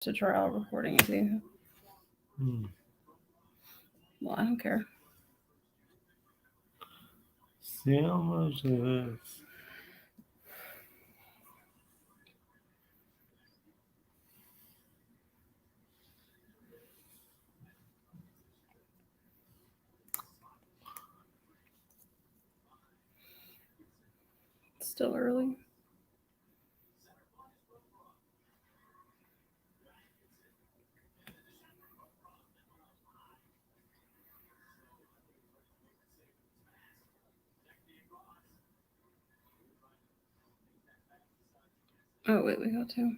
to trial recording and see. Well, I don't care. See how much it is. It's still early. Oh, wait, we got two.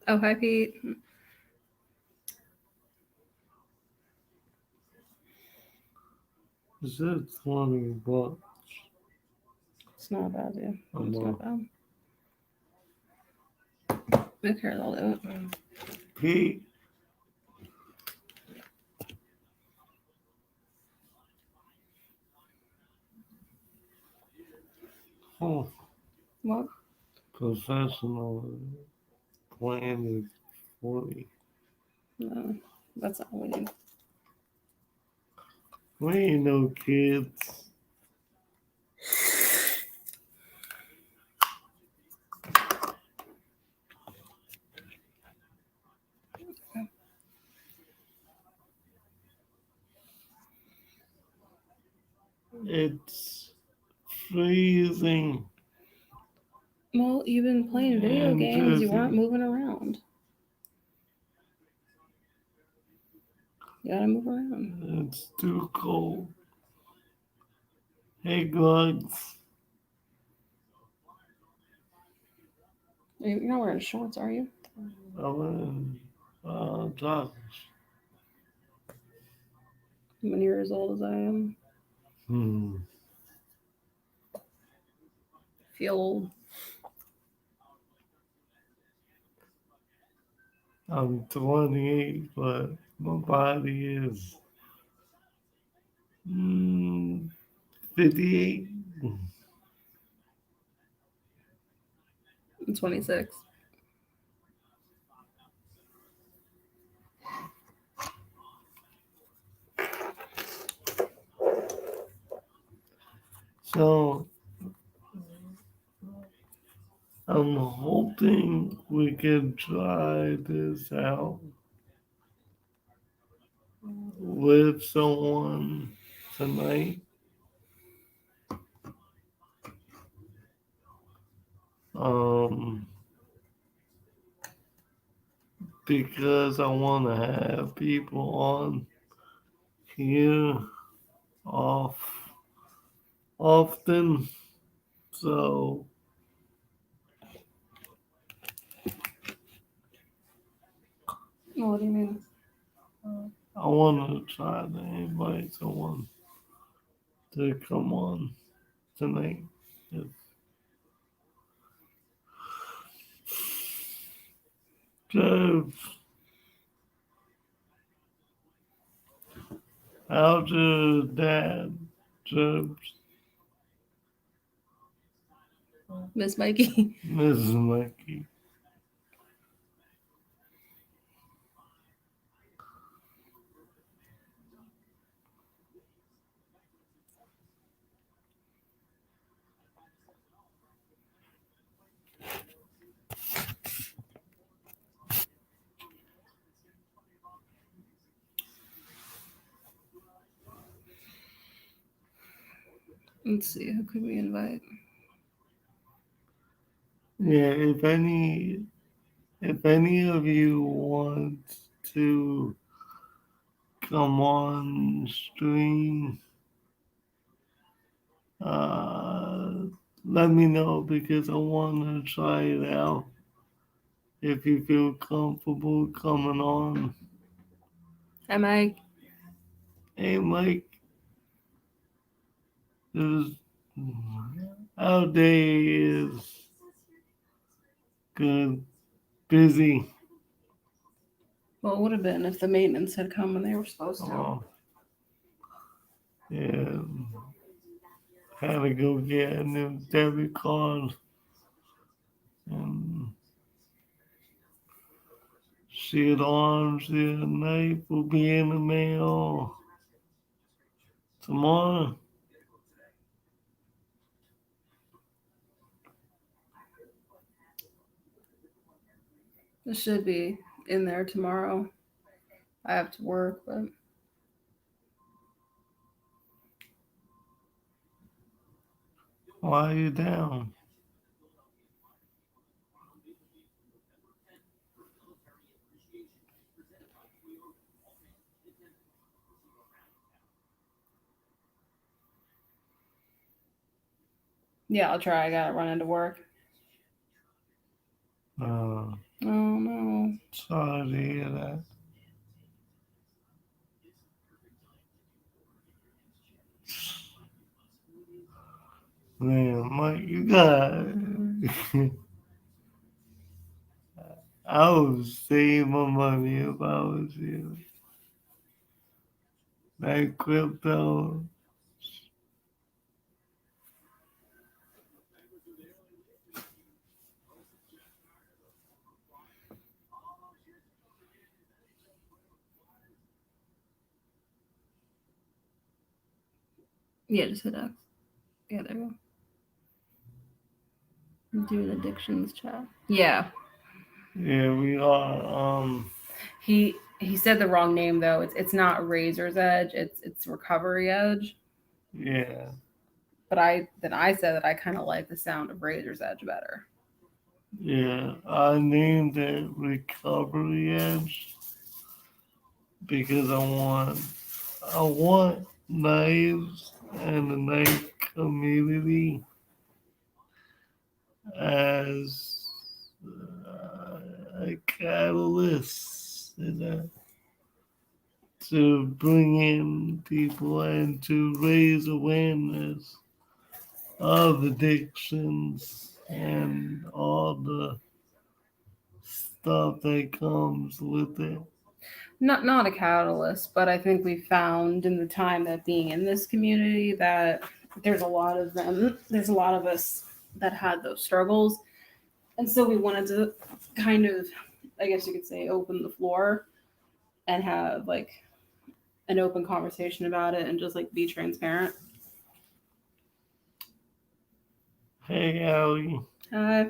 Oh, hi, Pete. Is it $20? It's not bad, yeah. Oh, It's no. not bad. Okay, I'll do it. Pete. Oh, What? professional plan is 40. No, that's not what we need. We ain't no kids. It's freezing. Well, you've been playing video And games. You weren't Jersey. moving around. You gotta move around. It's too cold. Hey, Glugs. You're not wearing shorts, are you? I'm in Josh. When you're as old as I am. Feel old. I'm 28, but my body is 58. I'm 26. So I'm hoping we can try this out with someone tonight. Um, because I want to have people on here off often. So What do you mean? I want to try to invite someone to come on tonight. Jeff, how's your dad, Jeff? Miss Mikey. Mrs. Mikey. Let's see, who could we invite? Yeah, if any of you want to come on stream, uh, let me know because I want to try it out. If you feel comfortable coming on. Hi, Mike. Hey, Mike, this our day is good, busy. Well, it would have been if the maintenance had come when they were supposed to. Yeah. had to go get a new debit card, and shit arms the knife will be in the mail tomorrow. It should be in there tomorrow. I have to work, but Why are you down? yeah, I'll try. I gotta run into work. Uh, Oh no. Sorry to hear that. Man, Mike, you got. I would save my money if I was you. That crypto. Yeah, just hit X. Yeah, there you go. Do an addictions chat. Yeah. Yeah, we are. He said the wrong name though. It's not Razor's Edge. It's Recovery Edge. Yeah. But I said that I kind of like the sound of Razor's Edge better. Yeah, I named it Recovery Edge because I want knives and the knife community as a catalyst, to bring in people and to raise awareness of addictions and all the stuff that comes with it. Not a catalyst, but I think we found in the time that being in this community that there's a lot of them. There's a lot of us that had those struggles, and so we wanted to kind of, I guess you could say, open the floor and have like an open conversation about it and just like be transparent. Hey, Allie, Uh,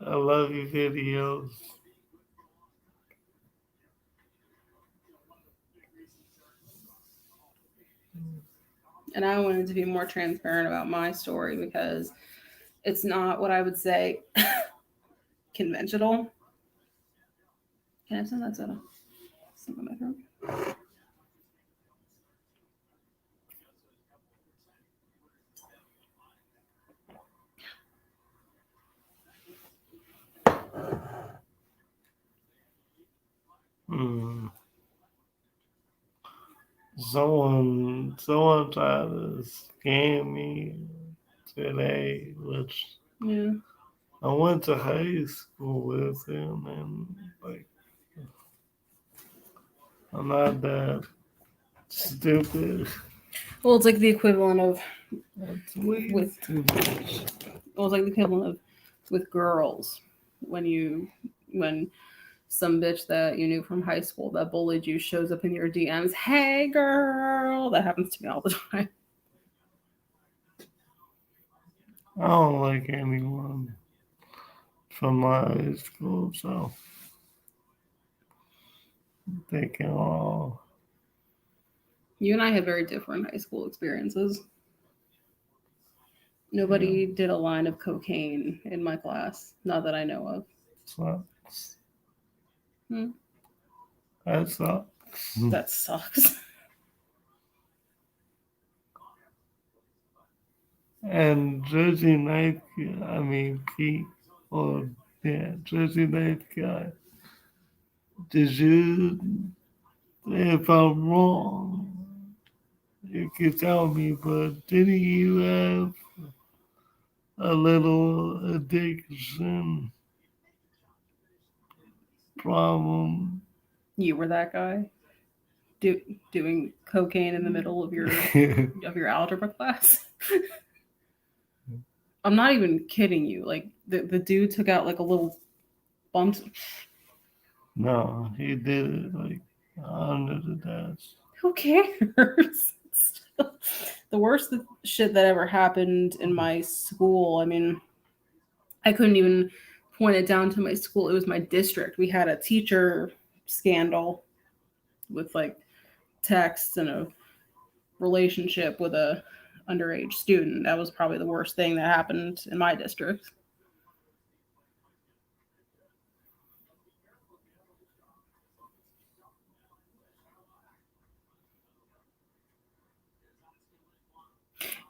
I love your videos. and I wanted to be more transparent about my story because it's not what I would say conventional. Can I have some of that soda? Some in my throat. Hmm. Someone tried to scam me today, which Yeah. I went to high school with him, and like I'm not that stupid. Well, it's like the equivalent of That's way with. too much. Well, it's like the equivalent of with girls when some bitch that you knew from high school that bullied you shows up in your DMs. Hey, girl, that happens to me all the time. I don't like anyone from my high school, so they can all. You and I have very different high school experiences. Nobody did a line of cocaine in my class, not that I know of. Sucks. Hmm. That sucks. That sucks. And Jersey Knife, I mean Pete, or yeah, Jersey Knife guy. Did you, if I'm wrong, you can tell me, but didn't you have a little addiction problem? You were that guy. doing cocaine in the middle of your algebra class. I'm not even kidding you. Like the dude took out like a little bump. No, he did it like under the desk. Who cares? The worst shit that ever happened in my school. I mean, I couldn't even point it down to my school. It was my district. We had a teacher scandal with like texts and a relationship with a underage student. That was probably the worst thing that happened in my district.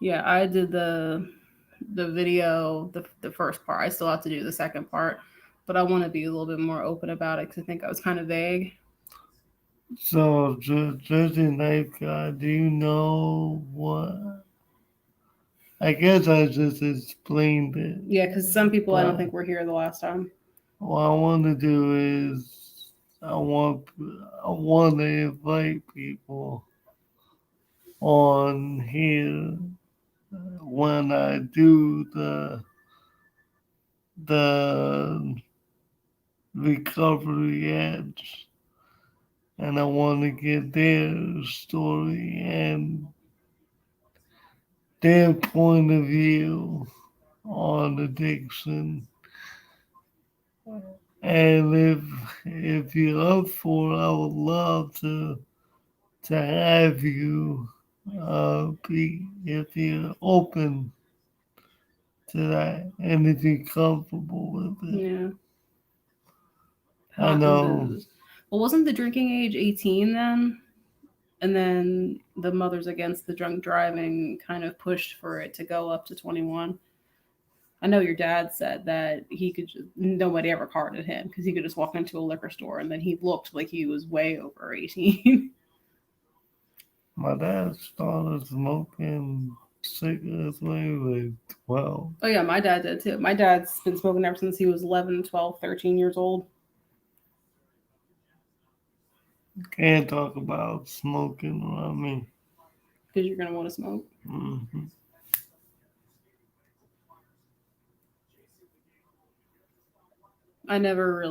Yeah, I did the video, the first part. I still have to do the second part, but I want to be a little bit more open about it because I think I was kind of vague. So, Jersey Knife Guy, do you know what? I guess I just explained it. Yeah, because some people I don't think were here the last time. What I want to do is I want to invite people on here when I do the recovery ads, and I want to get their story and their point of view on addiction. And if you're up for it, I would love to have you if you're open to that and if you're comfortable with it. Yeah. I know. Well, wasn't the drinking age 18 then? And then the Mothers Against the Drunk Driving kind of pushed for it to go up to 21. I know your dad said that nobody ever carded him because he could just walk into a liquor store and then he looked like he was way over 18. My dad started smoking cigarettes when he was 12. Oh, yeah, my dad did too. My dad's been smoking ever since he was 11, 12, 13 years old. Can't talk about smoking around me. Because you're going to want to smoke. Mm-hmm. I never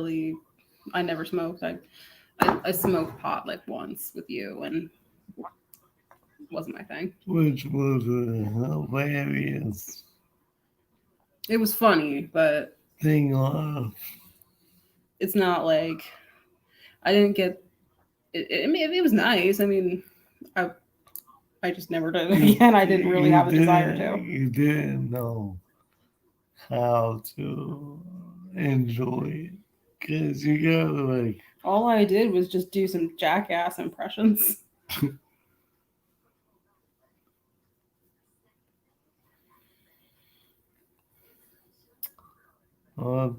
smoked. I smoked pot like once with you and it wasn't my thing. Which was hilarious. It was funny, but thing on. It's not like I didn't get it. I mean, it was nice. I mean, I just never did it again. I didn't really have a desire to. You didn't know how to enjoy it because you gotta like. All I did was just do some jackass impressions.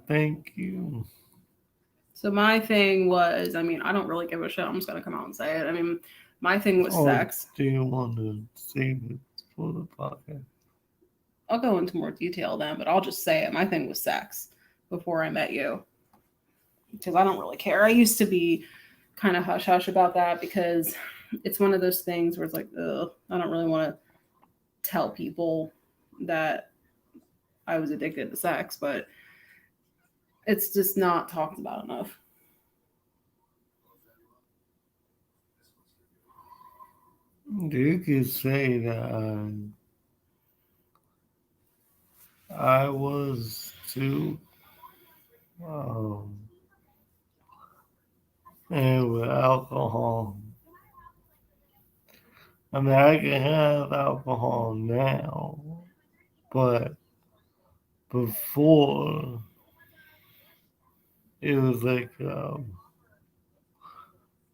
Thank you. So my thing was, I mean, I don't really give a shit. I'm just gonna come out and say it. I mean, my thing was sex. Do you want to save it for the podcast? I'll go into more detail then, but I'll just say it. My thing was sex before I met you. Because I don't really care. I used to be kind of hush-hush about that because it's one of those things where it's like, ugh, I don't really want to tell people that I was addicted to sex, but it's just not talked about enough. You could say that I was too. And with alcohol, I mean, I can have alcohol now, but before it was like a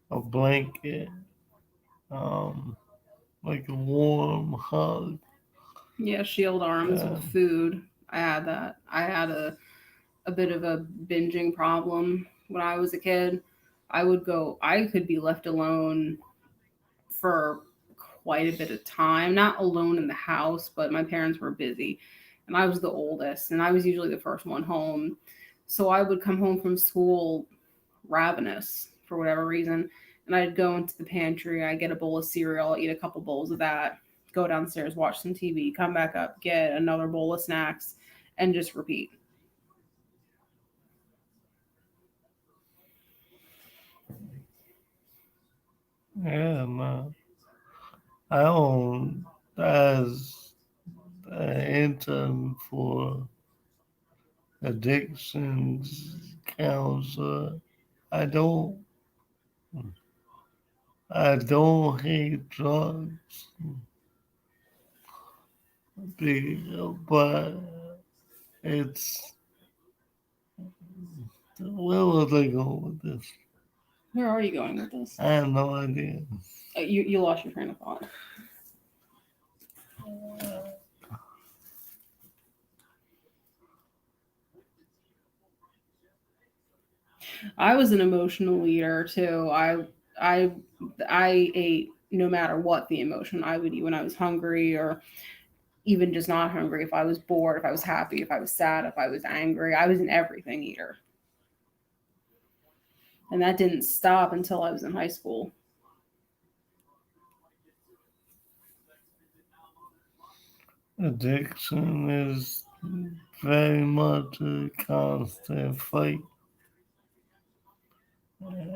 blanket, like a warm hug. Yeah, shield arms with food. I had that. I had a bit of a binging problem when I was a kid. I could be left alone for quite a bit of time, not alone in the house, but my parents were busy and I was the oldest and I was usually the first one home. So I would come home from school ravenous for whatever reason. And I'd go into the pantry, I'd get a bowl of cereal, eat a couple bowls of that, go downstairs, watch some TV, come back up, get another bowl of snacks, and just repeat. Yeah, man. I own as an intern for addictions counselor. I don't I don't hate drugs, but it's where was I going with this? Where are you going with this? I have no idea. You lost your train of thought. I was an emotional eater too. I I ate no matter what the emotion. I would eat when I was hungry or even just not hungry. If I was bored, if I was happy, if I was sad, if I was angry, I was an everything eater. And that didn't stop until I was in high school. Addiction is very much a constant fight.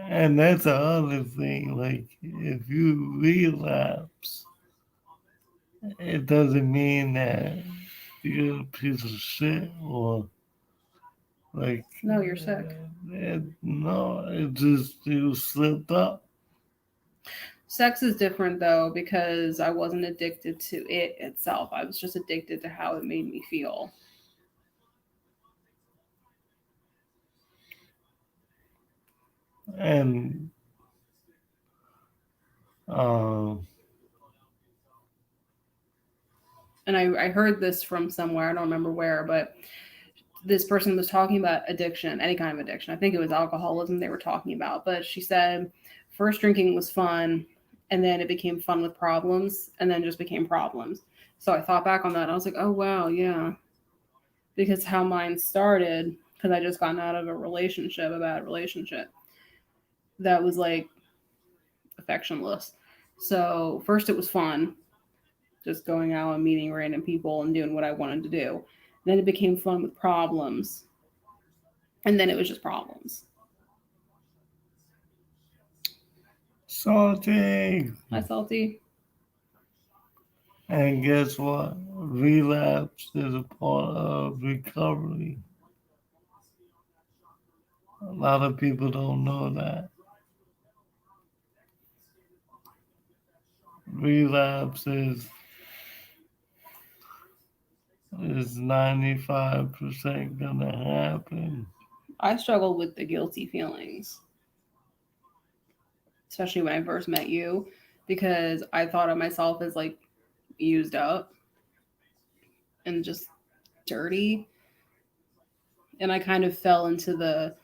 And that's the other thing. Like, if you relapse, it doesn't mean that you're a piece of shit or like. No, you're sick. No, it just you slipped up. Sex is different though because I wasn't addicted to it itself. I was just addicted to how it made me feel. And um, And I heard this from somewhere, I don't remember where, but this person was talking about addiction, any kind of addiction. I think it was alcoholism they were talking about. But she said first drinking was fun, and then it became fun with problems, and then just became problems. So I thought back on that. And I was like, oh, wow, yeah. Because how mine started, because I just gotten out of a bad relationship that was like affectionless. So first it was fun, just going out and meeting random people and doing what I wanted to do. Then it became fun with problems. And then it was just problems. salty. Hi, Salty. And guess what? Relapse is a part of recovery. A lot of people don't know that. Relapse is 95% gonna happen. I struggled with the guilty feelings, especially when I first met you, because I thought of myself as like used up and just dirty. And I kind of fell into the,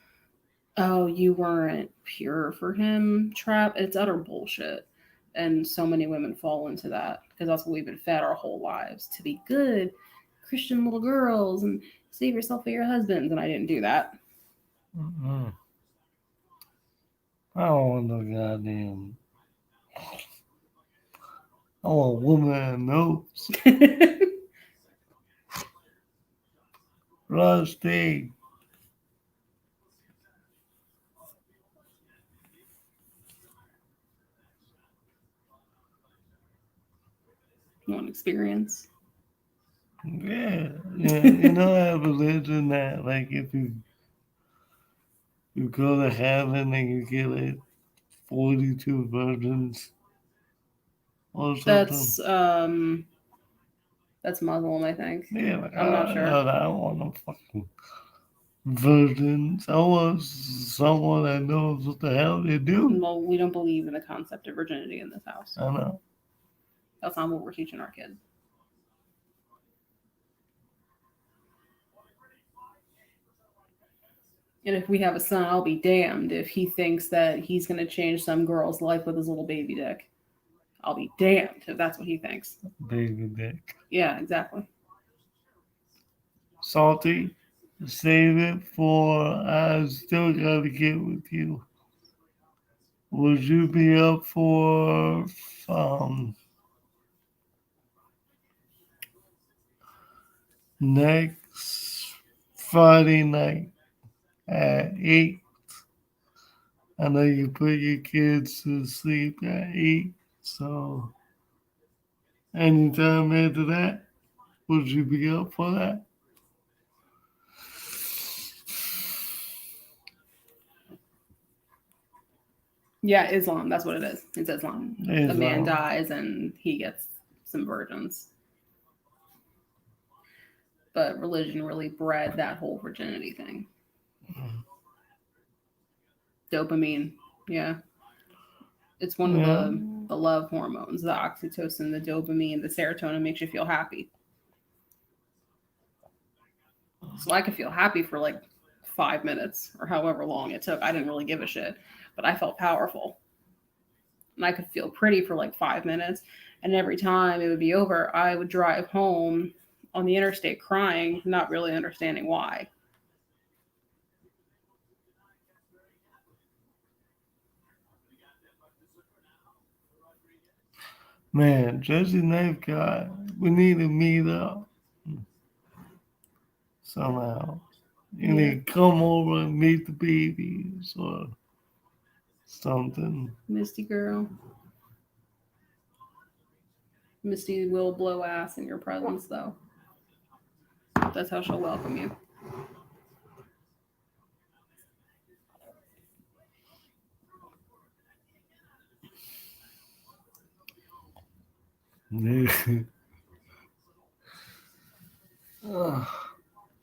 oh, you weren't pure for him trap. It's utter bullshit. And so many women fall into that because that's what we've been fed our whole lives, to be good Christian little girls and save yourself for your husbands. And I didn't do that. Mm-mm. I don't want no goddamn. I want a woman that knows. Rusty. You want experience? Yeah. You know that religion that like if you go to heaven and you get like 42 virgins or something. That's Muslim, I think. Yeah, like I'm not sure. I don't want no fucking virgins. I want someone that knows what the hell they do. Well, we don't believe in the concept of virginity in this house. I know. That's not what we're teaching our kids. And if we have a son, I'll be damned if he thinks that he's going to change some girl's life with his little baby dick. I'll be damned if that's what he thinks. Baby dick. Yeah, exactly. Salty, save it for I still gotta get with you. Would you be up for um next Friday night at 8? I know you put your kids to sleep at 8, so anytime after that, would you be up for that? Yeah, Islam. That's what it is. It's Islam. A man Islam. dies and he gets some virgins. But religion really bred that whole virginity thing. Dopamine. Yeah. It's one of Yeah. the love hormones, the oxytocin, the dopamine, the serotonin makes you feel happy. So I could feel happy for like 5 minutes or however long it took. I didn't really give a shit, but I felt powerful. And I could feel pretty for like 5 minutes. And every time it would be over, I would drive home on the interstate crying, not really understanding why. Man, Jersey Knife Guy, we need to meet up somehow. You need to come over and meet the babies or something. Misty girl. Misty will blow ass in your presence, though. That's how she'll welcome you.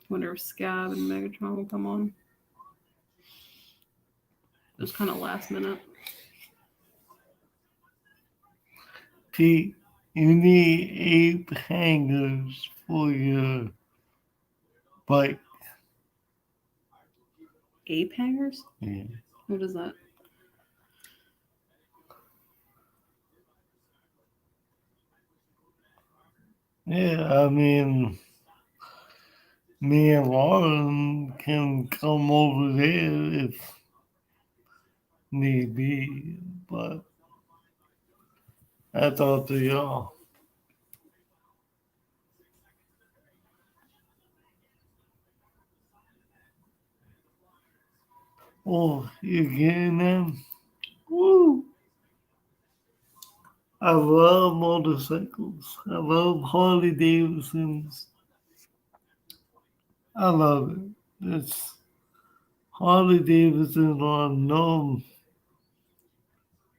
Wonder if Scab and Megatron will come on. It was kind of last minute. Pete, you need 8 hangers for your bike. Ape hangers? Yeah. What is that? Yeah, I mean, me and Lauren can come over there if need be, but that's up to y'all. Oh, you getting them? Woo! I love motorcycles. I love Harley Davidsons. I love it. It's Harley Davidson on no,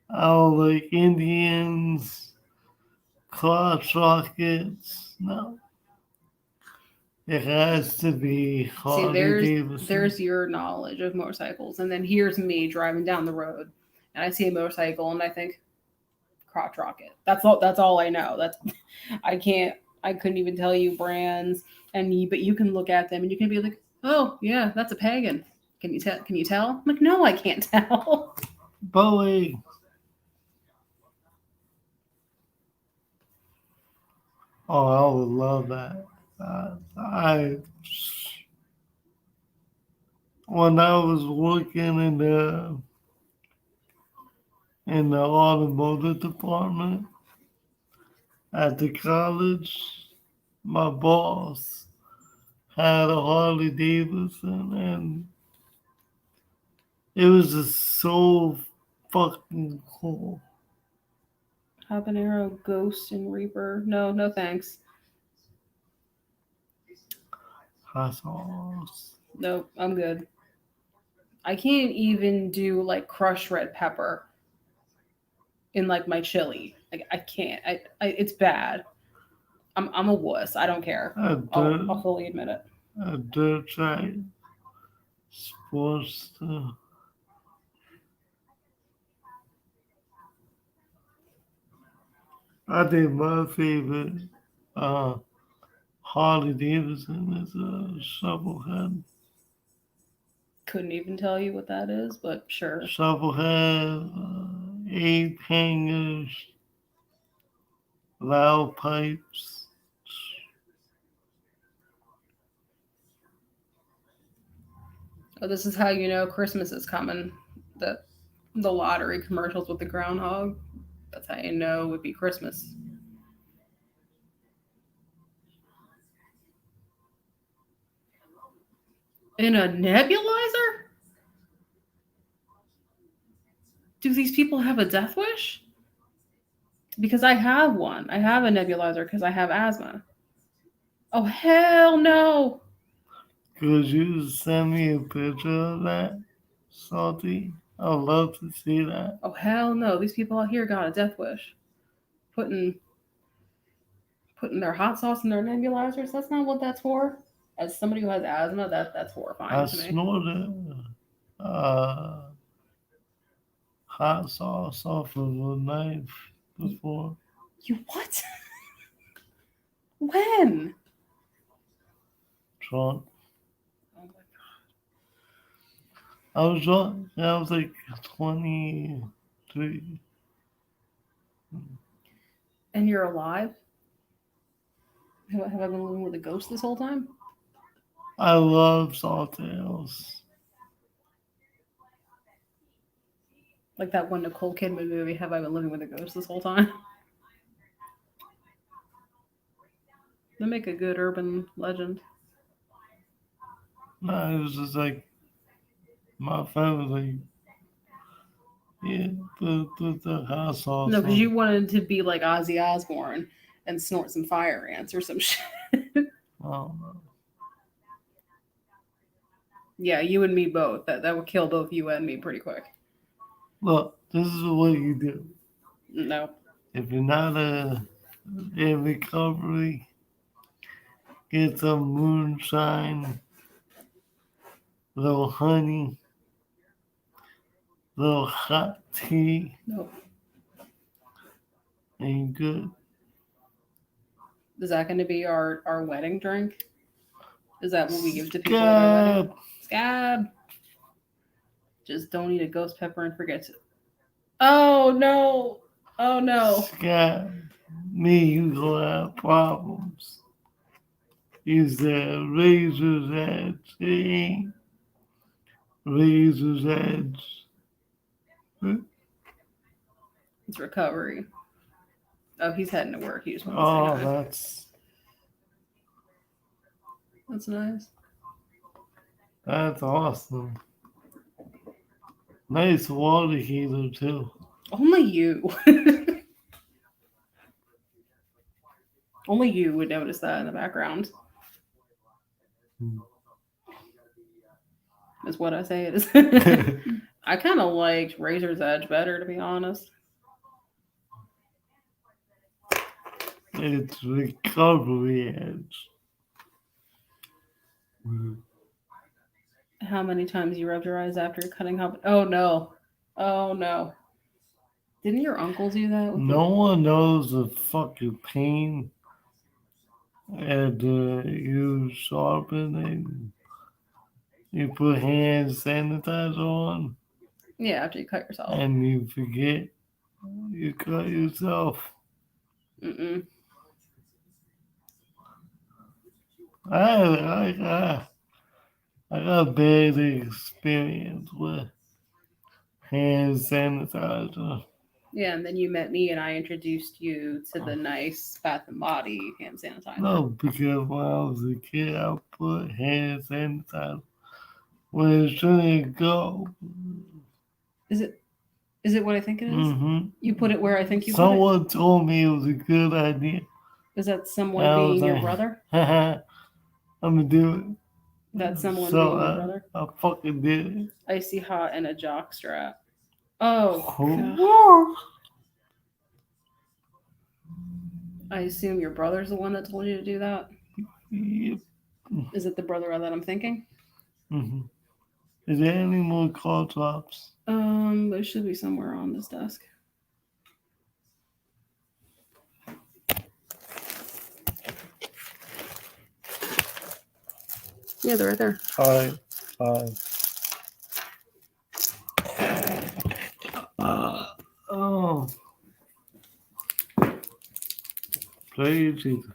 our like Indians, crotch rockets. No, it has to be See, Harley Davidson. there's your knowledge of motorcycles, and then here's me driving down the road, and I see a motorcycle, and I think crotch rocket. That's all I know. That's I couldn't even tell you brands, but you can look at them and you can be like, oh yeah, that's a pagan. Can you tell? Can you tell? I'm like, no, I can't tell. Bowie. Oh, I would love that. I when I was working in the automotive department at the college, my boss had a Harley Davidson, and it was just so fucking cool. Habanero, Ghost, and Reaper. No, no thanks. Hot sauce. Nope, I'm good. I can't even do like crushed red pepper in like my chili. Like I can't. It's bad. I'm a wuss. I don't care. I'll fully admit it. A dirt track sports. I think my favorite Harley Davidson is a shovelhead. Couldn't even tell you what that is, but sure. Shovelhead, 8 hangers, loud pipes. Oh, this is how you know Christmas is coming. That The lottery commercials with the groundhog. That's how you know it would be Christmas. In a nebulizer? Do these people have a death wish? Because I have one. I have a nebulizer because I have asthma. Oh, hell no. Could you send me a picture of that, Salty? I'd love to see that. Oh, hell no. These people out here got a death wish. Putting their hot sauce in their nebulizers. That's not what that's for. As somebody who has asthma, that's horrifying I to me. snorted hot sauce off of a knife before. You what? When? Drunk. Oh my I was drunk. I was like 23. God. And you're alive? Have I been living with a ghost this whole time? I love saltails. Like that one Nicole Kidman movie, Have I Been Living with a Ghost this whole time? They make a good urban legend. No, it was just like my friend was like, yeah, put the hot sauce. No, because on. you wanted to be like Ozzy Osbourne and snort some fire ants or some shit. I don't know. Yeah, you and me both. That would kill both you and me pretty quick. Look, this is what you do. No. If you're not in recovery, get some moonshine, little honey, little hot tea, No. and good. Is that going to be our wedding drink? Is that what we give to people at our wedding? Scab. Just don't eat a ghost pepper and forget it. Oh no. Oh no. Scott, me, you gonna have problems. You said razor's edge. It ain't razor's edge. It's recovery. Oh, he's heading to work. He just wants Oh, to say hi. That's nice. that's awesome. Nice water heater too. Only you. Only you would notice that in the background. Is what I say it is. I kind of liked Razor's Edge better, to be honest. It's recovery edge. How many times you rubbed your eyes after cutting up? Oh no. Oh no. Didn't your uncle do that? No one knows the fucking pain and you sharpen and you put hand sanitizer on Yeah, after you cut yourself. and you forget you cut yourself. Mm-mm. I got a bad experience with hand sanitizer. Yeah, and then you met me and I introduced you to the nice Bath and Body hand sanitizer. No, because when I was a kid, I put hand sanitizer where it shouldn't go. Is it what I think it is? Mm-hmm. You put it where I think you put Someone told me it was a good idea. it? Is that someone I was being your like, brother? I'm gonna do it. That's someone So being your brother? I fucking did it. Icy hot and a jock strap. Oh, God. Oh. I assume your brother's the one that told you to do that? Yep. Is it the brother that I'm thinking? Mm-hmm. Is there any more call drops? There should be somewhere on this desk. Yeah, they're right there. Five. Oh. Praise Jesus.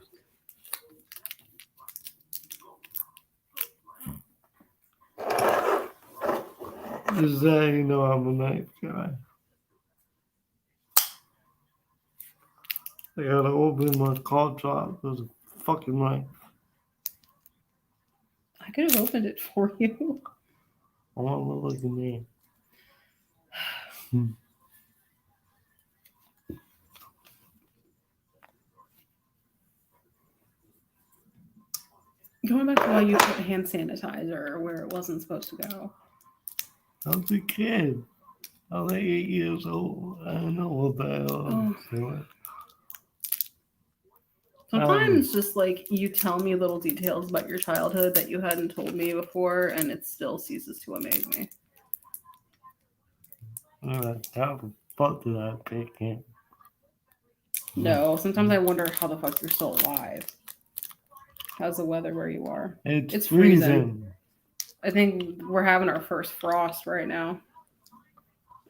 This is how you know I'm a nice guy. right. I gotta open my car top. There's a fucking right. I could have opened it for you. I want to look in there. Going back to why you put hand sanitizer where it wasn't supposed to go. I was a kid. I was like 8 years old. I don't know what the hell I was doing. Sometimes just like you tell me little details about your childhood that you hadn't told me before, and it still ceases to amaze me. How the fuck did I pick him? No, sometimes I wonder how the fuck you're still alive. How's the weather where you are? It's freezing. I think we're having our first frost right now.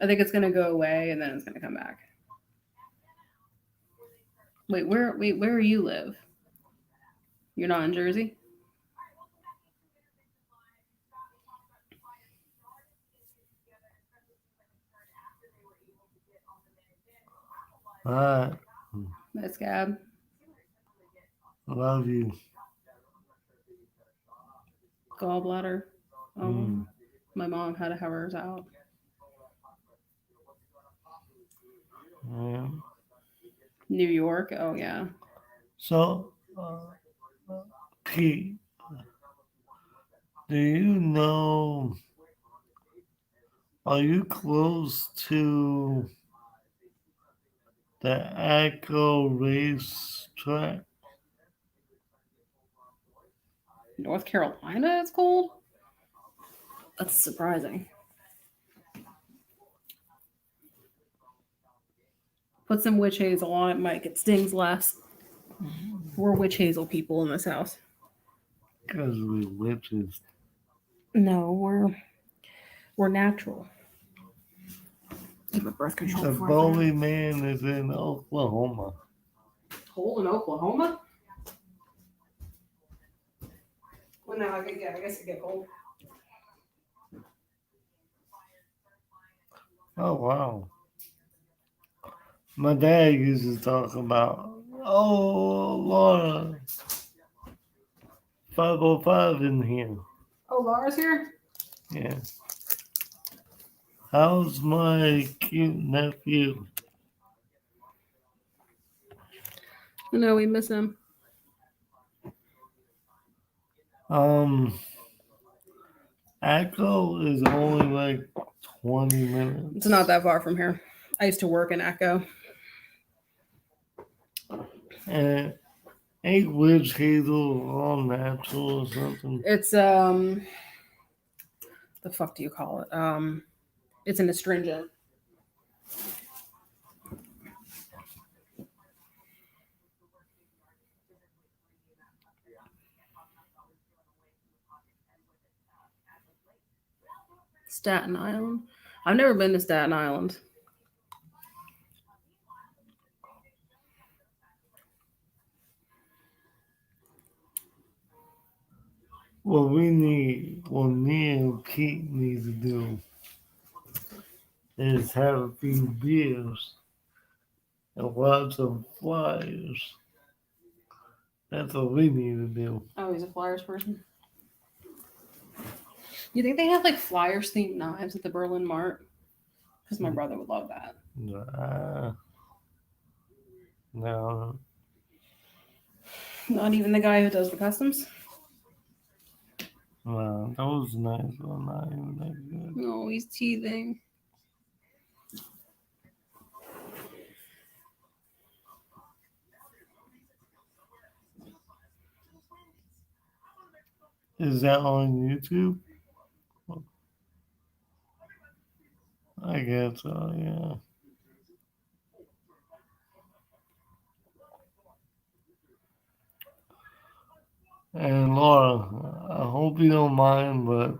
I think it's gonna go away and then it's gonna come back. Wait, where you live? You're not in Jersey? Alright. That's Gab. Love you. Gallbladder. My mom had to have hers out. Yeah. New York. Oh yeah. So, Pete, do you know? Are you close to the Echo racetrack? North Carolina, it's cold. That's surprising. Put some witch hazel on it, Mike. It stings less. We're witch hazel people in this house. Because we witches. No, we're natural. Give a birth control. The Bowie man is in Oklahoma. Cold in Oklahoma? Well, no, I guess it get cold. Oh, wow. My dad used to talk about, Laura, 505 in here. Oh, Laura's here? Yeah. How's my cute nephew? No, we miss him. Echo is only like 20 minutes. It's not that far from here. I used to work in Echo. And ain't witch hazel all natural or something? It's the fuck do you call it? It's an astringent. Staten Island. I've never been to Staten Island. What me and Pete need to do is have a few beers and watch some flyers. That's what we need to do. Oh, he's a Flyers person. You think they have like Flyers themed knives at the Berlin Mart? Because my brother would love that. No. Not even the guy who does the customs? Well, that was nice, but not even that good. No, he's teething. Is that on YouTube? I guess so, yeah. And Laura, I hope you don't mind, but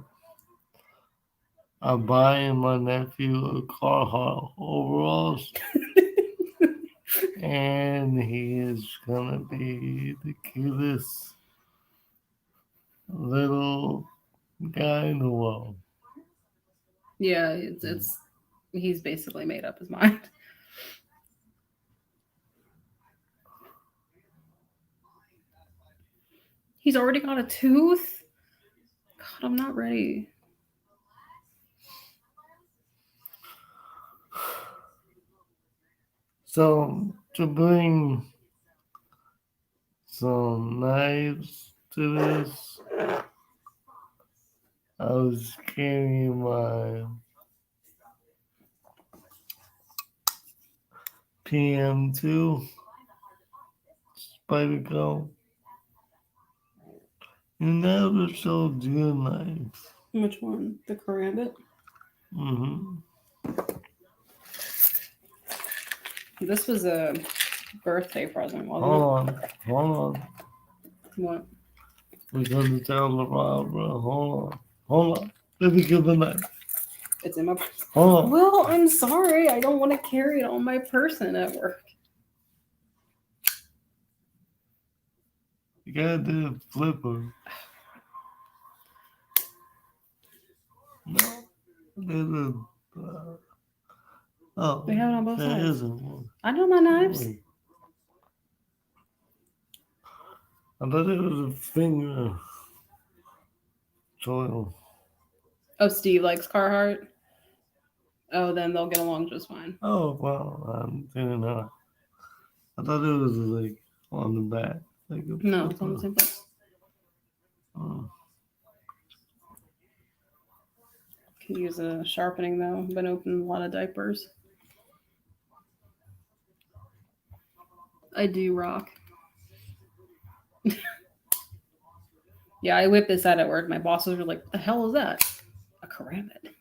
I'm buying my nephew a Carhartt overalls. And he is gonna be the cutest little guy in the world. Yeah, it's He's basically made up his mind. He's already got a tooth. God, I'm not ready. So to bring some knives to this, I was carrying my PM2 Spyderco. You never showed your knife. Which one? The Karambit? Mm-hmm. This was a birthday present, wasn't Hold on. it? What? We're gonna tell the robber. Hold on. Let me get the knife. It's in my. Hold on. Well, I'm sorry. I don't want to carry it on my person at work. You gotta do a flipper. No, there's a. Oh, They have it on both there sides. isn't one. I know my knives. Wait. I thought it was a finger. Soil. Oh, Steve likes Carhartt. Oh, then they'll get along just fine. Oh, well, I didn't know. I thought it was like on the back. Like a No, it's on the flipper. same place. Oh. Could use a sharpening though. Been opening a lot of diapers. I do rock. Yeah, I whipped this out at work. My bosses were like, "What the hell is that?" A Karambit.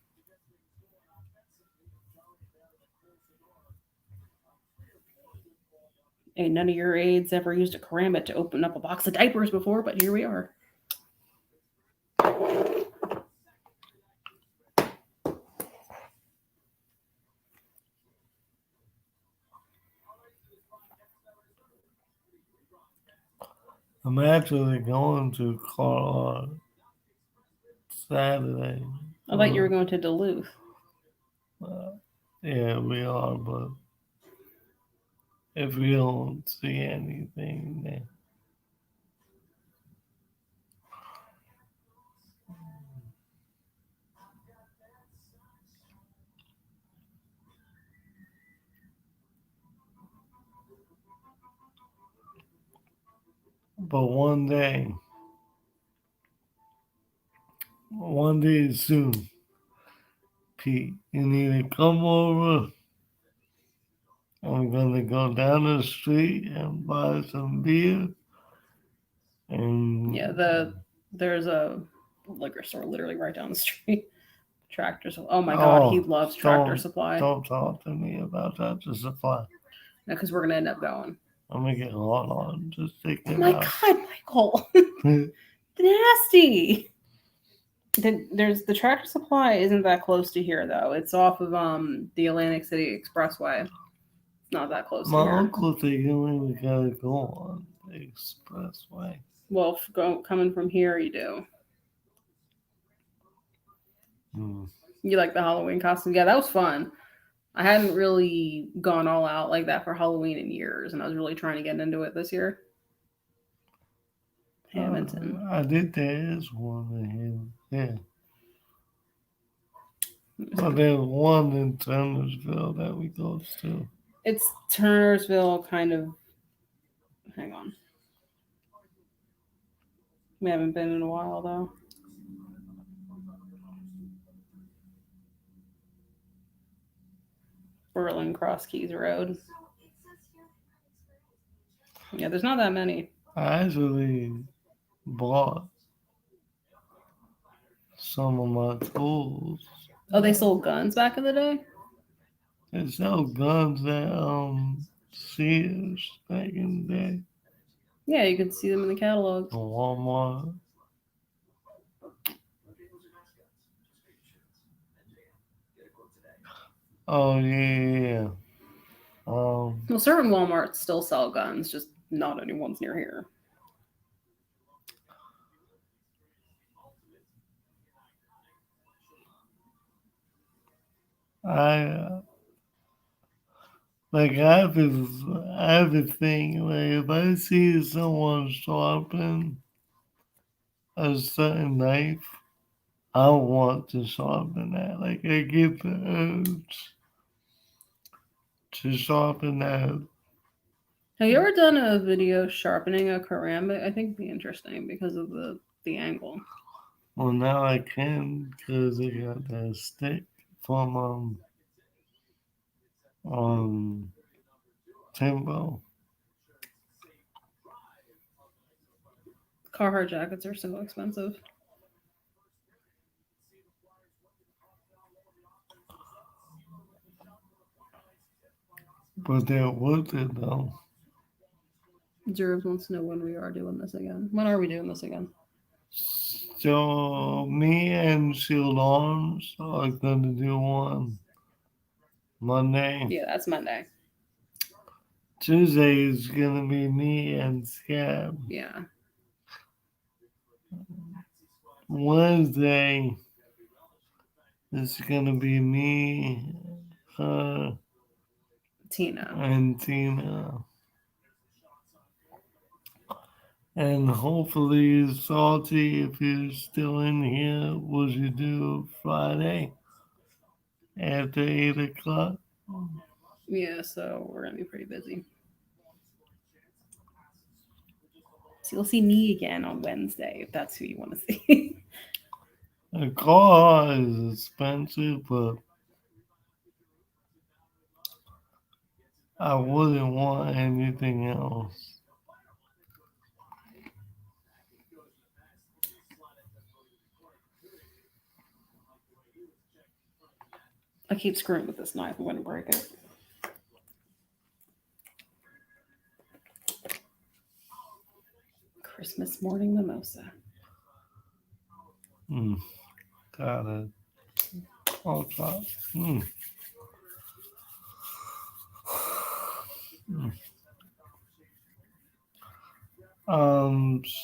Ain't none of your aides ever used a Karambit to open up a box of diapers before, but here we are. I'm actually going to Carl Saturday. I thought you were going to Duluth. Yeah, we are, but if we don't see anything, then but one day soon, Pete, you need to come over. I'm gonna go down the street and buy some beer. And Yeah, there's a liquor store literally right down the street. Tractor Supply. Oh my God, he loves Tractor Supply. Don't talk to me about Tractor Supply. No, because we're gonna end up going. I'm gonna get hot on. Just take it Oh my out. God, Michael, nasty. There's the Tractor Supply isn't that close to here though. It's off of the Atlantic City Expressway. It's not that close to My here. uncle said you only gotta go on the expressway. Well, coming from here, you do. You like the Halloween costume? Yeah, that was fun. I hadn't really gone all out like that for Halloween in years, and I was really trying to get into it this year. Hamilton. I did there's one in him. Yeah. But there's one in Turnersville that we go to. It's Turnersville, kind of. Hang on. We haven't been in a while, though. Berlin Cross Keys Road. Yeah, there's not that many. I actually bought some of my tools. Oh, they sold guns back in the day? They sell guns at Sears back in the day. Yeah, you could see them in the catalogs. Walmart. Oh yeah. Well, certain Walmarts still sell guns, just not any ones near here. I I have a thing. Like if I see someone sharpen a certain knife, I want to sharpen that. Like I get the urge to sharpen that. Have you ever done a video sharpening a karambit? I think it'd be interesting because of the angle. Well, now I can because I got that stick from Timbo. Carhartt jackets are so expensive. But they're worth it though. Zeros wants to know when we are doing this again. When are we doing this again? So me and Shield Arms are gonna do one Monday. Yeah, that's Monday. Tuesday is gonna be me and Scab. Yeah. Wednesday is gonna be me, her, Tina. and Tina. And hopefully, Salty, if you're still in here, would you do Friday after 8 o'clock? Yeah, so we're gonna be pretty busy. So you'll see me again on Wednesday if that's who you want to see. A car is expensive, but I wouldn't want anything else. I keep screwing with this knife. I'm gonna break it. Christmas morning mimosa. Got it. Okay.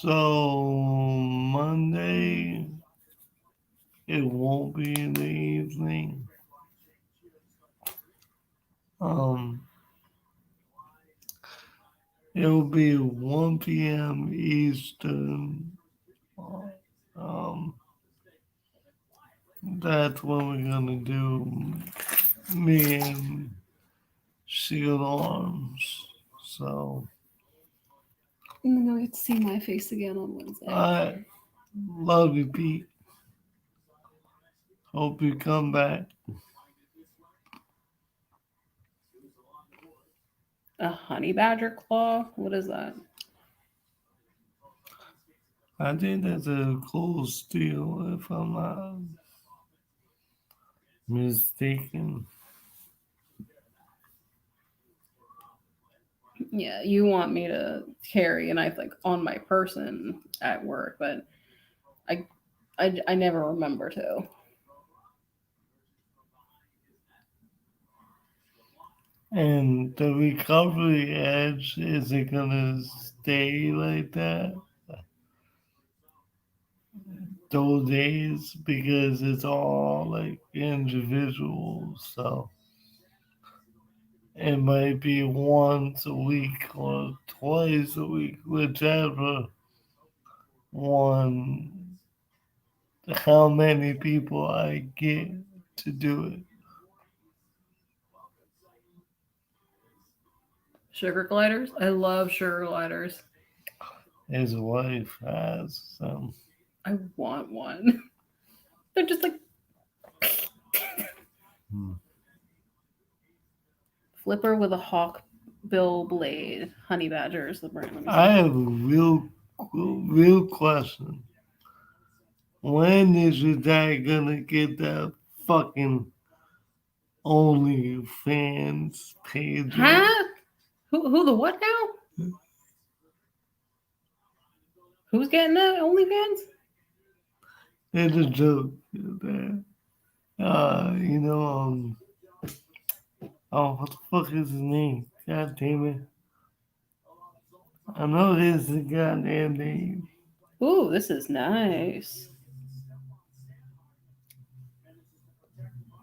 So Monday, it won't be in the evening. It'll be 1 p.m. Eastern. Um, that's when we're gonna do me and Shield Arms. So And then I get to see my face again on Wednesday. I love you, Pete. Hope you come back. A honey badger claw? What is that? I think that's a cool steel, if I'm not mistaken. Yeah, you want me to carry a knife like on my person at work, but I never remember to. And the recovery edge, is it gonna stay like that those days? Because it's all like individual, so it might be once a week or twice a week, whichever one, how many people I get to do it. Sugar gliders? I love sugar gliders. His wife has some. I want one. They're just like flipper with a hawk bill blade. Honey badger is the brand. Let me see. I have a real question. When is your dad gonna get that fucking OnlyFans page? Huh? Who the what now? Who's getting that OnlyFans? It's a joke. That, oh, what the fuck is his name? God damn it. I know this is the goddamn name. Ooh, this is nice.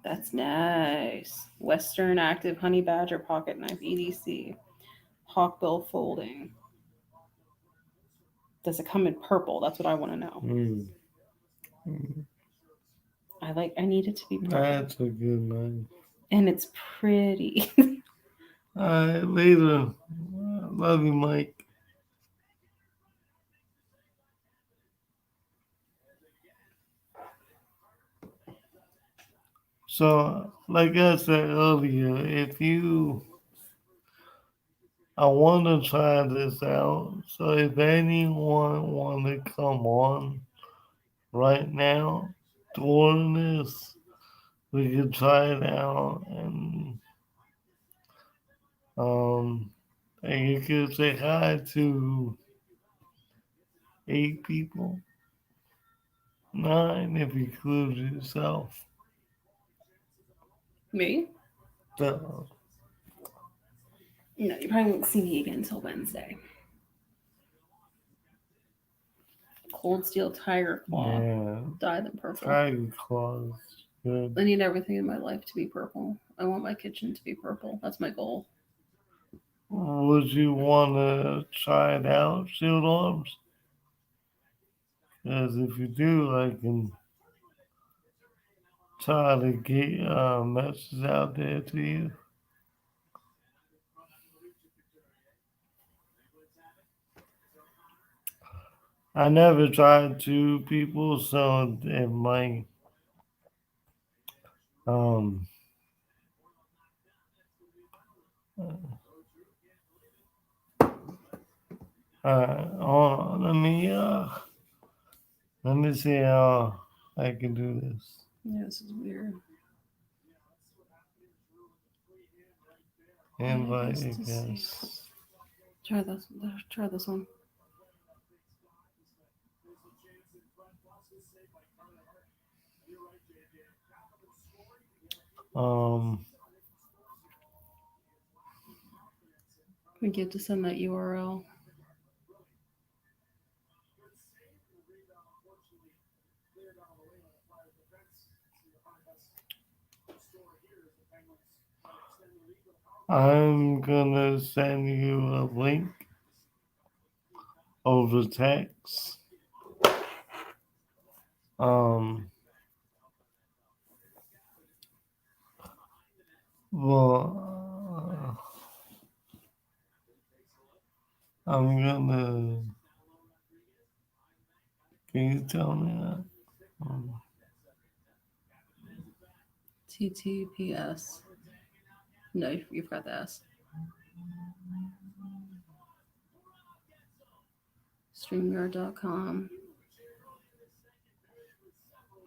That's nice. Western Active Honey Badger Pocket Knife EDC. Hawkbill folding. Does it come in purple? That's what I want to know. I need it to be purple. That's a good knife. And it's pretty. All right, later. Love you, Mike. So, like I said earlier, I want to try this out. So, if anyone want to come on right now during this, we could try it out, and you could say hi to 8 people, 9 if you include yourself. Me? So, No, you probably won't see me again until Wednesday. Cold Steel Tiger Claw. yeah, Dyed them purple. Tiger Claws. Good. I need everything in my life to be purple. I want my kitchen to be purple. That's my goal. Would you want to try it out, Shield Arms? Because if you do, I can try to get messages out there to you. I never tried 2 people, so it might hold on, let me see how I can do this. Yeah, this is weird. Invite I a guess to guest. Try this. Try this one. We get to send that URL. I'm gonna send you a link over text. Well, I'm gonna. Can you tell me that? TTPS. No, you forgot the S. StreamYard.com.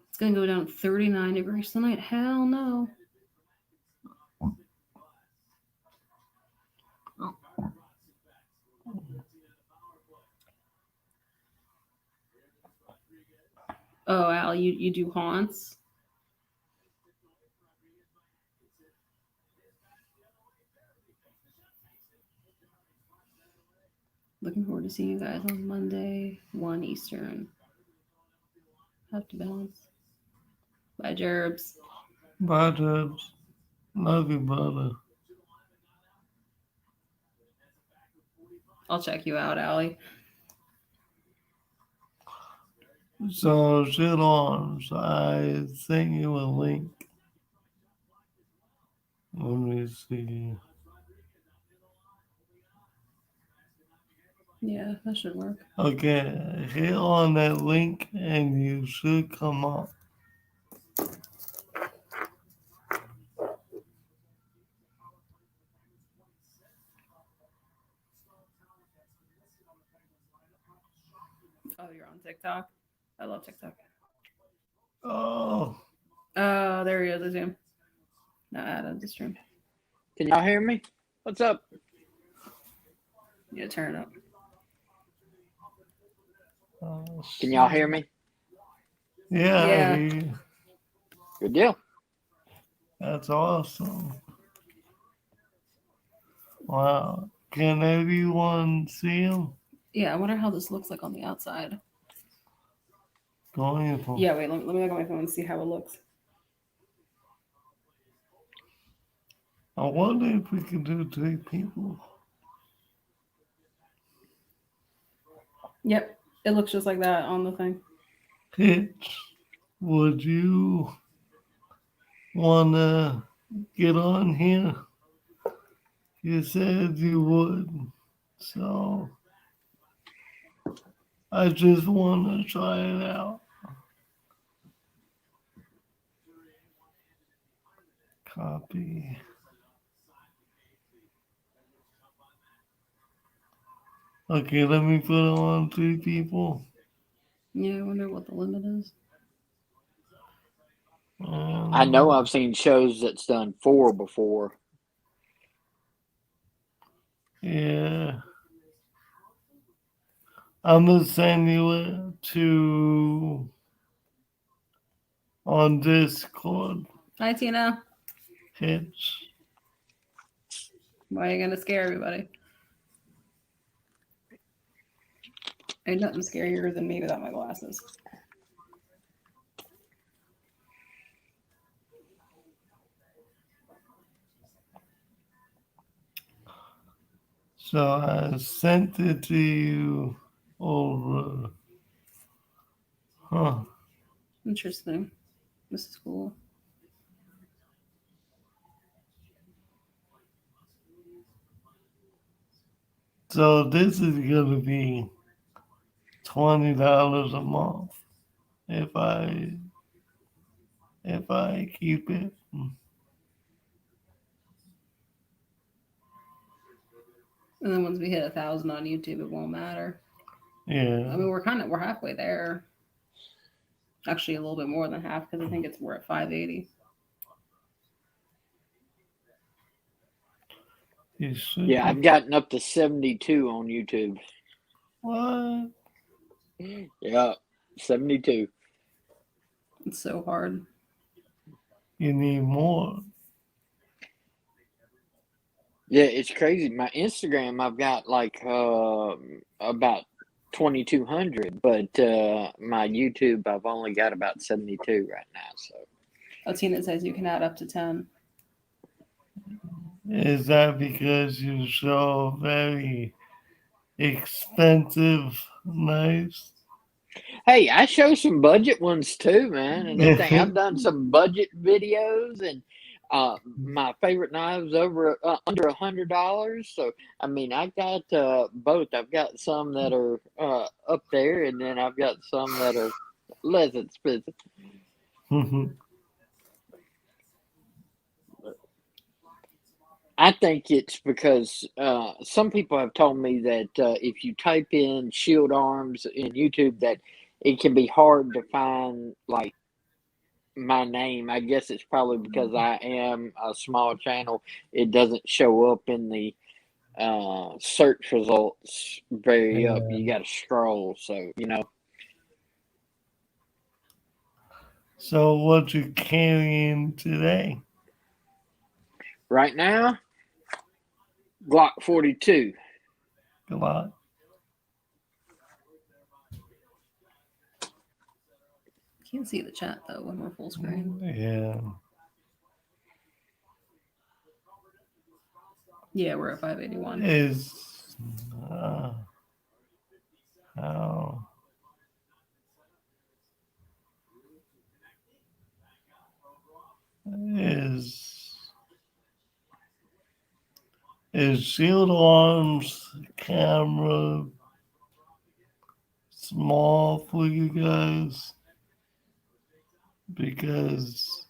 It's gonna go down 39 degrees tonight. Hell no. Oh, Al, you do haunts? Looking forward to seeing you guys on Monday, 1 Eastern. Have to balance. Bye, Gerbs. Bye, Dubs. Love you, brother. I'll check you out, Allie. So, Shield Arms, I sent you a link. Let me see. Yeah, that should work. Okay, hit on that link and you should come up. Oh, you're on TikTok? I love TikTok. Oh, There he is. I Zoom. Now add to the stream. Can y'all hear me? What's up? Yeah, turn it up. Can y'all hear me? Yeah, Yeah. I hear you. Good deal. That's awesome. Wow. Can everyone see him? Yeah, I wonder how this looks like on the outside. Going for Yeah, wait, let me look at my phone and see how it looks. I wonder if we can do 3 people. Yep, it looks just like that on the thing. Pitch, would you want to get on here? You said you would. So I just want to try it out. Copy. Okay, let me put it on 3 people. Yeah, I wonder what the limit is. I know I've seen shows that's done 4 before. Yeah. I'm going to send you it to on Discord. Hi, Tina. Pitch. Why are you gonna scare everybody? Ain't nothing scarier than me without my glasses. So I sent it to you over. Huh. Interesting. This is cool. So this is gonna be $20 a month if I keep it. And then once we hit 1,000 on YouTube, it won't matter. I Yeah. mean, we're halfway there. Actually, a little bit more than half because I think we're at 580. You should. Yeah, I've gotten up to 72 on YouTube. What? Yeah, 72. It's so hard. You need more. Yeah, it's crazy. My Instagram, I've got like about 2,200, but my YouTube, I've only got about 72 right now. So Oh, Tina says you can add up to 10. Is that because you show very expensive knives? hey, I show some budget ones too, man, and everything. I've done some budget videos, and my favorite knives over under $100. So I mean, I got both. I've got some that are up there, and then I've got some that are less expensive. I think it's because some people have told me that if you type in shield arms in YouTube, that it can be hard to find like my name. I guess it's probably because I am a small channel. It doesn't show up in the search results very up. You got to scroll, so you know. So what you carrying today? Right now, Glock 42. A lot. Can't see the chat though when we're full screen. Yeah. Yeah, we're at 581. Is how is Shield Arms camera small for you guys? Because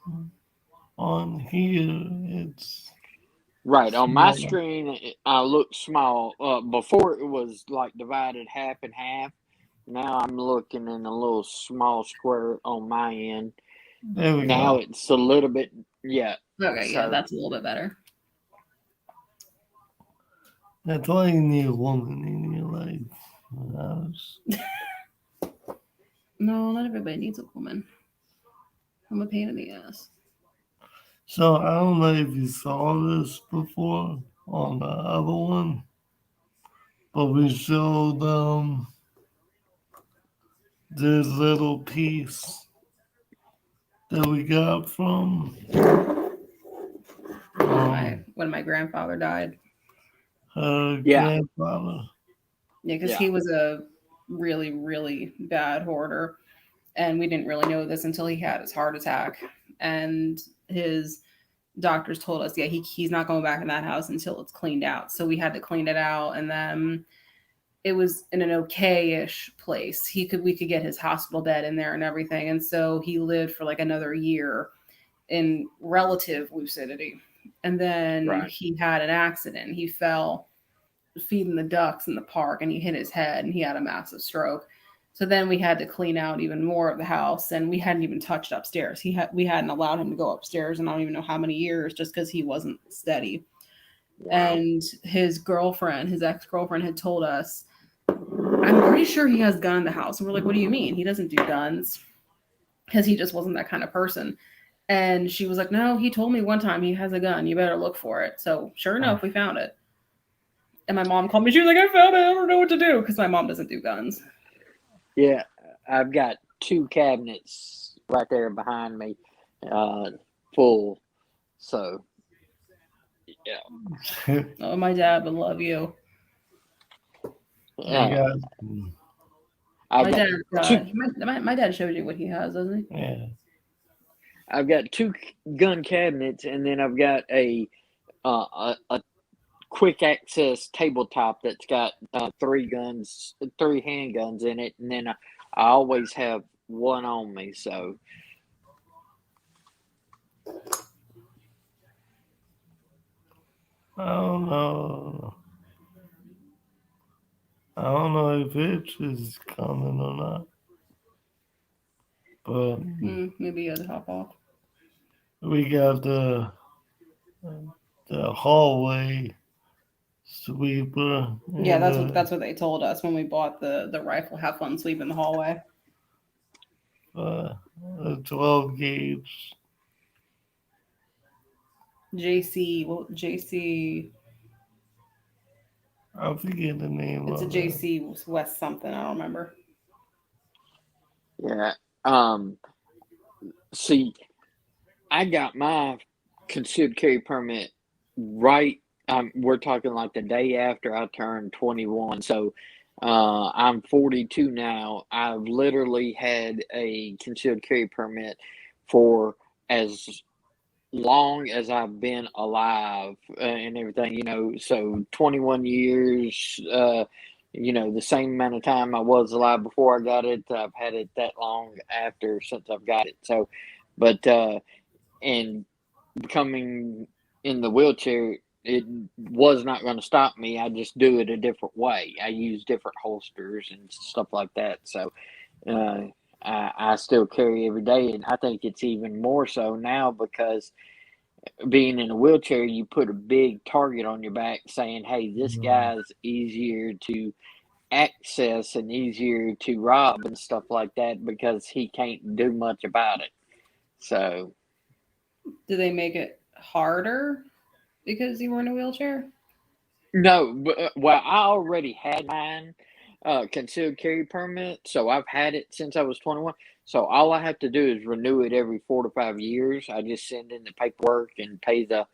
on here it's Right, on my smaller. screen, I look small. Before it was like divided half and half. Now I'm looking in a little small square on my end. There we Now go. it's a little bit, yeah. Okay, yeah, So that's a little bit better. That's why you need a woman in your life. No, not everybody needs a woman. I'm a pain in the ass. So I don't know if you saw this before on the other one, but we showed this little piece that we got from when my grandfather died. Her Yeah. grandfather. Yeah, because Yeah. he was a really, really bad hoarder. And we didn't really know this until he had his heart attack. And his doctors told us, yeah, he's not going back in that house until it's cleaned out. So we had to clean it out. And then it was in an okay-ish place. We could get his hospital bed in there and everything. And so he lived for like another year in relative lucidity. And then Right. he had an accident. He fell feeding the ducks in the park and he hit his head and he had a massive stroke. So then we had to clean out even more of the house, and we hadn't even touched upstairs. We hadn't allowed him to go upstairs in I don't even know how many years, just because he wasn't steady. Wow. And his ex-girlfriend had told us, I'm pretty sure he has a gun in the house. And we're like, what do you mean? He doesn't do guns, because he just wasn't that kind of person. And she was like, no, he told me one time he has a gun. You better look for it. So sure enough, we found it. And my mom called me. She was like, I found it. I don't know what to do, because my mom doesn't do guns. Yeah, I've got 2 cabinets right there behind me, full. So, yeah. Oh, my dad would love you. Yeah. My dad, my dad showed you what he has, doesn't he? Yeah. I've got 2 gun cabinets, and then I've got a quick access tabletop that's got 3 handguns in it, and then I always have one on me. So I don't know. I don't know if Itch is coming or not. But Maybe you had to hop off. we got the hallway sweeper. Yeah, that's what they told us when we bought the rifle. Have fun sweeping the hallway. The 12 gauge. JC. I forget the name. It's a of JC West something. I don't remember. yeah. See, I got my concealed carry permit right. We're talking like the day after I turned 21. So I'm 42 now. I've literally had a concealed carry permit for as long as I've been alive and everything, so 21 years, the same amount of time I was alive before I got it. I've had it that long after since I've got it. So, but, and becoming in the wheelchair, it was not going to stop me. I just do it a different way. I use different holsters and stuff like that. So, I still carry every day, and I think it's even more so now because being in a wheelchair, you put a big target on your back saying, hey, this guy's easier to access and easier to rob and stuff like that because he can't do much about it. So, do they make it harder because you were in a wheelchair? No, well, I already had mine concealed carry permit, so I've had it since I was 21. So all I have to do is renew it every 4 to 5 years. I just send in the paperwork and pay the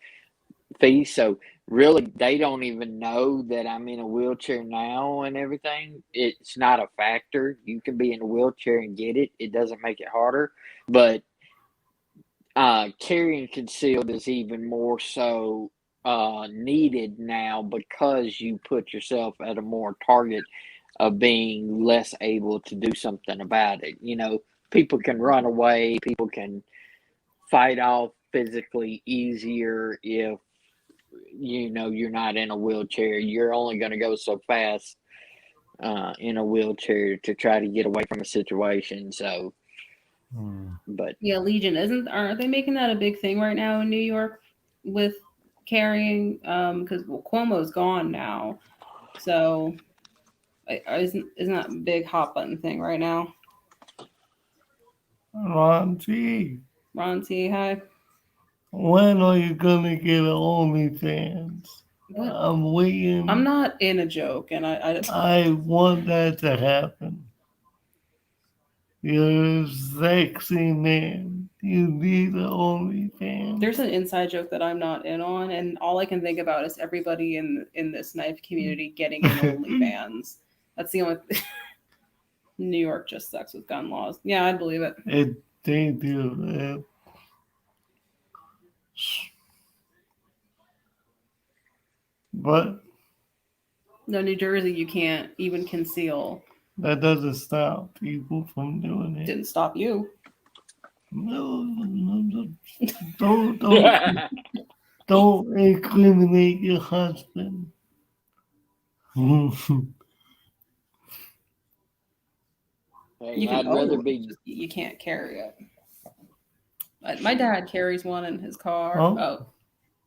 fee. So really, they don't even know that I'm in a wheelchair now and everything. It's not a factor. You can be in a wheelchair and get it. It doesn't make it harder, but carrying concealed is even more so needed now because you put yourself at a more target of being less able to do something about it. People can run away, people can fight off physically easier if you're not in a wheelchair. You're only going to go so fast in a wheelchair to try to get away from a situation. So, but yeah, Legion aren't they making that a big thing right now in New York with carrying? Because Cuomo's gone now, so isn't that a big hot button thing right now? Ron T. Ron T. Hi. When are you gonna get an OnlyFans? What? I'm waiting. I'm not in a joke, and I want that to happen. You're a sexy man. You need an OnlyFans. There's an inside joke that I'm not in on, and all I can think about is everybody in this knife community getting in OnlyFans. That's the only. New York just sucks with gun laws. Yeah, I believe it. They do. But No, New Jersey, you can't even conceal. that doesn't stop people from doing it. Didn't stop you. No, don't incriminate your husband. Hey, You can I'd rather own it, be. just you can't carry it. My dad carries one in his car. Oh. Oh,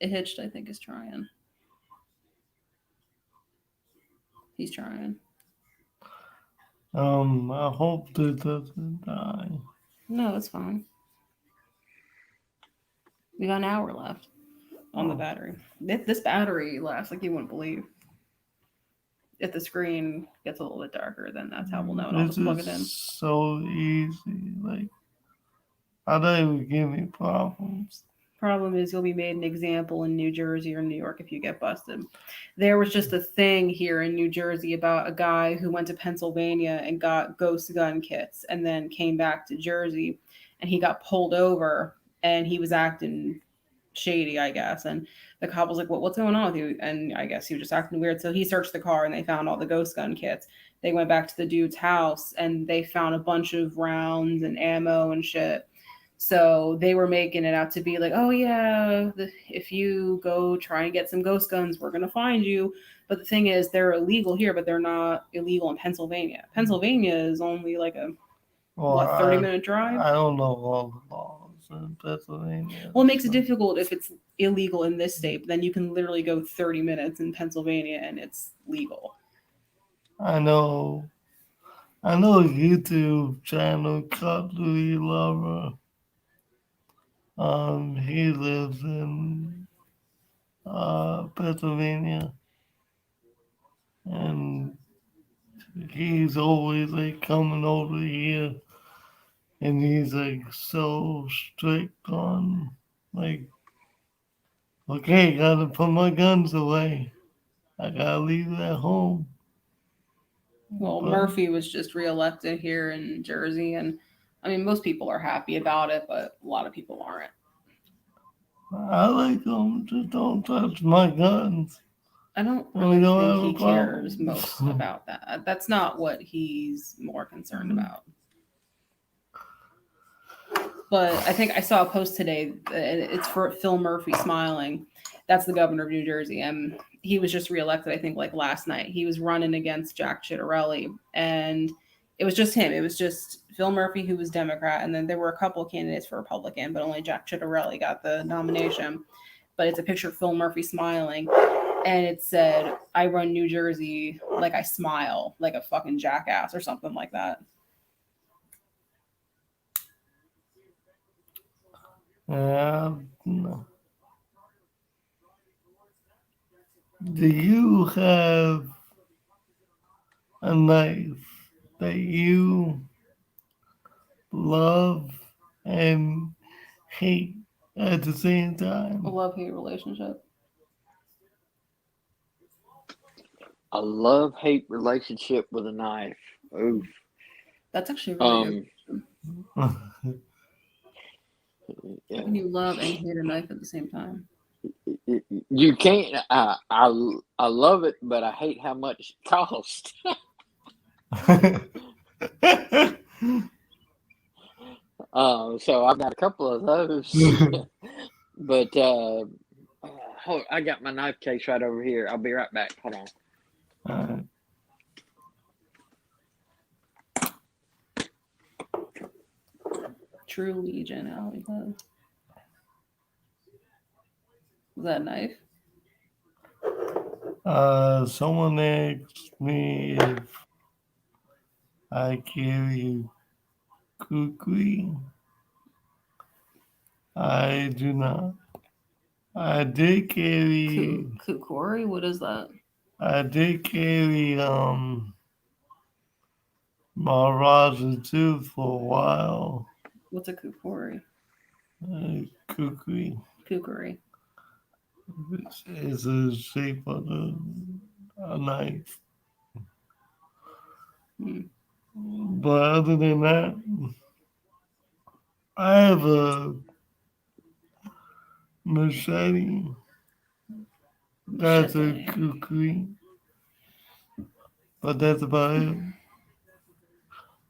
it hitched. I think is trying. He's trying. I hope that doesn't die. No, it's fine. We got an hour left on the battery. This battery lasts like you wouldn't believe. If the screen gets a little bit darker, then that's how we'll know. And I'll just plug it in. So easy. Like, I don't even give me problems. Problem is, you'll be made an example in New Jersey or New York if you get busted. There was just a thing here in New Jersey about a guy who went to Pennsylvania and got ghost gun kits and then came back to Jersey, and he got pulled over and he was acting shady, I guess. And the cop was like, what's going on with you? And I guess he was just acting weird. So he searched the car and they found all the ghost gun kits. They went back to the dude's house and they found a bunch of rounds and ammo and shit. So they were making it out to be like, oh yeah, if you go try and get some ghost guns, we're going to find you. But the thing is, they're illegal here, but they're not illegal in Pennsylvania. Pennsylvania is only like a 30-minute drive? I don't know all the laws in Pennsylvania. Well, it makes it difficult if it's illegal in this state, but then you can literally go 30 minutes in Pennsylvania and it's legal. I know a YouTube channel, Cutlery Lover. He lives in Pennsylvania, and he's always like coming over here, and he's like so strict on like, okay, gotta put my guns away. I gotta leave it at home. Well, But Murphy was just reelected here in Jersey, and I mean, most people are happy about it, but a lot of people aren't. I like them. Just don't touch my guns. I don't We really don't think have he a problem. cares most about that. That's not what he's more concerned about. But I think I saw a post today. It's for Phil Murphy smiling. That's the governor of New Jersey. And he was just reelected, I think, like last night. He was running against Jack Ciattarelli. And it was just him. It was just Phil Murphy, who was Democrat. And then there were a couple of candidates for Republican, but only Jack Ciattarelli got the nomination. But it's a picture of Phil Murphy smiling. And it said, I run New Jersey like I smile, like a fucking jackass or something like that. No. Do you have a knife that you love and hate at the same time? A love-hate relationship. A love-hate relationship with a knife. Oof. That's actually really good. Yeah. How can you love and hate a knife at the same time? You can't. I love it, but I hate how much it costs. So I've got a couple of those. But hold, I got my knife case right over here. I'll be right back. Hold on. True Legion, Alley Club. Was that a knife? Someone asked me if I carry kukri. I do not. I did carry Kukori? What is that? I did carry Maharaja too for a while. What's a Kukori? Kukri Kukri. is the shape of a knife. Hmm. But other than that, I have a machete. That's a Machete. kukri, but that's about it.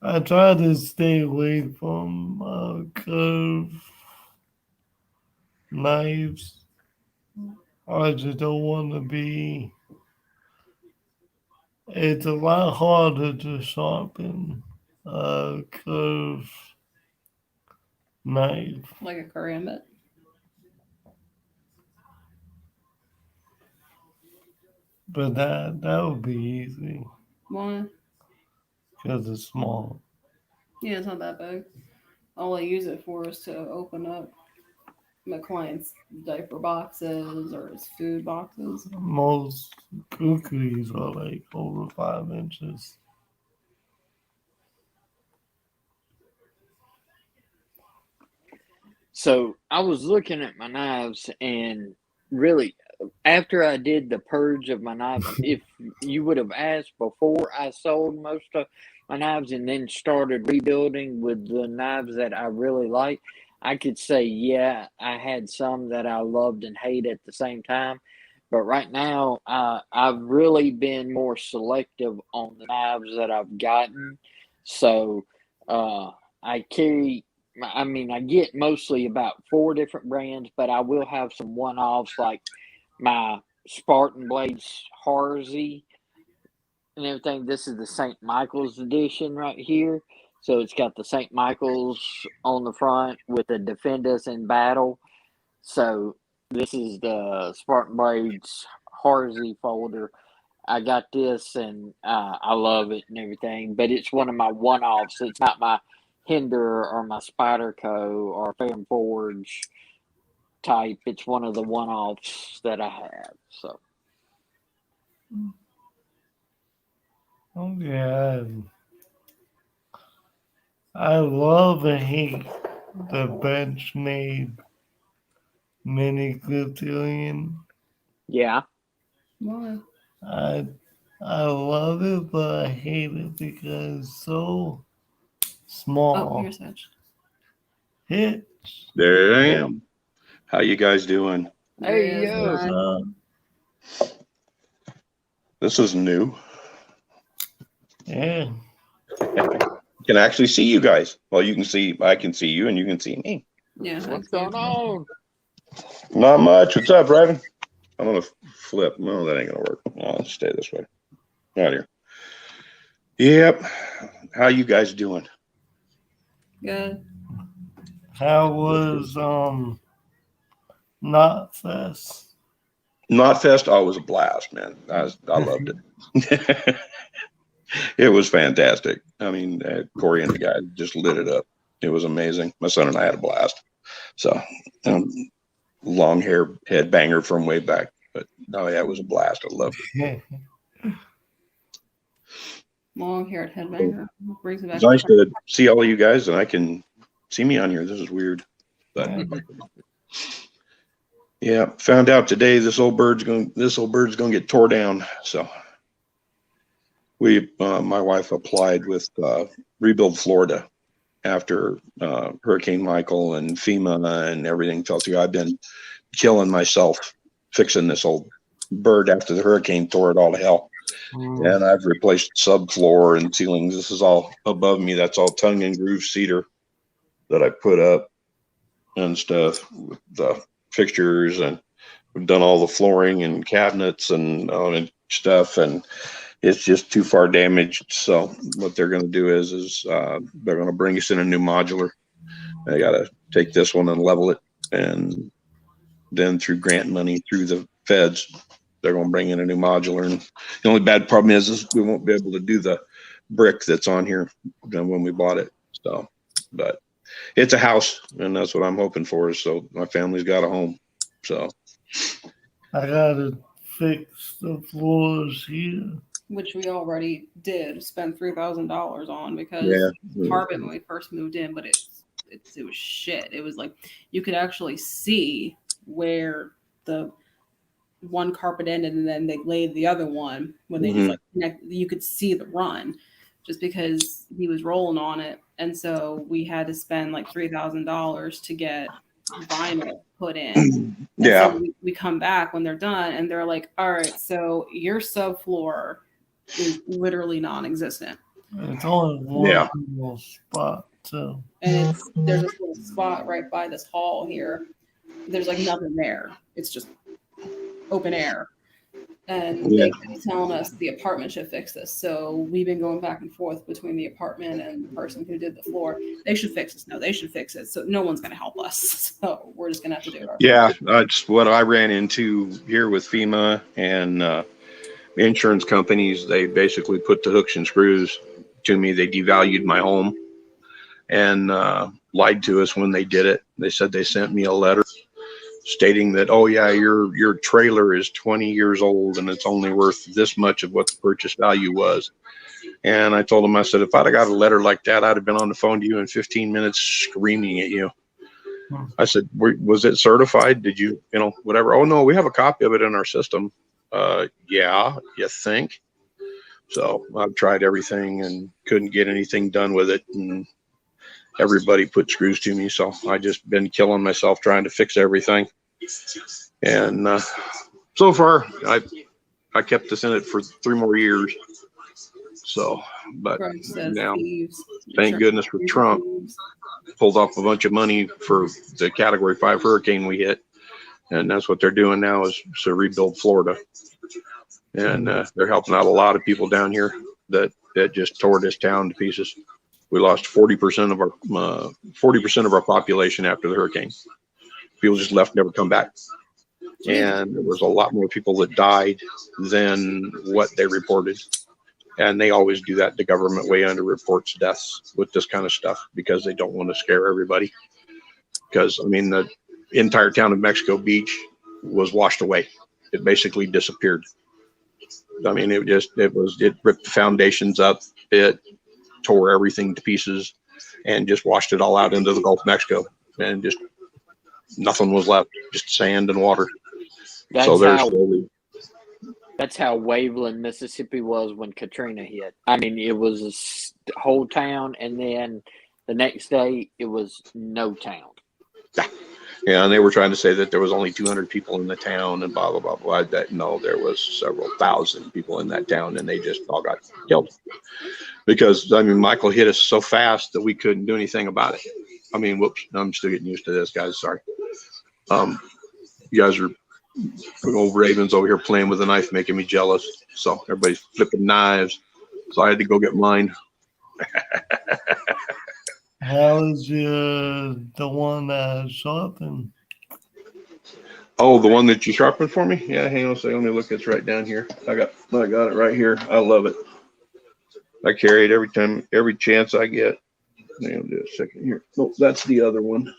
I try to stay away from curved knives. I just don't want to be. It's a lot harder to sharpen a curved knife, Like a karambit. but that would be easy Why? because it's small. Yeah, it's not that big. All I use it for is to open up my client's diaper boxes or his food boxes. Most kukris are like over 5 inches. So I was looking at my knives, and really, after I did the purge of my knives, if you would have asked before I sold most of my knives and then started rebuilding with the knives that I really like, I could say, yeah, I had some that I loved and hate at the same time. But right now, I've really been more selective on the knives that I've gotten. So I carry I mean, I get mostly about four different brands, but I will have some one offs like my Spartan Blades Harzy and everything. This is the St. Michael's edition right here. So it's got the St. Michael's on the front with the Defend Us in Battle. So this is the Spartan Blades Harzy folder. I got this and I love it and everything, but it's one of my one offs. It's not my Hinder or my Spyderco or Fan Forge type. It's one of the one offs that I have. So Oh yeah, I love and hate the Benchmade mini Cotillion. yeah. Why? I I love it, but I hate it because it's so Oh, small. here's Hitch. Hitch. There I am. How you guys doing? There he Hey is, yo. What's Brian. up? This is new. Yeah. Can actually see you guys. Well, I can see you and you can see me. Yeah, I What's see going it. on? Not much. What's up, Raven? I'm gonna flip. No, that ain't gonna work. I'll stay this way. Out here. Yep. How you guys doing? Good. How was Knot Fest? Knot Fest. Oh, it was a blast, man. I loved it. It was fantastic. I mean, Corey and the guys just lit it up. It was amazing. My son and I had a blast. So, long hair headbanger from way back. But no, yeah, it was a blast. I loved it. Long haired headbanger. Brings it back It's to nice to see all of you guys, and I can see me on here. This is weird, but yeah, found out today this old bird's gonna get tore down. So my wife applied with Rebuild Florida after Hurricane Michael and FEMA and everything fell through. I've been killing myself fixing this old bird after the hurricane tore it all to hell. And I've replaced subfloor and ceilings. This is all above me. That's all tongue and groove cedar that I put up and stuff with the fixtures, and we've done all the flooring and cabinets and stuff, and it's just too far damaged. So what they're going to do is they're going to bring us in a new modular. They got to take this one and level it, and then through grant money through the feds, they're going to bring in a new modular. And the only bad problem is we won't be able to do the brick that's on here when we bought it. So, but it's a house, and that's what I'm hoping for. So my family's got a home. So I gotta fix the floors here. which we already did spend $3,000 on because yeah, carpet when we first moved in, but it's it was shit. It was like you could actually see where the one carpet ended, and then they laid the other one when they just like you could see the run, just because he was rolling on it. And so we had to spend like $3,000 to get vinyl put in. And Yeah. so we come back when they're done, and they're like, all right, so your subfloor is literally non-existent. It's only one Yeah. little spot, too. And there's this little spot right by this hall here. There's like nothing there. It's just open air. And they kept telling us the apartment should fix this. So we've been going back and forth between the apartment and the person who did the floor. They should fix this. No, they should fix it. So no one's going to help us. So we're just going to have to do it ourselves. Yeah, that's what I ran into here with FEMA and insurance companies. They basically put the hooks and screws to me. They devalued my home and lied to us when they did it. They said they sent me a letter stating that, oh yeah, your trailer is 20 years old and it's only worth this much of what the purchase value was. And I told them, I said, if I'd have got a letter like that, I'd have been on the phone to you in 15 minutes screaming at you. I said, was it certified? Did you, whatever? Oh no, we have a copy of it in our system. Yeah, you think? So I've tried everything and couldn't get anything done with it. And everybody put screws to me. So I just been killing myself trying to fix everything. And so far I kept this in it for 3 more years. So, but now, thank goodness for Trump, pulled off a bunch of money for the Category 5 hurricane we hit. And that's what they're doing now is to rebuild Florida. And they're helping out a lot of people down here that just tore this town to pieces. We lost 40% of our population after the hurricane. People just left, never come back. And there was a lot more people that died than what they reported. And they always do that. The government way underreports deaths with this kind of stuff because they don't want to scare everybody. Because, I mean, the entire town of Mexico Beach was washed away. It basically disappeared. I mean, it ripped the foundations up. It tore everything to pieces and just washed it all out into the Gulf of Mexico. And just nothing was left, just sand and water. That's how Waveland, Mississippi was when Katrina hit. I mean, it was a whole town, and then the next day it was no town. Yeah, and they were trying to say that there was only 200 people in the town and blah, blah, blah, blah. No, there was several thousand people in that town, and they just all got killed. Because, I mean, Michael hit us so fast that we couldn't do anything about it. I mean, whoops, I'm still getting used to this, guys. Sorry. You guys are old Ravens over here playing with a knife, making me jealous. So everybody's flipping knives. So I had to go get mine. How is the one that sharpened? Oh, the one that you sharpened for me? Yeah, hang on a second. Let me look. It's right down here. I got it right here. I love it. I carry it every chance I get. Hang on just a second here. Oh, that's the other one.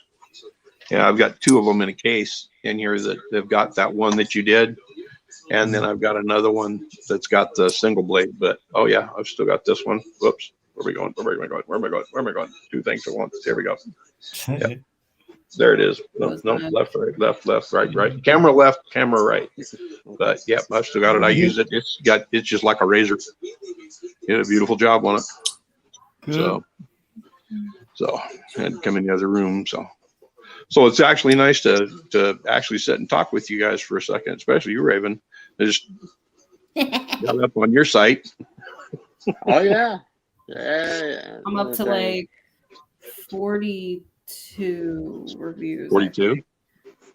Yeah, I've got 2 of them in a case in here that have got that one that you did. And then I've got another one that's got the single blade. But, oh, yeah, I've still got this one. Whoops. Where are we going? Where am I going? 2 things at once. Here we go. Yep. There it is. No, left, right. Camera left, camera right. But, yep, I've still got it. I use it. It's just like a razor. You did a beautiful job on it. Good. So I had to come in the other room. So it's actually nice to actually sit and talk with you guys for a second, especially you, Raven. I just got up on your site. Oh yeah. Yeah. I'm up to like 42 reviews. 42.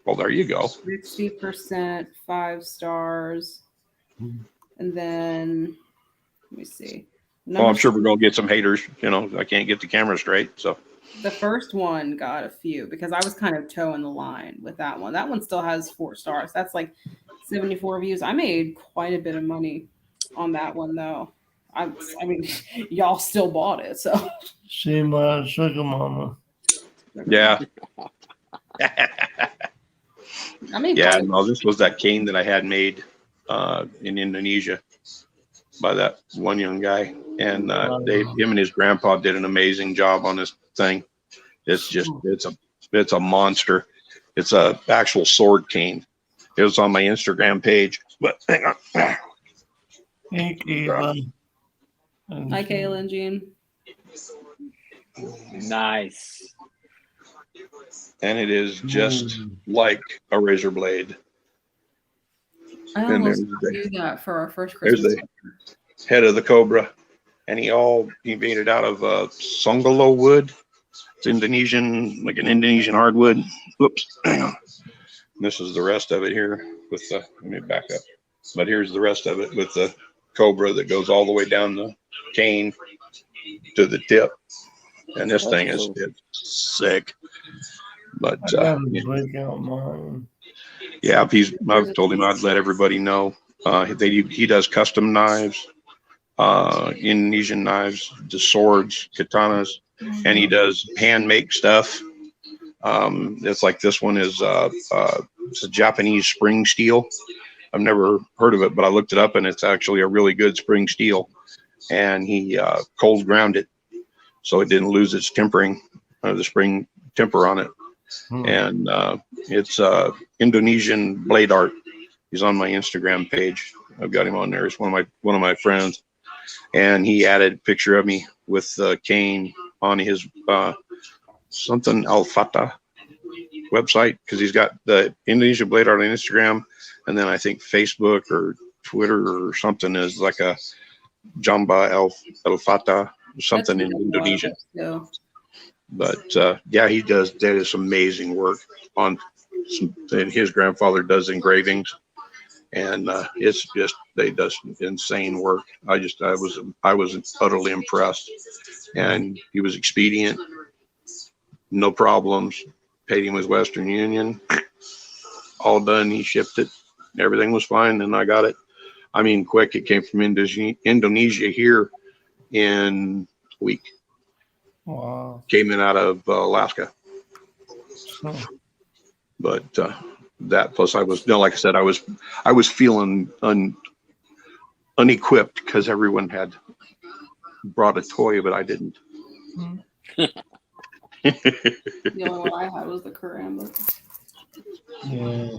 Well, there you go. 60% 5 stars. And then let me see. Well, I'm sure we're gonna get some haters. I can't get the camera straight. So the first one got a few because I was kind of toeing the line with that one. That one still has 4 stars. That's like 74 views. I made quite a bit of money on that one though. I mean, y'all still bought it, so. See my sugar mama. Yeah. I mean, yeah. No, this was that cane that I had made in Indonesia by that one young guy, and him and his grandpa did an amazing job on this thing. It's a monster. It's a actual sword cane. It was on my Instagram page, but hang on. Hey, Caitlin. Hi, Kaylin, Jean. Nice. And it is just like a razor blade. I And almost there's the- do that for our first There's Christmas. the head of the cobra, and he made it out of songgolo wood. It's Indonesian, like an Indonesian hardwood. Whoops, hang on. This is the rest of it here with the. Let me back up. But here's the rest of it with the cobra that goes all the way down the cane to the tip, and this thing is it's sick. But I gotta break out mine. yeah, I've told him I'd let everybody know. He does custom knives, Indonesian knives, the swords, katanas, and he does hand make stuff. It's like this one is it's a Japanese spring steel. I've never heard of it, but I looked it up, and it's actually a really good spring steel. And he cold ground it so it didn't lose its tempering, the spring temper on it. And it's Indonesian blade art. He's on my Instagram page. I've got him on there. It's one of my friends, and he added a picture of me with the cane on his something Alfata website, because he's got the Indonesian blade art on Instagram, and then I think Facebook or Twitter or something is like a Jamba Alfata, something in Indonesian. So, But yeah, he does amazing work on and his grandfather does engravings, and it's just they does insane work. I was utterly impressed, and he was expedient, no problems. Paid him with Western Union, all done. He shipped it, everything was fine, and I got it. I mean, quick. It came from Indonesia here in a week. Wow. Came in out of Alaska. So, But that plus I was, like I said, I was feeling unequipped because everyone had brought a toy, but I didn't. the only one I had was the Karamba. yeah.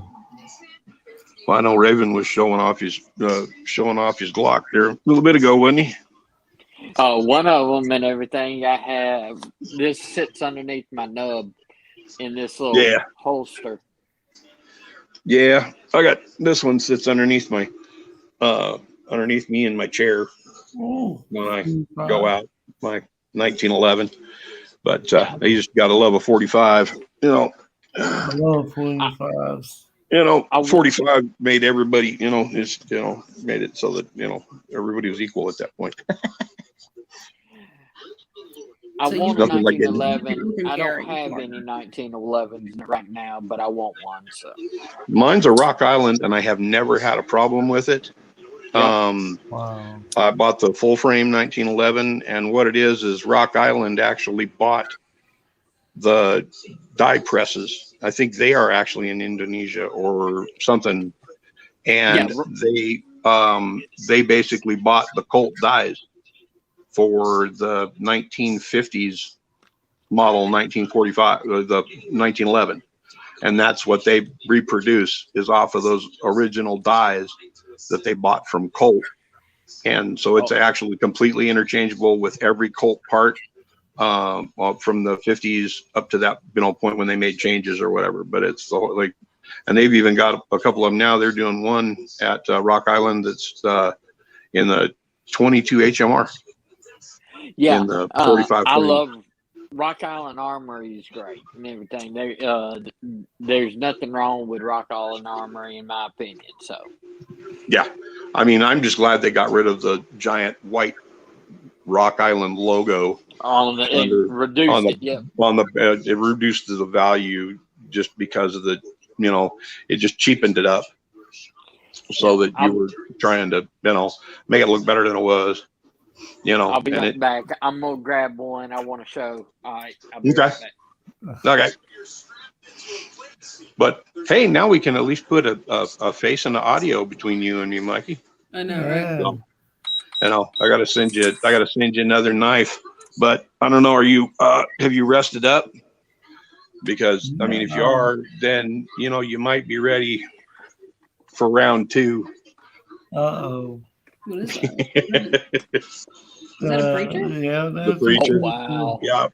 Well, I know Raven was showing off his Glock there a little bit ago, wasn't he? One of them and everything. I have this sits underneath my nub in this little holster. Yeah, I got this one sits underneath me in my chair Oh, when I go out, my 1911. But I just got to love a 45. I love 45s. 45 made everybody, made it so that everybody was equal at that point. I So want you- a Nothing like 1911. I Gary don't have Clark. any 1911s right now, but I want one. So Mine's a Rock Island, and I have never had a problem with it. Wow. I bought the full frame 1911, and what it is Rock Island actually bought the die presses. I think they are actually in Indonesia or something, and they basically bought the Colt dies for the 1950s model 1945, the 1911, and that's what they reproduce is off of those original dies that they bought from Colt. And so it's actually completely interchangeable with every Colt part from the 50s up to that point when they made changes or whatever. But it's the whole, and they've even got a couple of them now. They're doing one at Rock Island that's in the 22 HMR. yeah, In the 45 I frame. love Rock Island Armory is great and everything. There's nothing wrong with Rock Island Armory in my opinion. So Yeah, I mean, I'm just glad they got rid of the giant white Rock Island logo it reduced it. Yep. it reduced the value just because of the, it just cheapened it up so that you were trying to, make it look better than it was, I'll be right back. I'm gonna grab one. I want to show. All right. I'll be Okay. right back. Okay. But hey, now we can at least put a face and the audio between you and me, Mikey. I know, right? Yeah. I gotta send you another knife. But I don't know, have you rested up? because I mean, if you are, then you know you might be ready for round 2. Uh-oh. What is that? Is that a preacher? Yeah, The that's preacher. Wow. Yep.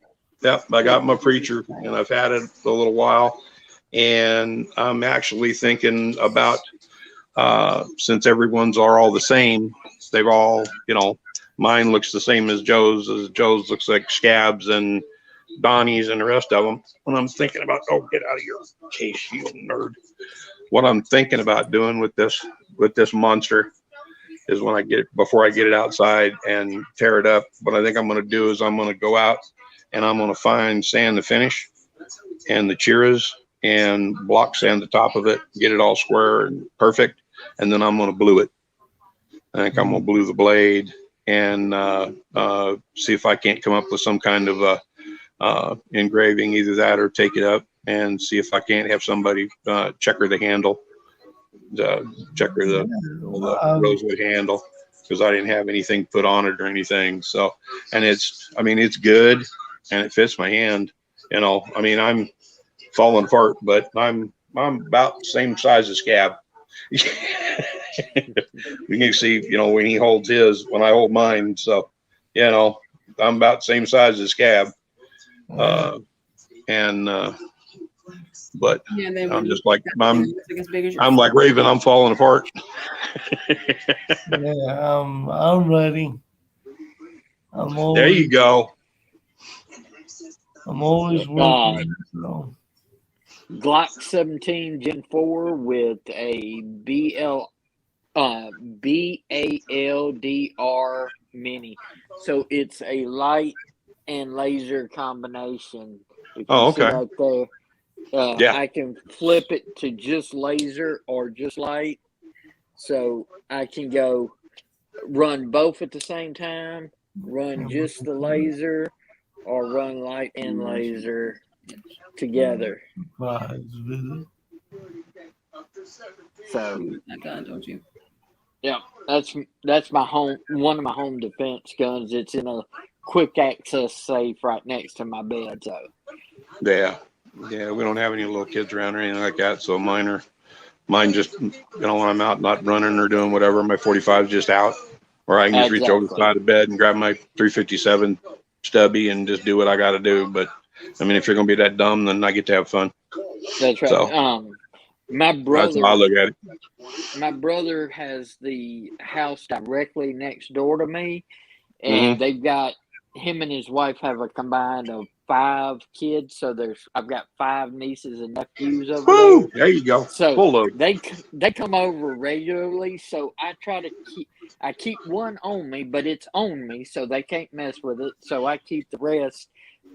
I got my preacher, and I've had it a little while, and I'm actually thinking about since everyone's are all the same, they've all, you know, mine looks the same as Joe's. Joe's looks like Scabs and Donnie's and the rest of them. And I'm thinking about, oh, get out of your case, you nerd. What I'm thinking about doing with this monster is before I get it outside and tear it up, what I think I'm going to do is I'm going to go out and I'm going to find sand the finish and the Chiras and block sand the top of it, get it all square and perfect. And then I'm going to blue it. I think I'm going to blue the blade and see if I can't come up with some kind of engraving, either that or take it up and see if I can't have somebody checker the handle, checker the rosewood handle, because I didn't have anything put on it or anything. So, and it's good and it fits my hand. You know, I mean, I'm falling apart, but I'm about the same size as Scab. You can see, you know, when he holds his, when I hold mine. So, you know, I'm about the same size as Scab. But Yeah, I'm just like, I'm like Raven, I'm falling apart. Yeah, I'm ready. There you go. I'm always working. So. Glock 17 Gen 4 with a BALDR Mini. So it's a light and laser combination. You can see right there. Yeah. I can flip it to just laser or just light. So I can go run both at the same time, run just the laser, or run light and laser together. So that gun, don't you? Yeah, that's one of my home defense guns. It's in a quick access safe right next to my bed. So yeah, we don't have any little kids around or anything like that. So mine just, you know, when I'm out not running or doing whatever, my 45 is just out, or I can just reach over the side of the bed and grab my 357 stubby and just do what I got to do. But I mean, if you're gonna be that dumb, then I get to have fun. That's right. So, my brother, that's how I look at it. My brother has the house directly next door to me, and they've got, him and his wife have a combined of 5 kids. So I've got 5 nieces and nephews over there. There you go. So full load. they come over regularly. So I try to keep one on me, but it's on me, so they can't mess with it. So I keep the rest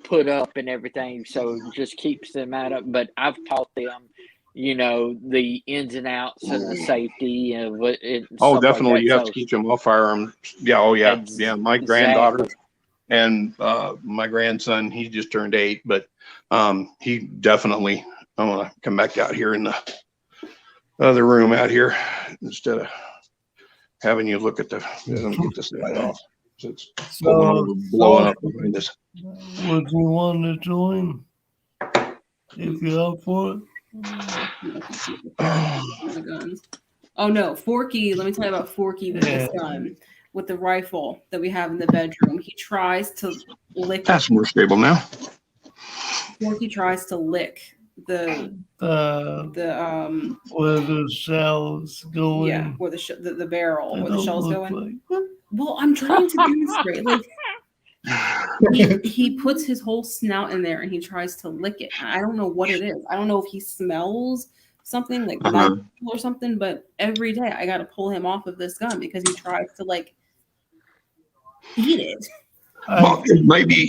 put up and everything. So it just keeps them out of. But I've taught them, you know, the ins and outs and the safety and what. Oh, definitely, you have to keep them off firearms. Yeah. Oh, yeah. Yeah. My granddaughter and my grandson, he just turned 8, but he definitely. I'm gonna come back out here in the other room out here instead of having you look at the. Let me get this light off. It's blowing up behind us. Would you want to join? If you're up for it. Oh no, Forky. Let me tell you about Forky, this gun with the rifle that we have in the bedroom. He tries to lick. That's more stable now. Forky tries to lick the where the shells going. Yeah, where the barrel where the shells going. Well, I'm trying to demonstrate. Like he puts his whole snout in there and he tries to lick it. I don't know what it is. I don't know if he smells something like or something, but every day I got to pull him off of this gun because he tries to like eat it. Well, it might be.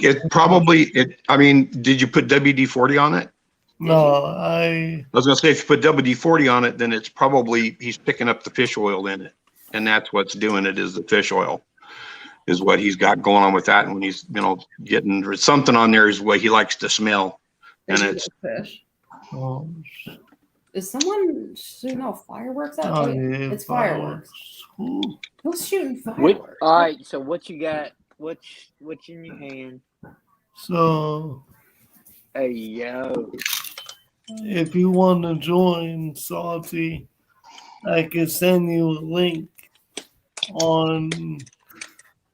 I mean, did you put WD-40 on it? No, I was gonna say, if you put WD-40 on it, then it's probably he's picking up the fish oil in it, and that's what's doing it. Is the fish oil is what he's got going on with that, and when he's getting something on there is what he likes to smell, and it's fish. Is someone shooting out fireworks out there? It's fireworks. Who's shooting fireworks? All right, so what you got? What's in your hand? So Hey, yo. If you want to join Salty, I can send you a link on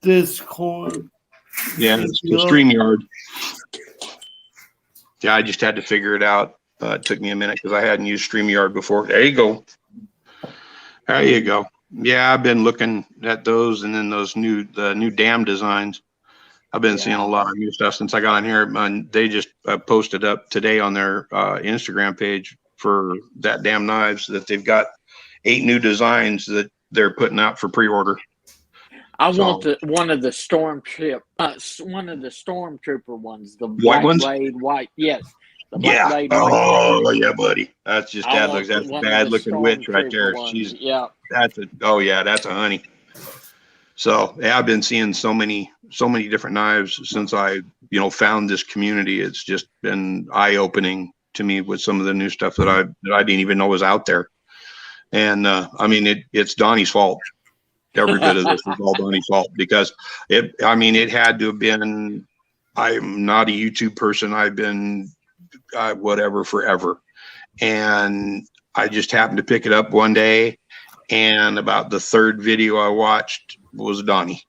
Discord. Yeah, it's the StreamYard. Yeah, I just had to figure it out. It took me a minute because I hadn't used StreamYard before. There you go. There you go. Yeah, I've been looking at those, and then the new dam designs. I've been seeing a lot of new stuff since I got on here. And they just posted up today on their Instagram page for that damn knives that they've got 8 new designs that they're putting out for pre-order. I want one of the stormtrooper ones, the White black ones? blade white. Yes, the black Yeah. blade white. Oh yeah, buddy. That's just I dad want looks. That's a one of bad the looking witch right there. stormtrooper She's ones. that's a honey. So yeah, I've been seeing so many different knives since I found this community. It's just been eye opening to me with some of the new stuff that I didn't even know was out there. And I mean it's Donnie's fault. Every bit of this is all Donnie's fault because it had to have been. I'm not a YouTube person. I've been whatever forever, and I just happened to pick it up one day, and about the 3rd video I watched was Donnie,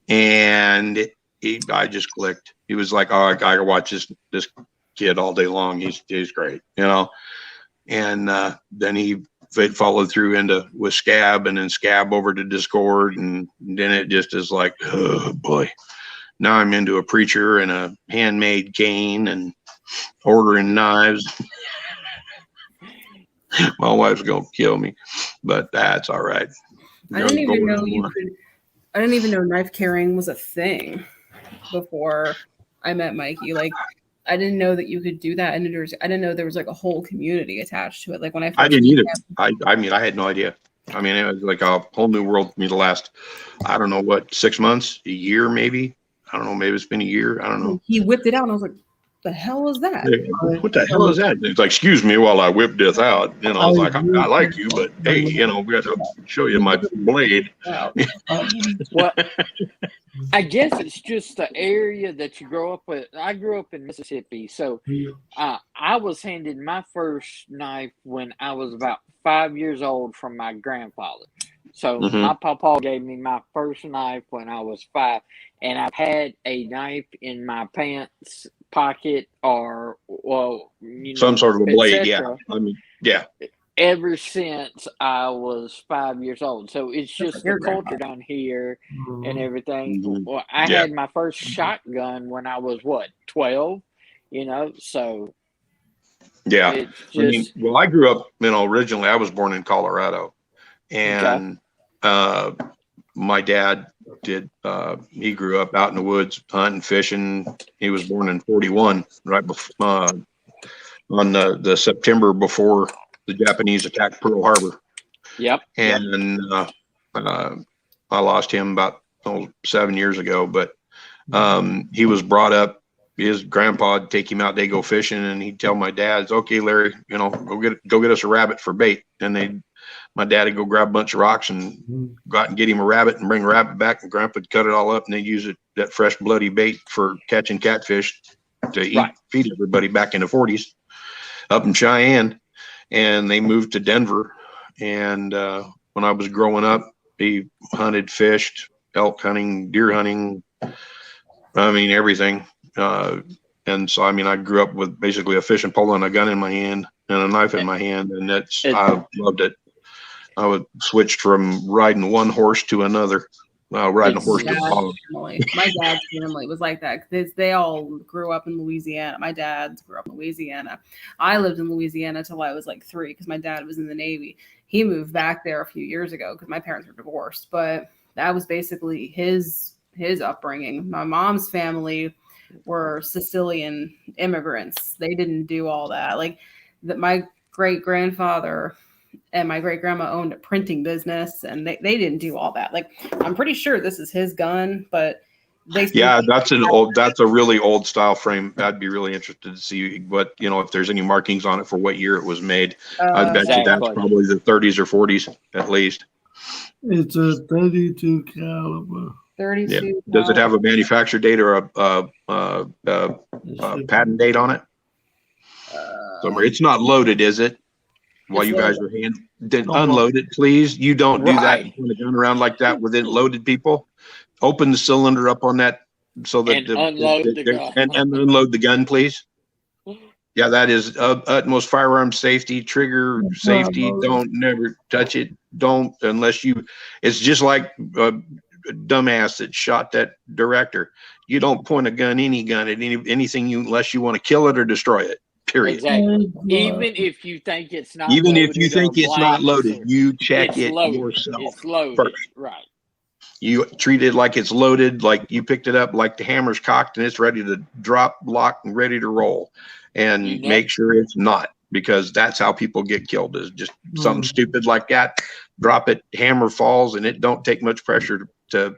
and I just clicked. He was like, "Oh, I gotta watch this kid all day long. He's great, And then he followed through with Scab, and then Scab over to Discord, and then it just is like, oh boy. Now I'm into a preacher and a handmade cane and ordering knives. My wife's gonna kill me, but that's all right. I didn't even know knife carrying was a thing before I met Mikey. Like, I didn't know that you could do that in New Jersey. I didn't know there was like a whole community attached to it. Like when I didn't either. I had no idea. I mean, it was like a whole new world to me the last, I don't know what, 6 months, a year maybe. I don't know. Maybe it's been a year. I don't know. He whipped it out, and I was like, "The hell is that? What the hell is that?" He's like, "Excuse me while I whip this out." I was like, "I like you, but hey, we got to show you my blade." Well, I guess it's just the area that you grow up with. I grew up in Mississippi, so I was handed my first knife when I was about 5 years old from my grandfather. So my papa gave me my first knife when I was 5, and I've had a knife in my pants pocket or some sort of a blade. Yeah, I mean, yeah. Ever since I was 5 years old, so it's just the culture down here and everything. Well, I had my first shotgun when I was 12, So yeah, I grew up. Originally I was born in Colorado, and my dad did. He grew up out in the woods hunting, fishing. He was born in 41, right before on the September before the Japanese attacked Pearl Harbor. Yep. And I lost him about 7 years ago, but he was brought up. His grandpa would take him out, they go fishing, and he'd tell my dad, "Okay, Larry, go get us a rabbit for bait." And my dad would go grab a bunch of rocks and go out and get him a rabbit and bring a rabbit back, and Grandpa would cut it all up, and they'd use that fresh bloody bait for catching catfish to feed everybody back in the 40s up in Cheyenne. And they moved to Denver. And when I was growing up, he hunted, fished, elk hunting, deer hunting, everything. And so, I grew up with basically a fishing pole and a gun in my hand and a knife in my hand. And I loved it. I would switch from riding one horse to another. Riding a horse to follow. My dad's family was like that because they all grew up in Louisiana. My dad's grew up in Louisiana. I lived in Louisiana till I was like 3 because my dad was in the Navy. He moved back there a few years ago because my parents were divorced. But that was basically his upbringing. My mom's family were Sicilian immigrants. They didn't do all that. Like my great grandfather and my great grandma owned a printing business, and they didn't do all that. Like, I'm pretty sure this is his gun, but that's a really old style frame. I'd be really interested to see what, if there's any markings on it for what year it was made. I bet you that's probably the 30s or 40s at least. It's a 32 caliber. 32. Does it have a manufacturer date or a patent date on it? Somewhere. It's not loaded, is it? While It's you guys loaded. are then unload it, please. You don't do that. Right. Point a gun around like that with it loaded, people. Open the cylinder up on that so that And unload the gun. and unload the gun, please. Yeah, that is utmost firearm safety, trigger safety. Don't never touch it. Don't unless you. It's just like a dumbass that shot that director. You don't point a gun, any gun at anything unless you want to kill it or destroy it. Period. Exactly. Even if you think it's not. Even if you loaded think or it's not blank or loaded, something, you check it's it loaded. yourself. It's loaded. First. Right. You treat it like it's loaded, like you picked it up, like the hammer's cocked and it's ready to drop, lock, and ready to roll. And make sure it's not, because that's how people get killed, is just something stupid like that. Drop it, hammer falls, and it don't take much pressure to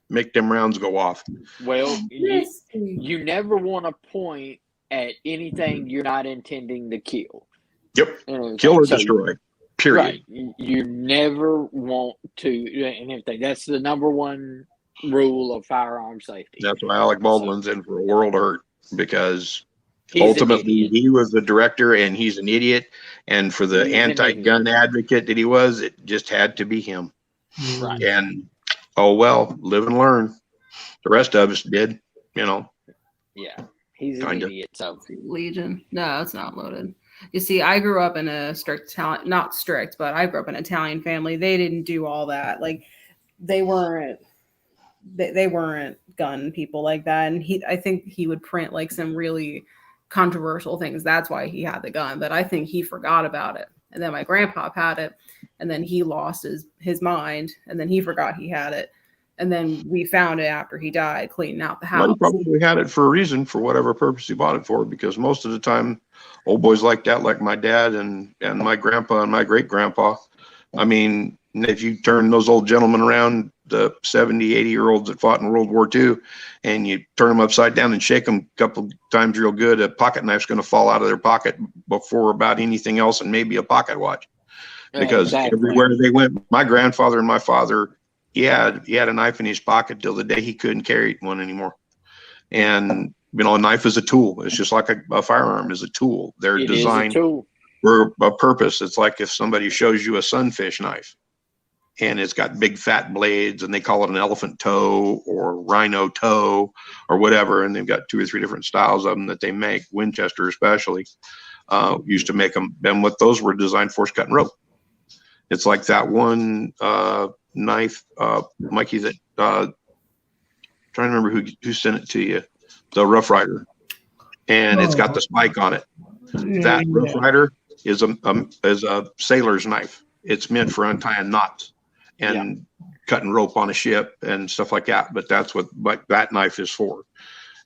make them rounds go off. Well, you never want to point at anything you're not intending to kill. Yep. Kill or destroy. Period. Right. You never want to, and everything. That's the number one rule of firearm safety. That's why Alec Baldwin's in for a world of hurt, because He's ultimately he was the director and he's an idiot. And for the anti-gun advocate that he was, it just had to be him. Right. And oh well, live and learn. The rest of us did, you know. Yeah. He's an idiot. So Legion. No, it's not loaded. You see, I grew up in a strict Italian, not strict, but I grew up in an Italian family. They didn't do all that. Like they weren't gun people like that. And I think he would print like some really controversial things. That's why he had the gun. But I think he forgot about it. And then my grandpa had it, and then he lost his mind, and then he forgot he had it. And then we found it after he died, cleaning out the house. Well, he probably had it for a reason, for whatever purpose he bought it for, because most of the time, old boys like that, like my dad and my grandpa and my great grandpa. I mean, if you turn those old gentlemen around, the 70, 80-year-olds that fought in World War II, and you turn them upside down and shake them a couple times real good, a pocket knife's going to fall out of their pocket before about anything else, and maybe a pocket watch. Because everywhere they went, my grandfather and my father, he had a knife in his pocket till the day he couldn't carry one anymore. And you know, a knife is a tool. It's just like a firearm is a tool. They're designed for a purpose. It's like if somebody shows you a sunfish knife and it's got big fat blades and they call it an elephant toe or rhino toe or whatever, and they've got 2 or 3 different styles of them that they make, Winchester especially, used to make them. And what those were designed for is cutting rope. It's like that one knife, Mikey, that trying to remember who sent it to you, the Rough Rider, and it's got the spike on it. That Rough Rider is a sailor's knife. It's meant for untying knots and cutting rope on a ship and stuff like that. But that's what that knife is for.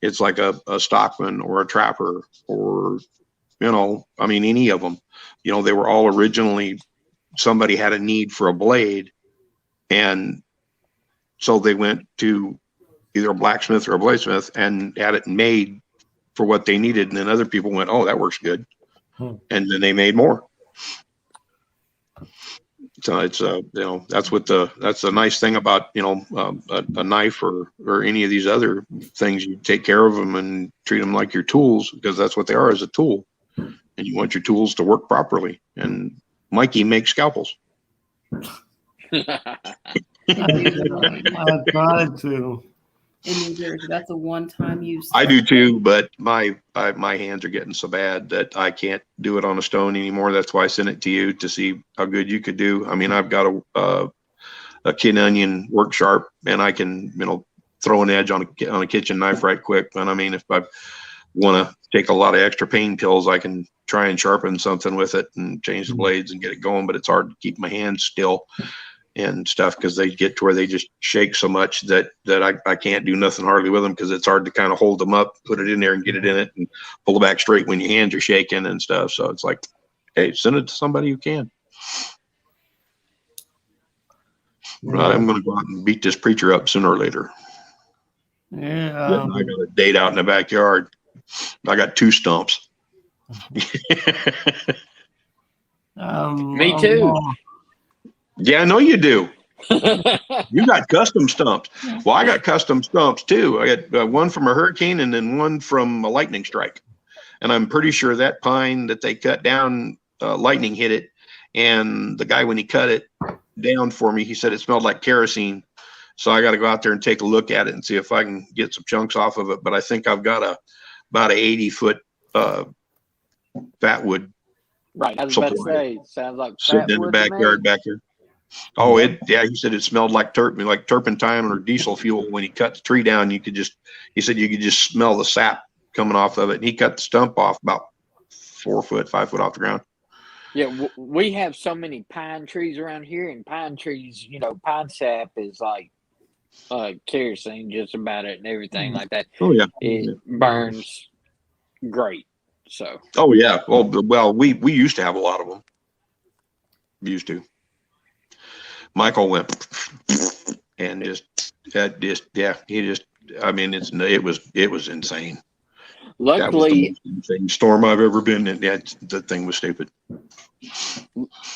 It's like a stockman or a trapper, or you know, I mean, any of them. You know, they were all originally, somebody had a need for a blade, and so they went to either a blacksmith or a bladesmith and had it made for what they needed. And then other people went, oh, that works good. And then they made more. So it's you know, that's the nice thing about, you know, a knife or any of these other things. You take care of them and treat them like your tools, because that's what they are, as a tool. And you want your tools to work properly. And Mikey makes scalpels. I tried to. In New Jersey, that's a one-time use. I do too, but my hands are getting so bad that I can't do it on a stone anymore. That's why I sent it to you, to see how good you could do. I mean, I've got a kid onion work sharp, and I can, you know, throw an edge on a kitchen knife right quick. But I mean, if I want to take a lot of extra pain pills, I can try and sharpen something with it and change the blades and get it going. But it's hard to keep my hands still and stuff, because they get to where they just shake so much that I can't do nothing hardly with them, because it's hard to kind of hold them up, put it in there and get it in it and pull it back straight when your hands are shaking and stuff. So it's like, hey, send it to somebody who can. Right, I'm going to go out and beat this preacher up sooner or later. Yeah, I got a date out in the backyard. I got 2 stumps. Me too. Yeah, I know you do. You got custom stumps. Well, I got custom stumps too. I got one from a hurricane and then one from a lightning strike. And I'm pretty sure that pine that they cut down, lightning hit it. And the guy, when he cut it down for me, he said it smelled like kerosene. So I got to go out there and take a look at it and see if I can get some chunks off of it. But I think I've got about a 80-foot fatwood. Right. I was about to say, sounds like sitting in the backyard back here. Oh, he said it smelled like turpentine or diesel fuel. When he cut the tree down, he said you could just smell the sap coming off of it. And he cut the stump off about 5 foot off the ground. Yeah, we have so many pine trees around here, and pine trees, pine sap is like kerosene, just about it, and everything like that. Oh yeah, it burns great. So. Oh yeah. Well, we used to have a lot of them. We used to. Michael went and it was insane. Luckily, that was the most insane storm I've ever been in. The thing was stupid.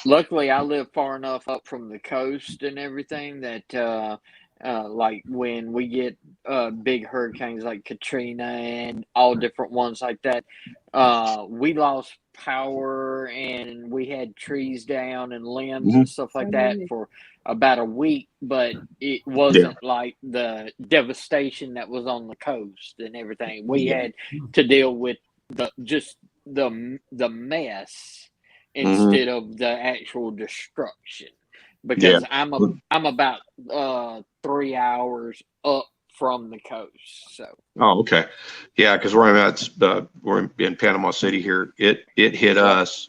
Luckily, I live far enough up from the coast and everything that, like when we get big hurricanes like Katrina and all different ones like that, we lost power and we had trees down and limbs and stuff like that for about a week, but it wasn't like the devastation that was on the coast and everything. We had to deal with the mess instead of the actual destruction, because I'm about 3 hours up from the coast. So okay, yeah, because where I'm at, we're in Panama City here. It hit us,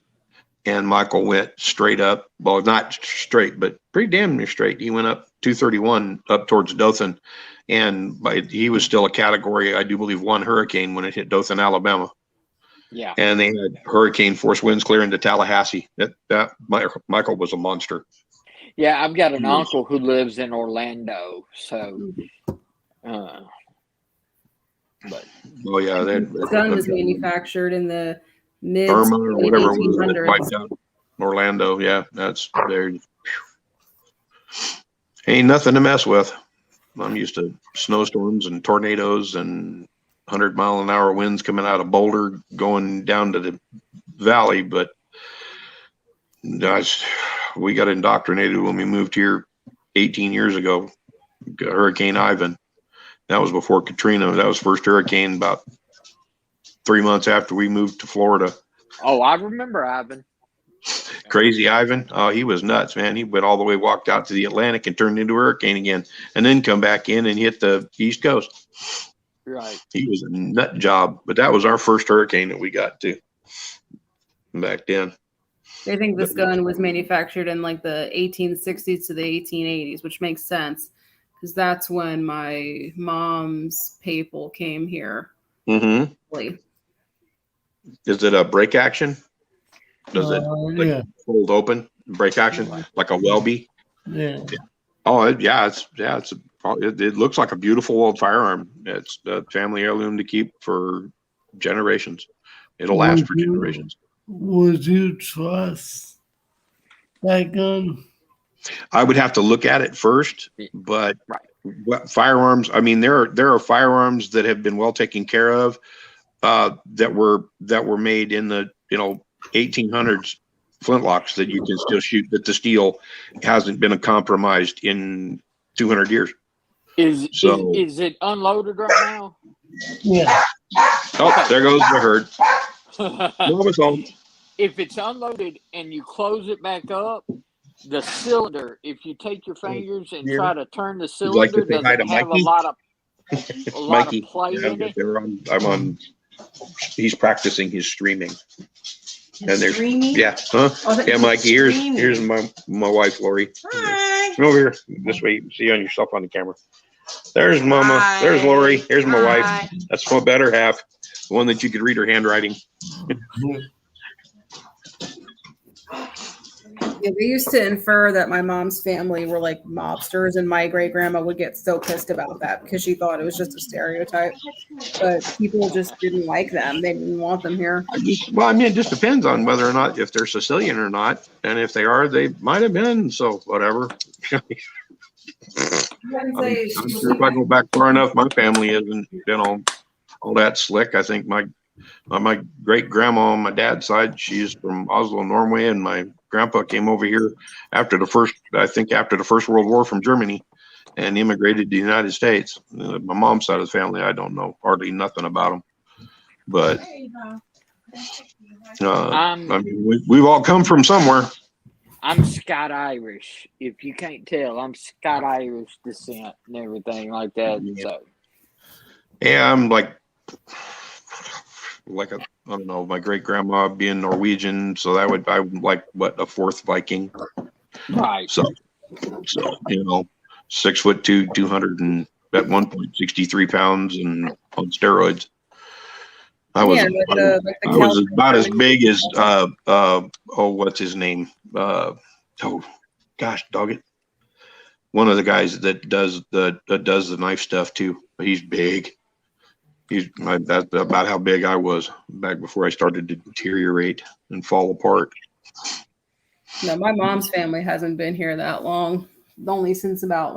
and Michael went straight up. Well, not straight, but pretty damn near straight. He went up 231 up towards Dothan, and he was still a category, I do believe, 1 hurricane when it hit Dothan, Alabama. Yeah, and they had hurricane force winds clear into Tallahassee. That Michael was a monster. Yeah, I've got an uncle who lives in Orlando, so. But oh yeah, the gun was manufactured in the mid Irma or whatever it was that 1800s. wiped out Orlando. Yeah, that's there. Ain't nothing to mess with. I'm used to snowstorms and tornadoes and 100-mile-an-hour winds coming out of Boulder going down to the valley, but guys, we got indoctrinated when we moved here 18 years ago. Hurricane Ivan. That was before Katrina. That was first hurricane about 3 months after we moved to Florida. Oh, I remember Ivan. Crazy Ivan. Oh, he was nuts, man. He went all the way, walked out to the Atlantic and turned into a hurricane again, and then come back in and hit the East Coast. Right. He was a nut job, but that was our first hurricane that we got to back then. I think this gun was manufactured in like the 1860s to the 1880s, which makes sense because that's when my mom's people came here. Mm-hmm. Is it a break action? Does it fold open, break action, like a Welby? Yeah. Oh, it looks like a beautiful old firearm. It's a family heirloom to keep for generations. It'll last for generations. Would you trust that gun? I would have to look at it first, but firearms. I mean, there are firearms that have been well taken care of, that were made in the 1800s, flintlocks that you can still shoot. That the steel hasn't been compromised in 200 years. Is it unloaded right now? Yeah. Oh, there goes the herd. Mama's home. If it's unloaded and you close it back up, the cylinder, if you take your fingers and try to turn the cylinder, does it have a lot of play in it? He's practicing his streaming. And there's streaming? Mikey. Here's my wife, Lori. Hi. Come over here. This way you can see yourself on the camera. There's Mama. Hi. There's Lori. Here's my Hi. wife. That's my better half. The one that you could read her handwriting. Yeah, they used to infer that my mom's family were like mobsters, and my great grandma would get so pissed about that because she thought it was just a stereotype. But people just didn't like them; they didn't want them here. Well, I mean, it just depends on whether or not if they're Sicilian or not, and if they are, they might have been. So whatever. I'm sure if I go back far enough, my family isn't, all that slick. I think my great grandma on my dad's side, she's from Oslo, Norway, and my grandpa came over here after the first World War from Germany, and immigrated to the United States. My mom's side of the family, I don't know hardly nothing about them, but I mean, we've all come from somewhere. I'm Scott Irish. If you can't tell, I'm Scott Irish descent and everything like that. So, yeah, I'm like I don't know, my great grandma being Norwegian, so I'm like a fourth Viking. right. So 6'2", 200 and at one point 63 pounds and on steroids. I was about as big as what's his name? Gosh, dog it. One of the guys that does the knife stuff too. He's big. That's about how big I was back before I started to deteriorate and fall apart. No, my mom's family hasn't been here that long. Only since about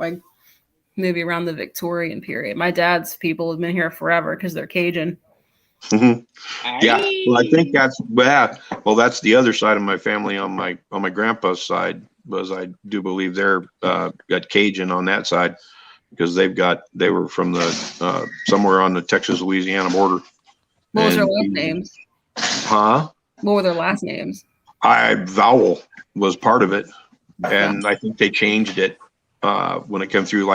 maybe around the Victorian period. My dad's people have been here forever because they're Cajun. Mm-hmm. Yeah, well, I think that's the other side of my family on my grandpa's side. Was I do believe they're got Cajun on that side, because they were from the somewhere on the Texas-Louisiana border. What was their last names? Huh? What were their last names? Vowel was part of it, and I think they changed it when it came through.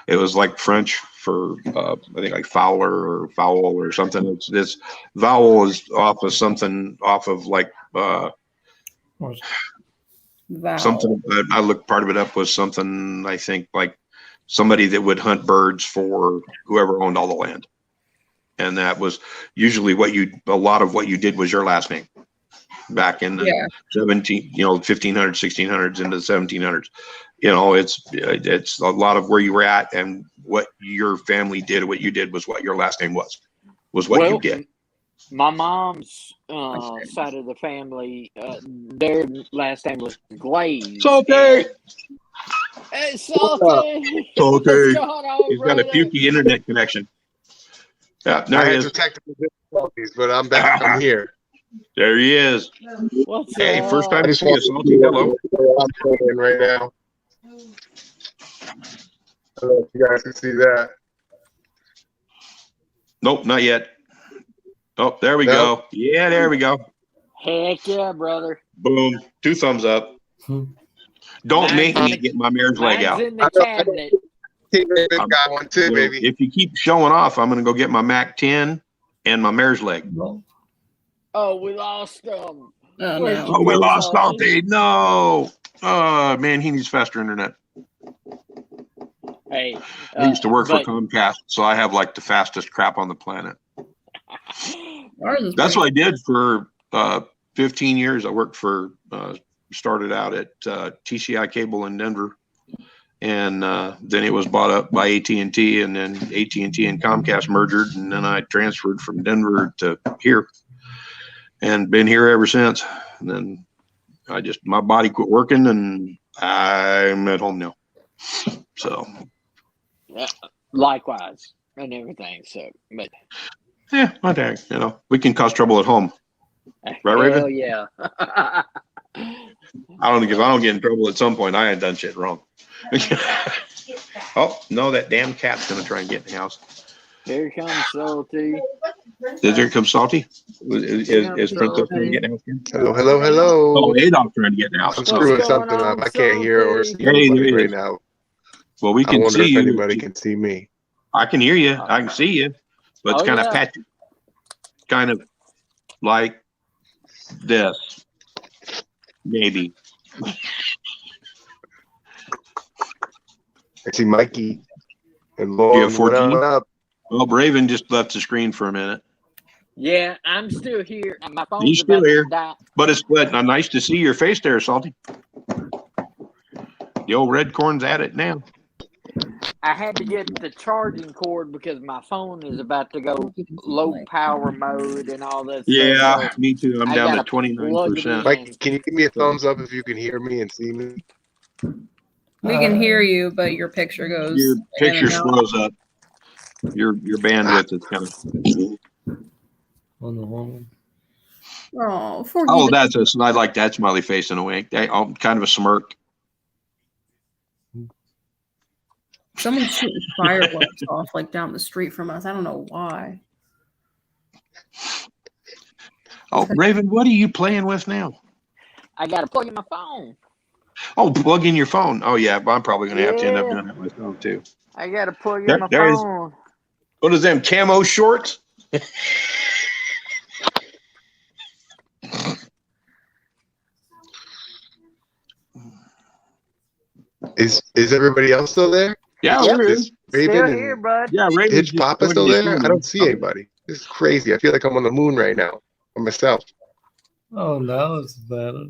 It was like French for I think like Fowler or Fowl or something. This Vowel is off of something something. I looked part of it up was something, I think, like somebody that would hunt birds for whoever owned all the land, and that was usually a lot of what you did was your last name back in the 1500s, 1600s into the 1700s. It's a lot of where you were at and what your family did. What you did was what your last name was what you did. My mom's side of the family, their last name was Glaze. Salty. Hey, Salty. Salty. What's going on, He's got a pukey internet connection. Yeah, there I he had is. some technical difficulties, but I'm back. I'm here. There he is. What's Hey, up? first time I to just see you, want Salty. Hello. I'm in right now. I don't know if you guys can see that. Nope, not yet. Oh, there we No. go. Yeah, there we go. Heck yeah, brother. Boom. 2 thumbs up. Don't make me get my mare's leg Mine's out. in the cabinet. Teammate got one too, baby. If you keep showing off, I'm going to go get my Mac 10 and my mare's leg. Oh, we lost them. Oh, Where'd no. you Oh, we go, lost Salty? Salty. No. Oh, man, he needs faster internet. Hey, I used to work for but- Comcast, so I have the fastest crap on the planet. Ours is That's pretty- what I did for 15 years. I worked started out at TCI Cable in Denver, and then it was bought up by AT&T, and then AT&T and Comcast merged, and then I transferred from Denver to here, and been here ever since. And then my body quit working, and I'm at home now. So likewise and everything. So, but yeah, my dang, we can cause trouble at home. Right, Raven? hell yeah. I don't think if I don't get in trouble at some point, I ain't done shit wrong. Oh, no, that damn cat's going to try and get in the house. Here comes Salty. There comes Salty. Is Princess trying to get in the house? Hello, hello, hello. Oh, Adolf trying to get in the house. I'm What's screwing going something on, up. I can't hear or see Salty? Hey, anybody there right is. now. Well, we I can wonder see if you. anybody can see me. I can hear you. I can see you. But it's Oh, kind of yeah. patchy. Kind of like this. Maybe. I see Mikey and You Lauren. have 14? What up? Well, Raven just left the screen for a minute. Yeah, I'm still here. My phone's He's still about here. to die. But it's nice to see your face there, Salty. The old red corn's at it now. I had to get the charging cord because my phone is about to go low power mode and all that Yeah, stuff. me too. I'm I down gotta to 29%. Mikey, can you give me a thumbs up if you can hear me and see me? We can hear you, but your picture goes. Your in picture and out. slows up. Your bandwidth is kind of. On the wall. Oh, for Oh, you. I like that smiley face in a wink. Kind of a smirk. Someone's shooting fireworks off like down the street from us. I don't know why. Oh, Raven, what are you playing with now? I got to plug in my phone. Oh, plug in your phone. Oh, yeah. I'm probably going to have to end up Yeah. doing that myself, too. I got to plug in There- my there is- phone. What is them, camo shorts? Is everybody else still there? Yeah, Yep. there Is is. Raven Still and here, bud. Yeah, Raven. Hitch Papa still there? I don't see anybody. This is crazy. I feel like I'm on the moon right now by myself. Oh, now it's better.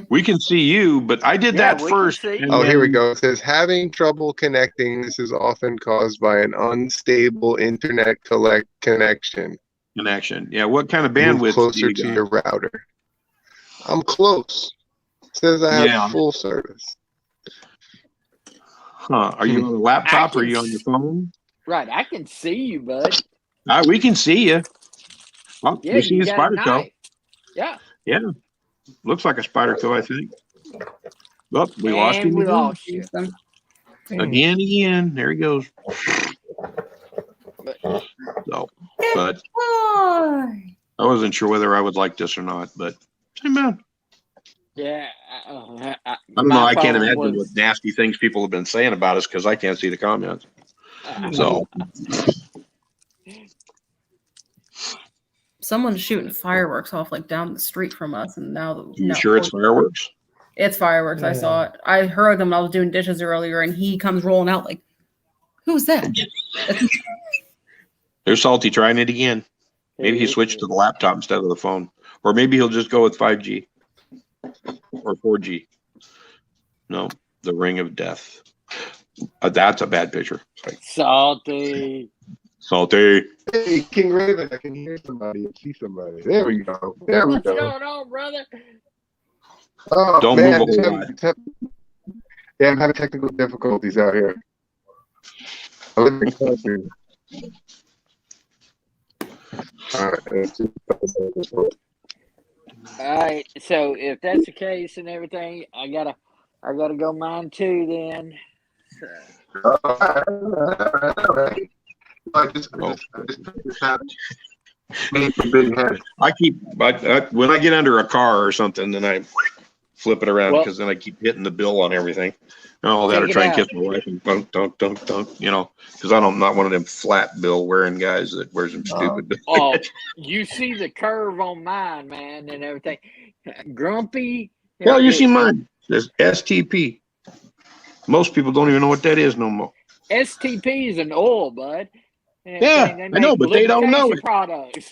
We can see you, but I did Yeah, that we can first. see. and Oh, here we then- go. It says having trouble connecting. This is often caused by an unstable internet connection. Connection. Yeah, what kind of Move bandwidth do closer you to got? your router. I'm close. It says I have Yeah. full service. Huh? Are you on a laptop or are you on your phone? Right, I can see you, bud. We can see you. Oh, Yeah, we see you a got spider a toe. knife. Yeah. Yeah, looks like a spider toe, I think. Oh, we lost And him we again. lost you. Again. There he goes. So, but Why? I wasn't sure whether I would like this or not. But hey, man, Yeah. I don't know. I can't imagine what nasty things people have been saying about us because I can't see the comments. So Someone's shooting fireworks off like down the street from us, and now you sure it's fireworks? It's fireworks. I saw it. I heard them. I was doing dishes earlier, and he comes rolling out like, "Who's that?" There's Salty trying it again. Maybe he switched to the laptop instead of the phone, or maybe he'll just go with 5G or 4G. No, the Ring of Death. That's a bad picture. Sorry. Salty. Salty. Hey, King Raven, I can hear somebody and see somebody. There we go. There we What's go. going on, brother? Oh, Don't man, move a whole lot. Yeah, I'm having technical difficulties out here. I live in the country. All right, let's see. All right. So if that's the case and everything, I gotta go mine too then. So, All right. I just have me from big head. I keep when I get under a car or something, then I flip it around Well- because then I keep hitting the bill on everything. And all that, or Check it try and out. kiss my wife and dunk, because I'm not one of them flat bill wearing guys that wears them stupid. oh, you see the curve on mine, man, and everything. Grumpy. Hell, you see mine. There's STP. Most people don't even know what that is no more. STP is an oil, bud. And Yeah, everything. I know, make but they don't know lubrication Products.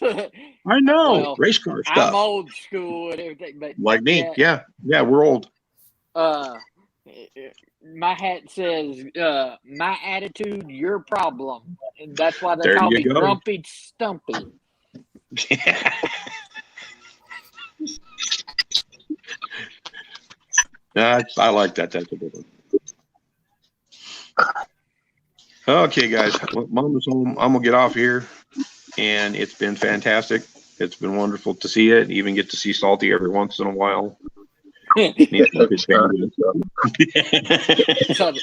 I know. Well, Race car I'm stuff. old school and everything, but Like me. Yeah, we're old. my hat says, my attitude, your problem. And that's why they There call you me go. Grumpy Stumpy. I like that type of thing. Okay, guys. Well, Mama's home. I'm gonna get off here, and it's been fantastic. It's been wonderful to see it. Even get to see Salty every once in a while. Needs to his family and stuff. So,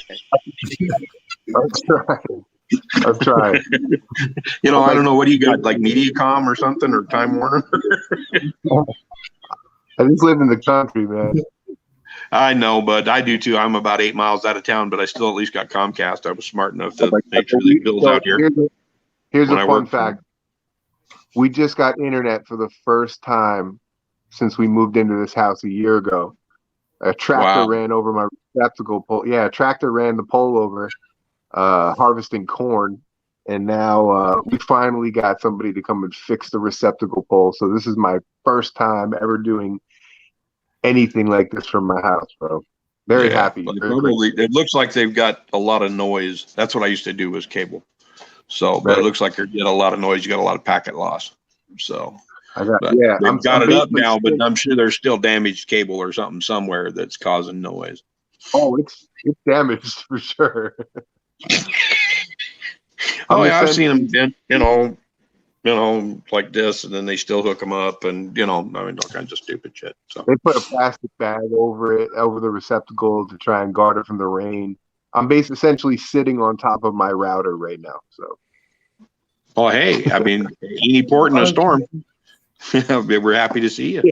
I'm trying. You know, I don't know what do you got, like MediaCom or something, or Time Warner. I just live in the country, man. I know, but I do too. I'm about 8 miles out of town, but I still at least got Comcast. I was smart enough to make sure the bills out here. Here's when a I fun work. fact. We just got internet for the first time since we moved into this house a year ago. A tractor Wow. ran over my receptacle pole. Yeah, a tractor ran the pole over, harvesting corn. And now we finally got somebody to come and fix the receptacle pole. So this is my first time ever doing anything like this from my house, bro. Very Yeah, happy. but Very probably, grateful. it looks like they've got a lot of noise. That's what I used to do was cable. So, but Right. it looks like you get a lot of noise. You got a lot of packet loss. So, But but yeah, they've got it up basically now, but still- I'm sure there's still damaged cable or something somewhere that's causing noise. Oh, it's damaged for sure. Oh yeah, I've seen them bent, like this, and then they still hook them up, and I mean, all kinds of stupid shit. So They put a plastic bag over it, over the receptacle to try and guard it from the rain. I'm essentially sitting on top of my router right now. So, oh hey, I mean, any port in a storm. We're happy to see you.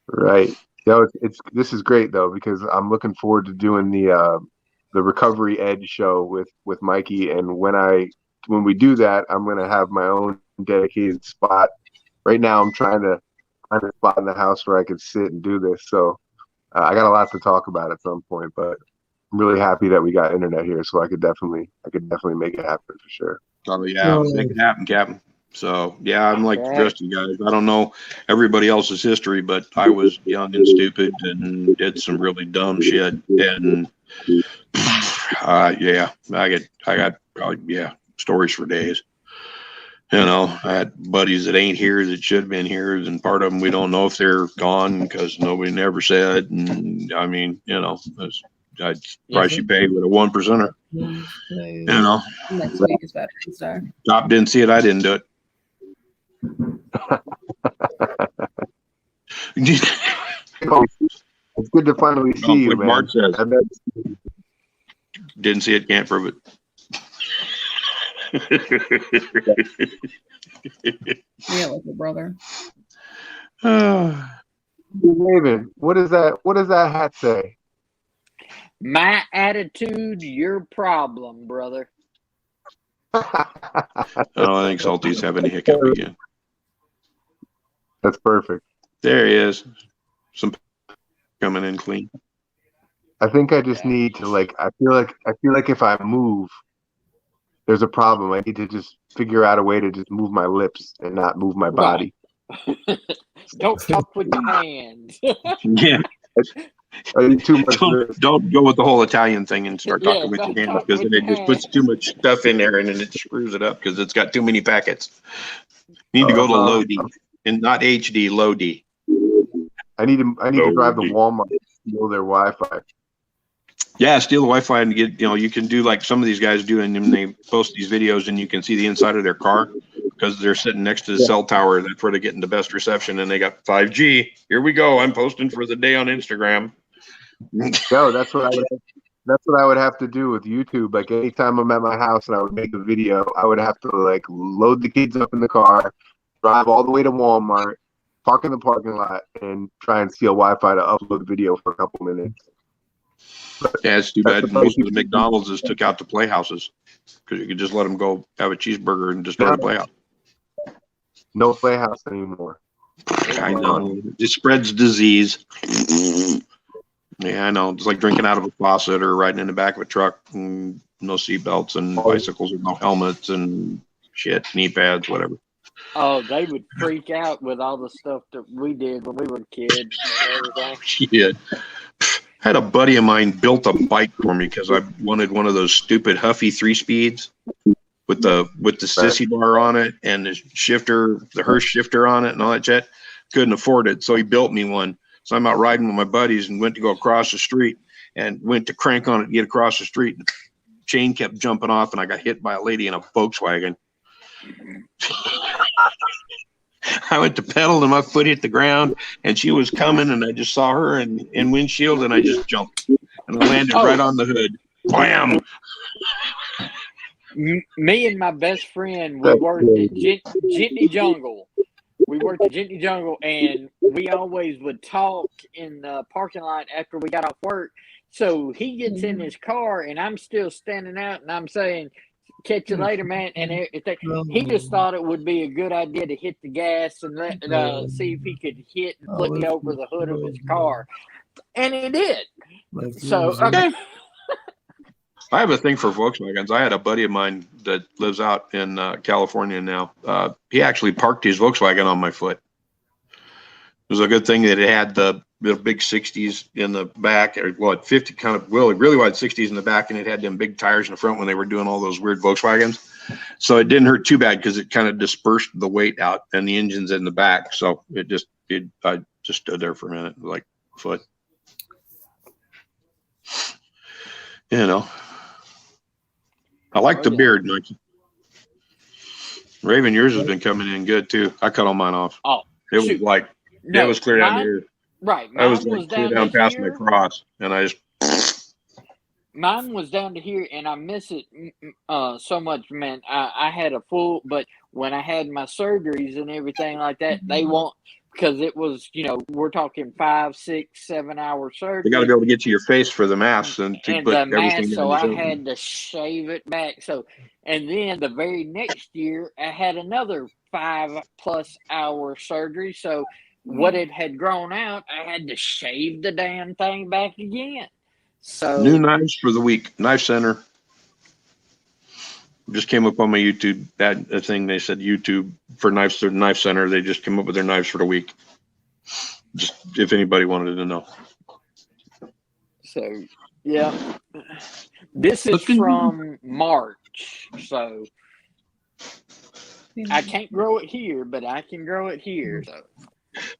right. This is great though, because I'm looking forward to doing the Recovery Edge show with Mikey, and when we do that, I'm gonna have my own dedicated spot. Right now, I'm trying to find a spot in the house where I can sit and do this. So I got a lot to talk about at some point, but I'm really happy that we got internet here, so I could definitely make it happen for sure. Oh yeah, make it happen, Captain. So yeah, I'm like the rest of you guys. I don't know everybody else's history, but I was young and stupid and did some really dumb shit. And yeah, I got probably stories for days. I had buddies that ain't here that should have been here, and part of them we don't know if they're gone because nobody never said. And I mean, I'd price you pay with a 1%er. Next week is Veterans Day. Top didn't see it. I didn't do it. It's good to finally see you, man. Mark says. Didn't see it, can't prove it. Yeah, like your brother. David, what does that hat say? My attitude, your problem, brother. I think Salty's having a hiccup again. That's perfect. There he is. Some coming in clean. I think I just need to I feel like if I move, there's a problem. I need to just figure out a way to just move my lips and not move my body. Don't talk with your hands. Yeah. Too much don't go with the whole Italian thing and start talking with your hands, because then it just puts too much stuff in there and then it screws it up because it's got too many packets. You need to go to low D and not HD, low D. I need to drive to Walmart and steal their Wi-Fi. Yeah, steal the Wi-Fi and get, you can do like some of these guys do, and then they post these videos and you can see the inside of their car because they're sitting next to the cell tower. That's where they're getting the best reception, and they got 5G. Here we go. I'm posting for the day on Instagram. No, that's what I would have to do with YouTube. Like anytime I'm at my house and I would make a video, I would have to load the kids up in the car, drive all the way to Walmart, park in the parking lot, and try and steal Wi-Fi to upload the video for a couple minutes. Yeah, it's too bad most of the McDonald's just took out the playhouses because you could just let them go have a cheeseburger and just start a playhouse. No playhouse anymore. I know. It spreads disease. Yeah, I know. It's like drinking out of a faucet or riding in the back of a truck and no seatbelts and bicycles with no helmets and shit, knee pads, whatever. Oh, they would freak out with all the stuff that we did when we were kids and everything. Shit. I had a buddy of mine built a bike for me because I wanted one of those stupid Huffy 3-speeds with the sissy bar on it and the shifter, the Hurst shifter on it and all that shit. Couldn't afford it, so he built me one. So I'm out riding with my buddies and went to go across the street and went to crank on it to get across the street. The chain kept jumping off and I got hit by a lady in a Volkswagen. I went to pedal and my foot hit the ground and she was coming and I just saw her in windshield and I just jumped and I landed right on the hood. Bam! Me and my best friend, we worked at Jitney Jungle. We worked at Jitney Jungle and we always would talk in the parking lot after we got off work. So he gets in his car and I'm still standing out and I'm saying, catch you later, man. And he just thought it would be a good idea to hit the gas and see if he could hit and flip me over the hood of his car. And he did. So, I have a thing for Volkswagens. I had a buddy of mine that lives out in California now. He actually parked his Volkswagen on my foot. It was a good thing that it had the big 60s in the back, or 50 kind of really wide 60s in the back, and it had them big tires in the front when they were doing all those weird Volkswagens. So it didn't hurt too bad because it kind of dispersed the weight out, and the engine's in the back. So I just stood there for a minute, like foot. You know, I like the Oh, yeah. beard, Mikey. Raven, yours has been coming in good too. I cut all mine off. Oh, It was shoot. like No, it was clear down mine, here. right. I was Mine was like clear down down to past my here. cross, and I just Mine was down to here, and I miss it so much, man. I had a full, but when I had my surgeries and everything like that, they won't, because it was, we're talking 5, 6, 7 hour you got to surgery, be able to get to your face for the mask and to and put the everything mask, down so your I throat. had to shave it back. So, and then the very next year, I had another 5+ hour surgery. So, what it had grown out, I had to shave the damn thing back again. So New knives for the week. Knife Center. Just came up on my YouTube a thing. They said YouTube for Knife Center. They just came up with their knives for the week. Just if anybody wanted to know. So, yeah. This is from March, so I can't grow it here, but I can grow it here. So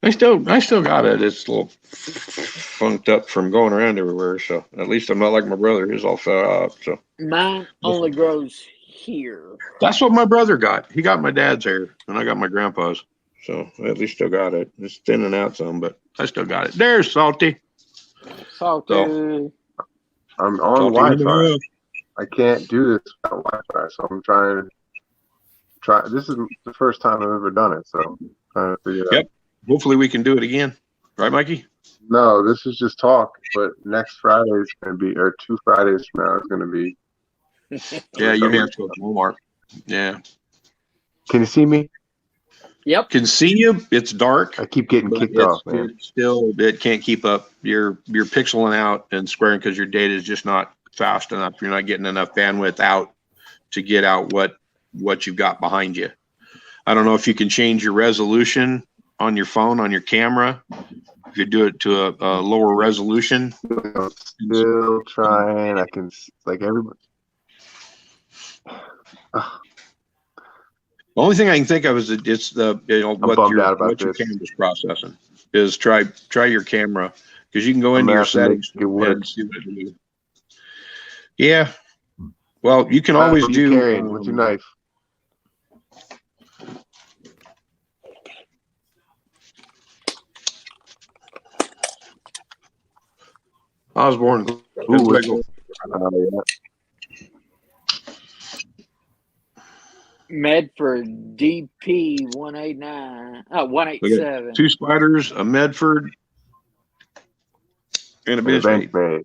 I still got it. It's a little funked up from going around everywhere. So at least I'm not like my brother. He's all fell out. So mine only grows here. that's what my brother got. He got my dad's hair, and I got my grandpa's. So I at least still got it. It's thinning out some, but I still got it. There's Salty. Salty. I'm on Salty Wi-Fi. I can't do this without Wi-Fi, so I'm trying. This is the first time I've ever done it, so I'm trying to figure it out. Hopefully we can do it again. Right, Mikey? No, this is just talk, but next Friday is going to be, or 2 Fridays from now is going to be. Yeah, you have to go to Walmart. Yeah. Can you see me? Yep. Can see you. It's dark. I keep getting But kicked off, man. It's still, it can't keep up. You're pixeling out and squaring because your data is just not fast enough. You're not getting enough bandwidth out to get out what you've got behind you. I don't know if you can change your resolution on your phone, on your camera. If you do it to a lower resolution. I'm still trying. I can, like, everybody. The only thing I can think of is it's the what your this. camera's processing is try your camera because you can go into your settings and see what it do. Yeah. Well, you can always what do. Carrying? What's your knife? Osborne. Ooh, yeah. Medford DP 189. Oh, 187. 2 spiders, a Medford, and a Benchmade.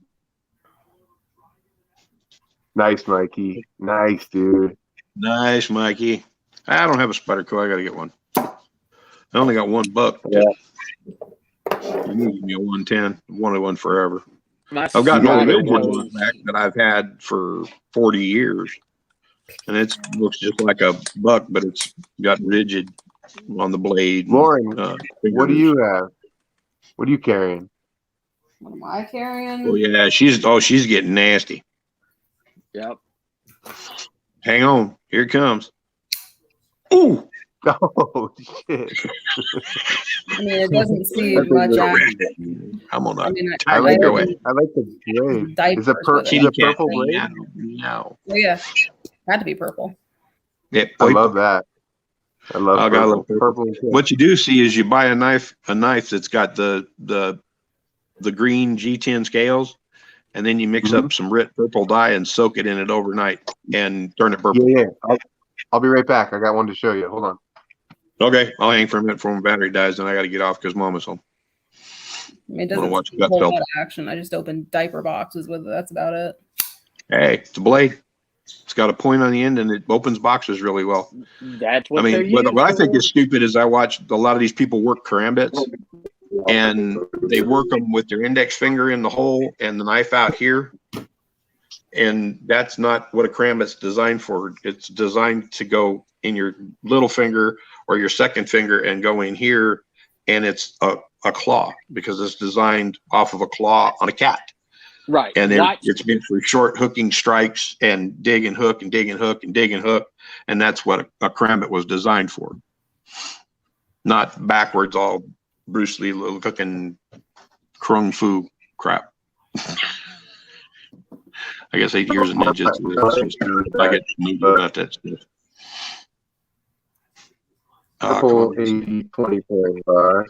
Nice, Mikey. Nice, dude. Nice, Mikey. I don't have a Spider Co. I got to get one. I only got $1. Yeah. You can give me a 110. I wanted one forever. My I've got an old spider Midget goes- back that I've had for 40 years. And it looks just like a buck, but it's got rigid on the blade. Lauren, what do fingers. you have? What are you carrying? What am I carrying? Oh yeah, she's getting nasty. Yep. Hang on, here it comes. Ooh, Oh shit! I mean, it doesn't seem much action. I'm on that. I mean, I I like go the away. blade. diapers Is it with is it. it purple blade? Meow. Oh, yeah, had to be purple. Yeah, I love that. I love I purple. love purple. Purple and pink. What you do see is you buy a knife that's got the green G10 scales, and then you mix up some Rit purple dye and soak it in it overnight and turn it purple. Yeah. I'll be right back. I got one to show you. Hold on. Okay, I'll hang for a minute before my battery dies, and I got to get off because Mama's home. I mean, it Wanna doesn't watch seem a Gutfeld. whole lot of action. I just opened diaper boxes with it. That's about it. Hey, it's a blade. It's got a point on the end, and it opens boxes really well. That's what I they're mean, what I think used is stupid is I watch a lot of these people work karambits, and they work them with their index finger in the hole and the knife out here. And that's not what a karambit's designed for. It's designed to go in your little finger or your second finger and go in here. And it's a claw because it's designed off of a claw on a cat. Right. And then Watch- it's meant for short hooking strikes and dig and hook and dig and hook and dig and hook. And that's what a karambit was designed for. Not backwards, all Bruce Lee looking kung fu crap. I guess 8 years of ninjutsu. I get ninja about that stuff. Purple 80-20.5.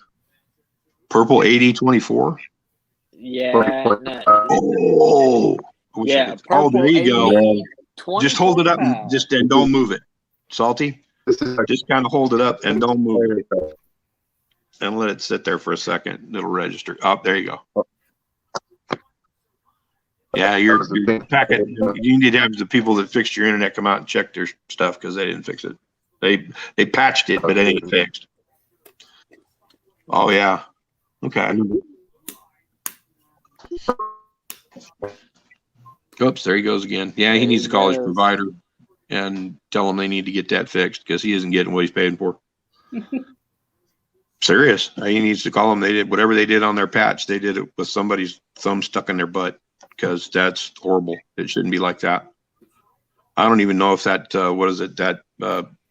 Purple 80-24. Yeah. No, Oh, I wish I yeah. could- oh, there you go. 80, 20, Just hold it up and 25. and don't move it. Salty, This is just kind of hold it up and don't move it like and let it sit there for a second. It'll register. Oh, there you go. Yeah, you're packing. You need to have the people that fixed your internet come out and check their stuff because they didn't fix it. They patched it, but it ain't fixed. Oh yeah. Okay. Oops, there he goes again. Yeah, he needs to call his provider and tell them they need to get that fixed because he isn't getting what he's paying for. Serious. He needs to call them. They did whatever they did on their patch. They did it with somebody's thumb stuck in their butt because that's horrible. It shouldn't be like that. I don't even know if that what is it, that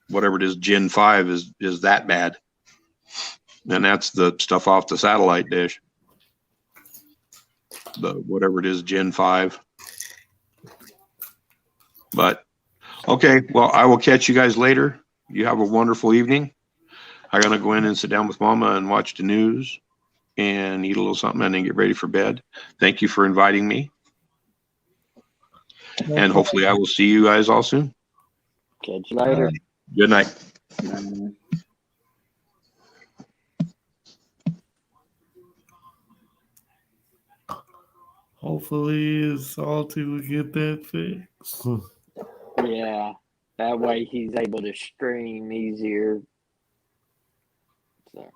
whatever it is, Gen 5 is that bad. And that's the stuff off the satellite dish. The whatever it is, Gen 5. But okay, well, I will catch you guys later. You have a wonderful evening. I'm gonna go in and sit down with Mama and watch the news and eat a little something and then get ready for bed. Thank you for inviting me. And hopefully I will see you guys all soon. Catch you later. Good night. Hopefully, Salty will get that fixed. Yeah. That way he's able to stream easier. So.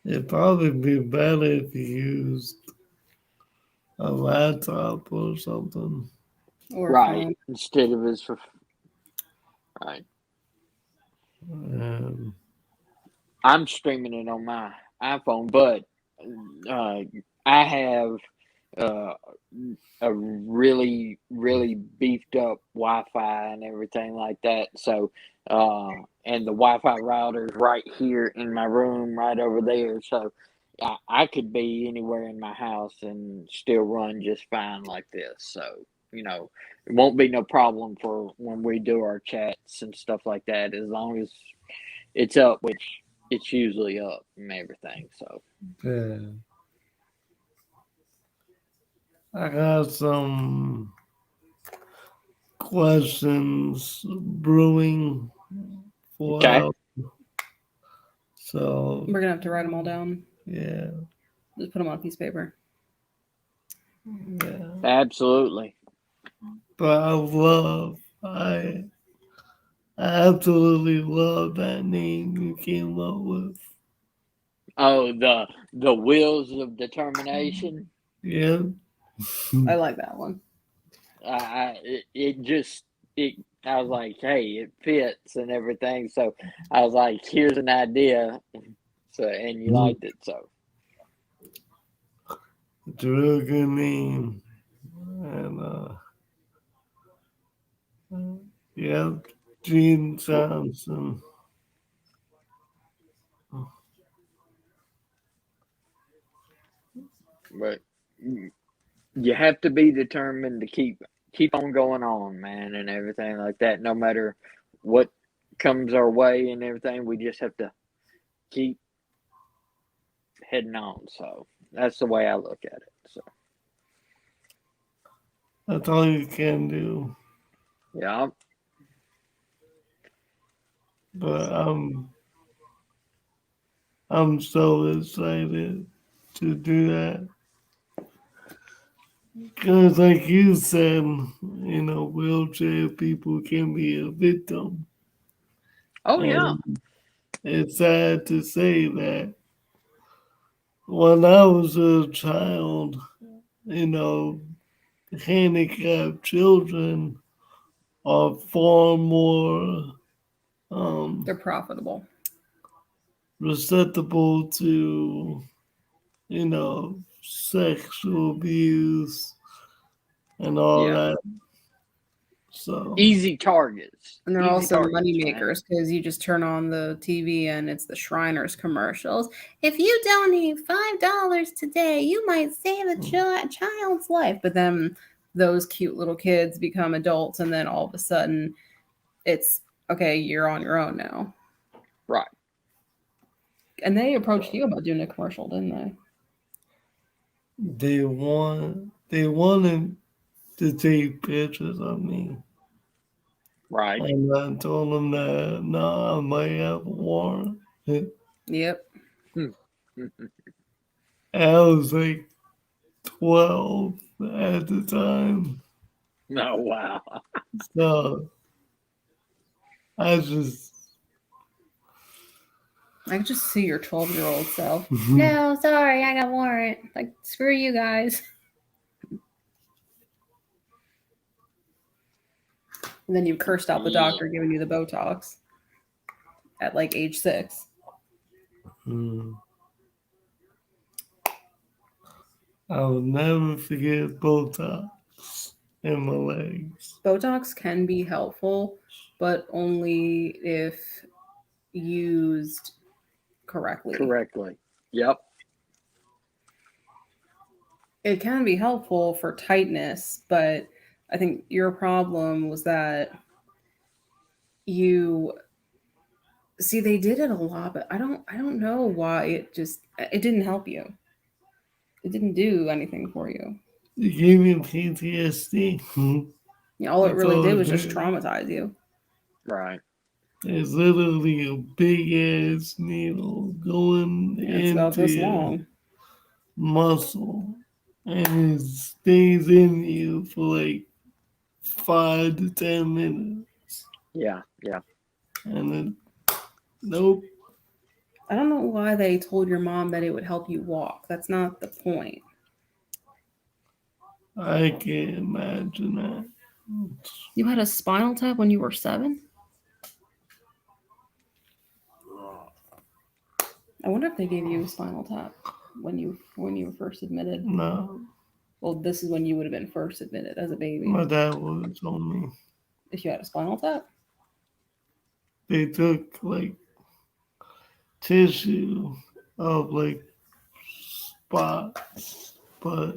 It'd probably be better if you used a laptop or something. Or Right. phone. Instead of his. Right. I'm streaming it on my iPhone, but I have a really, really beefed up Wi-Fi and everything like that. So, and the Wi-Fi router is right here in my room, right over there. So, I could be anywhere in my house and still run just fine like this. So, you know, it won't be no problem for when we do our chats and stuff like that, as long as it's up, which it's usually up and everything. So, Yeah. I got some questions brewing for Okay. out. So, We're gonna have to write them all down. yeah. Just put them on a piece of paper. Yeah. Absolutely. But I absolutely love that name you came up with. Oh, the wheels of determination. Yeah. I like that one. I was like, hey, it fits and everything. So I was like, here's an idea. So, and you liked it. So, It's a real good name. And yeah, Gene Johnson. but you have to be determined to keep on going on, man, and everything like that. No matter what comes our way and everything, we just have to keep heading on. So that's the way I look at it. So That's all you can do. yeah, But I'm so excited to do that. Because like you said, you know, wheelchair people can be a victim. oh yeah, And it's sad to say that when I was a child, you know, handicapped children are far more They're profitable. susceptible to, you know, sexual abuse and all Yeah. that. So easy targets. And they're Easy also targets, money man. makers because you just turn on the TV and it's the Shriners commercials. If you donate $5 today, you might save a child's life. But then those cute little kids become adults, and then all of a sudden it's okay, you're on your own now. Right. And they approached you about doing a commercial, didn't they? They wanted to take pictures of me. Right. And I told them that no, I might have a warrant. Yep. I was like 12 at the time. Oh, wow. So I just I could just see your 12-year-old self. No, sorry, I got warrant. Like, screw you guys. And then you cursed out the doctor giving you the Botox at like age 6. Hmm. I'll never forget Botox in my legs. Botox can be helpful, but only if used correctly. Correctly. Yep. It can be helpful for tightness, but I think your problem was that you see they did it a lot, but I don't know why it didn't help you. It didn't do anything for you. It gave me PTSD. Yeah, all it That's really all did it was just did. traumatize you. Right. It's literally a big ass needle going It's about into this your long. muscle, and it stays in you for like 5 to 10 minutes. Yeah. Yeah. And then, nope. I don't know why they told your mom that it would help you walk. That's not the point. I can't imagine that. You had a spinal tap when you were 7? I wonder if they gave you a spinal tap when you were first admitted. No, Well, this is when you would have been first admitted as a baby. my dad would have told me. If you had a spinal tap. They took like tissue of like spots, but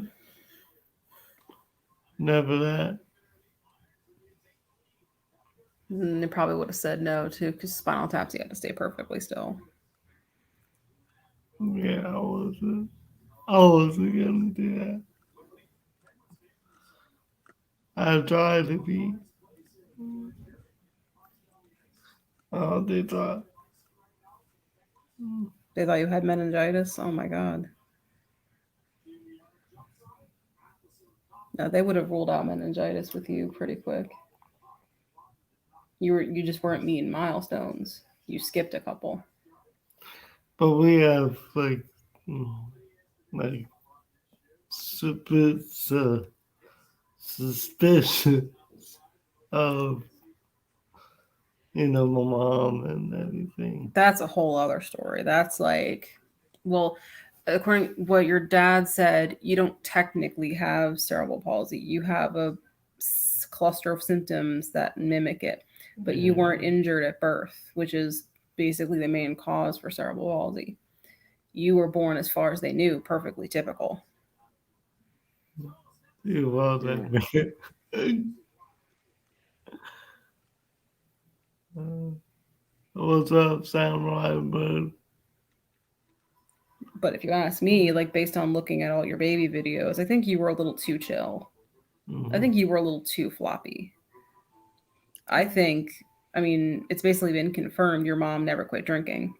never that. They probably would have said no too, because spinal taps you had to stay perfectly still. Yeah, I wasn't gonna do that. I tried to be. Oh, they thought. They thought you had meningitis. Oh my god. No, they would have ruled out meningitis with you pretty quick. You just weren't meeting milestones. You skipped a couple. But we have like suspicion of my mom and everything. That's a whole other story. That's like, well, according to what your dad said, you don't technically have cerebral palsy. You have a cluster of symptoms that mimic it, but you weren't injured at birth, which is basically the main cause for cerebral palsy. You were born, as far as they knew, perfectly typical. You was that man. What's up, Samurai Bird? But if you ask me, like based on looking at all your baby videos, I think you were a little too chill. I think you were a little too floppy. I mean, it's basically been confirmed your mom never quit drinking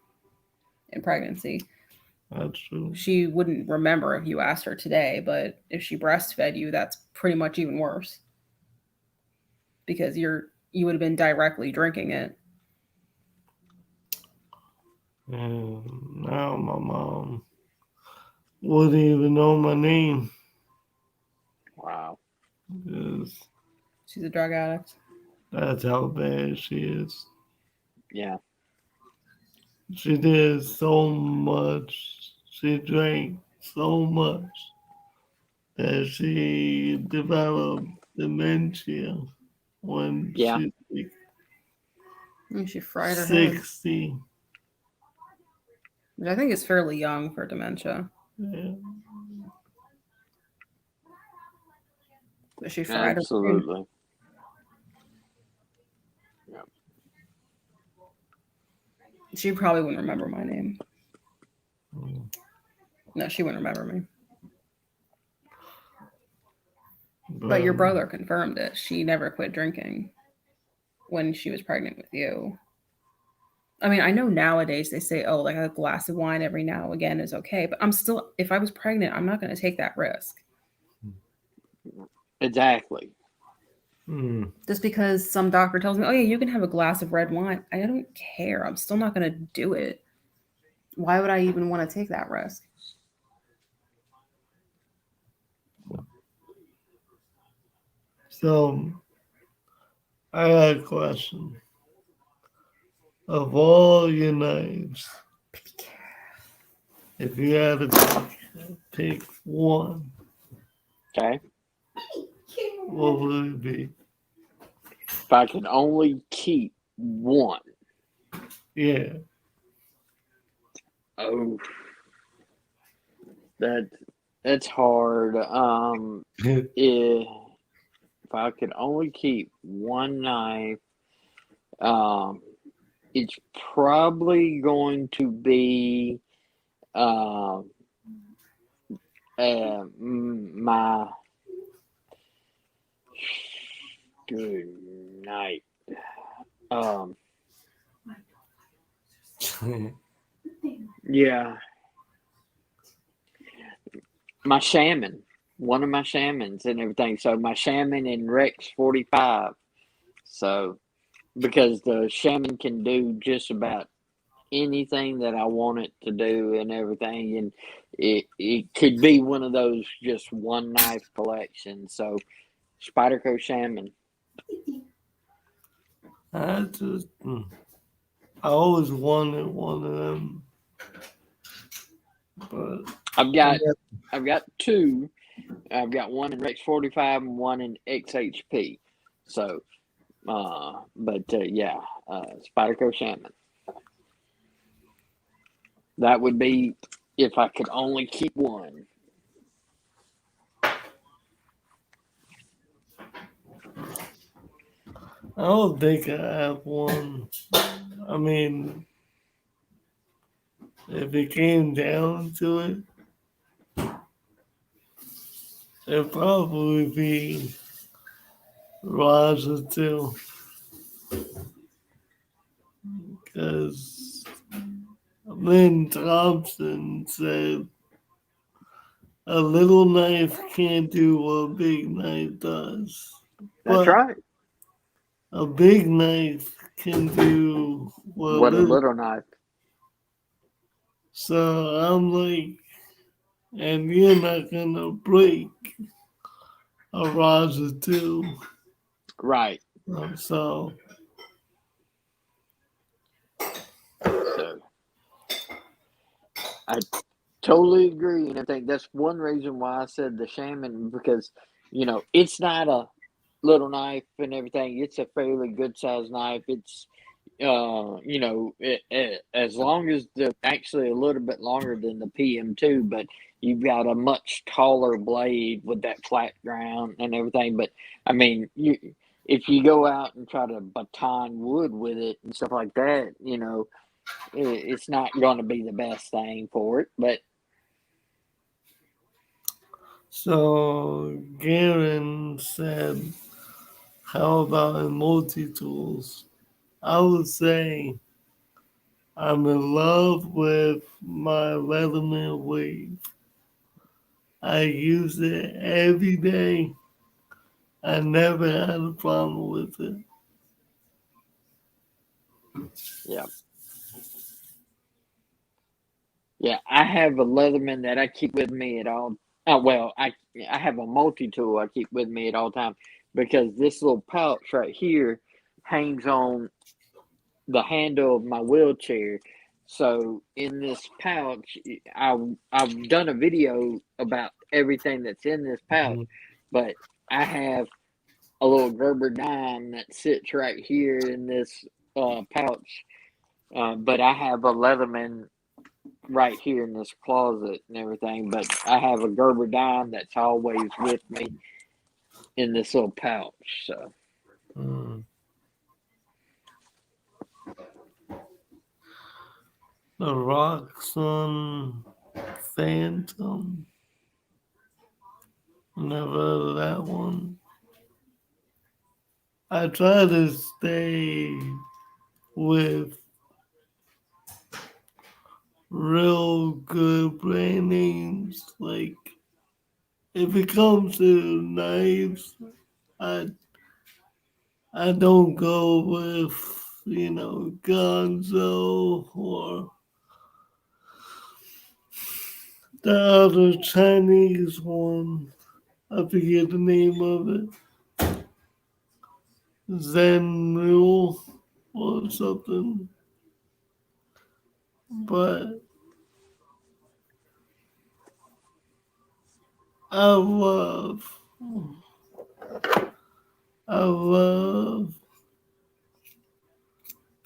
in pregnancy. That's true. She wouldn't remember if you asked her today, but if she breastfed you, that's pretty much even worse. Because you would have been directly drinking it. And now my mom wouldn't even know my name. Wow. Because She's a drug addict. that's how bad she is. Yeah. She did so much. She drank so much that she developed dementia when Yeah. she was And she fried her head. 60. Which I think is fairly young for dementia. Yeah. But she fried her. Absolutely. She probably wouldn't remember my name. Mm. No, she wouldn't remember me. But your brother confirmed it. She never quit drinking when she was pregnant with you. I mean, I know nowadays they say, oh, like a glass of wine every now and again is okay. But I'm still, if I was pregnant, I'm not going to take that risk. Exactly. Mm. Just because some doctor tells me, oh, yeah, you can have a glass of red wine. I don't care. I'm still not going to do it. Why would I even want to take that risk? So, I got a question. Of all your knives, if you had to pick one, Okay. what would it be? If I could only keep one. Yeah. Oh, that's hard. If I could only keep one knife, it's probably going to be my good night. Yeah, my Shaman, one of my Shamans and everything. So my Shaman in Rex 45. So because the Shaman can do just about anything that I want it to do and everything, and it could be one of those just one knife collections. So Spyderco Shaman. I always wanted one of them, but I've got two. I've got one in Rex 45 and one in XHP. So, yeah, Spyderco Shaman. That would be if I could only keep one. I don't think I have one. I mean, if it came down to it, it'd probably be Raja too. Because Lynn Thompson said a little knife can't do what a big knife does. That's But right. a big knife can do What a little knife. So I'm like, and you're not gonna break a Raja too. Right. So I totally agree, and I think that's one reason why I said the Shaman, because it's not a little knife and everything. It's a fairly good sized knife. It's as long as actually a little bit longer than the PM2, but you've got a much taller blade with that flat ground and everything. But I mean, if you go out and try to baton wood with it and stuff like that, it's not going to be the best thing for it. But so Garen said, how about in multi-tools? I would say I'm in love with my Leatherman Wave. I use it every day. I never had a problem with it. Yeah, I have a Leatherman that I keep with me at all. Oh, well, I have a multi-tool I keep with me at all time, because this little pouch right here hangs on the handle of my wheelchair. So in this pouch, I've done a video about everything that's in this pouch, but I have a little Gerber dime that sits right here in this pouch. But I have a Leatherman right here in this closet and everything. But I have a Gerber dime that's always with me. in this little pouch. So The Roxxon Phantom. Never heard of that one. I try to stay with real good brand names. Like, if it comes to knives, I don't go with, Gonzo or the other Chinese one. I forget the name of it. Zen Mule or something. But I love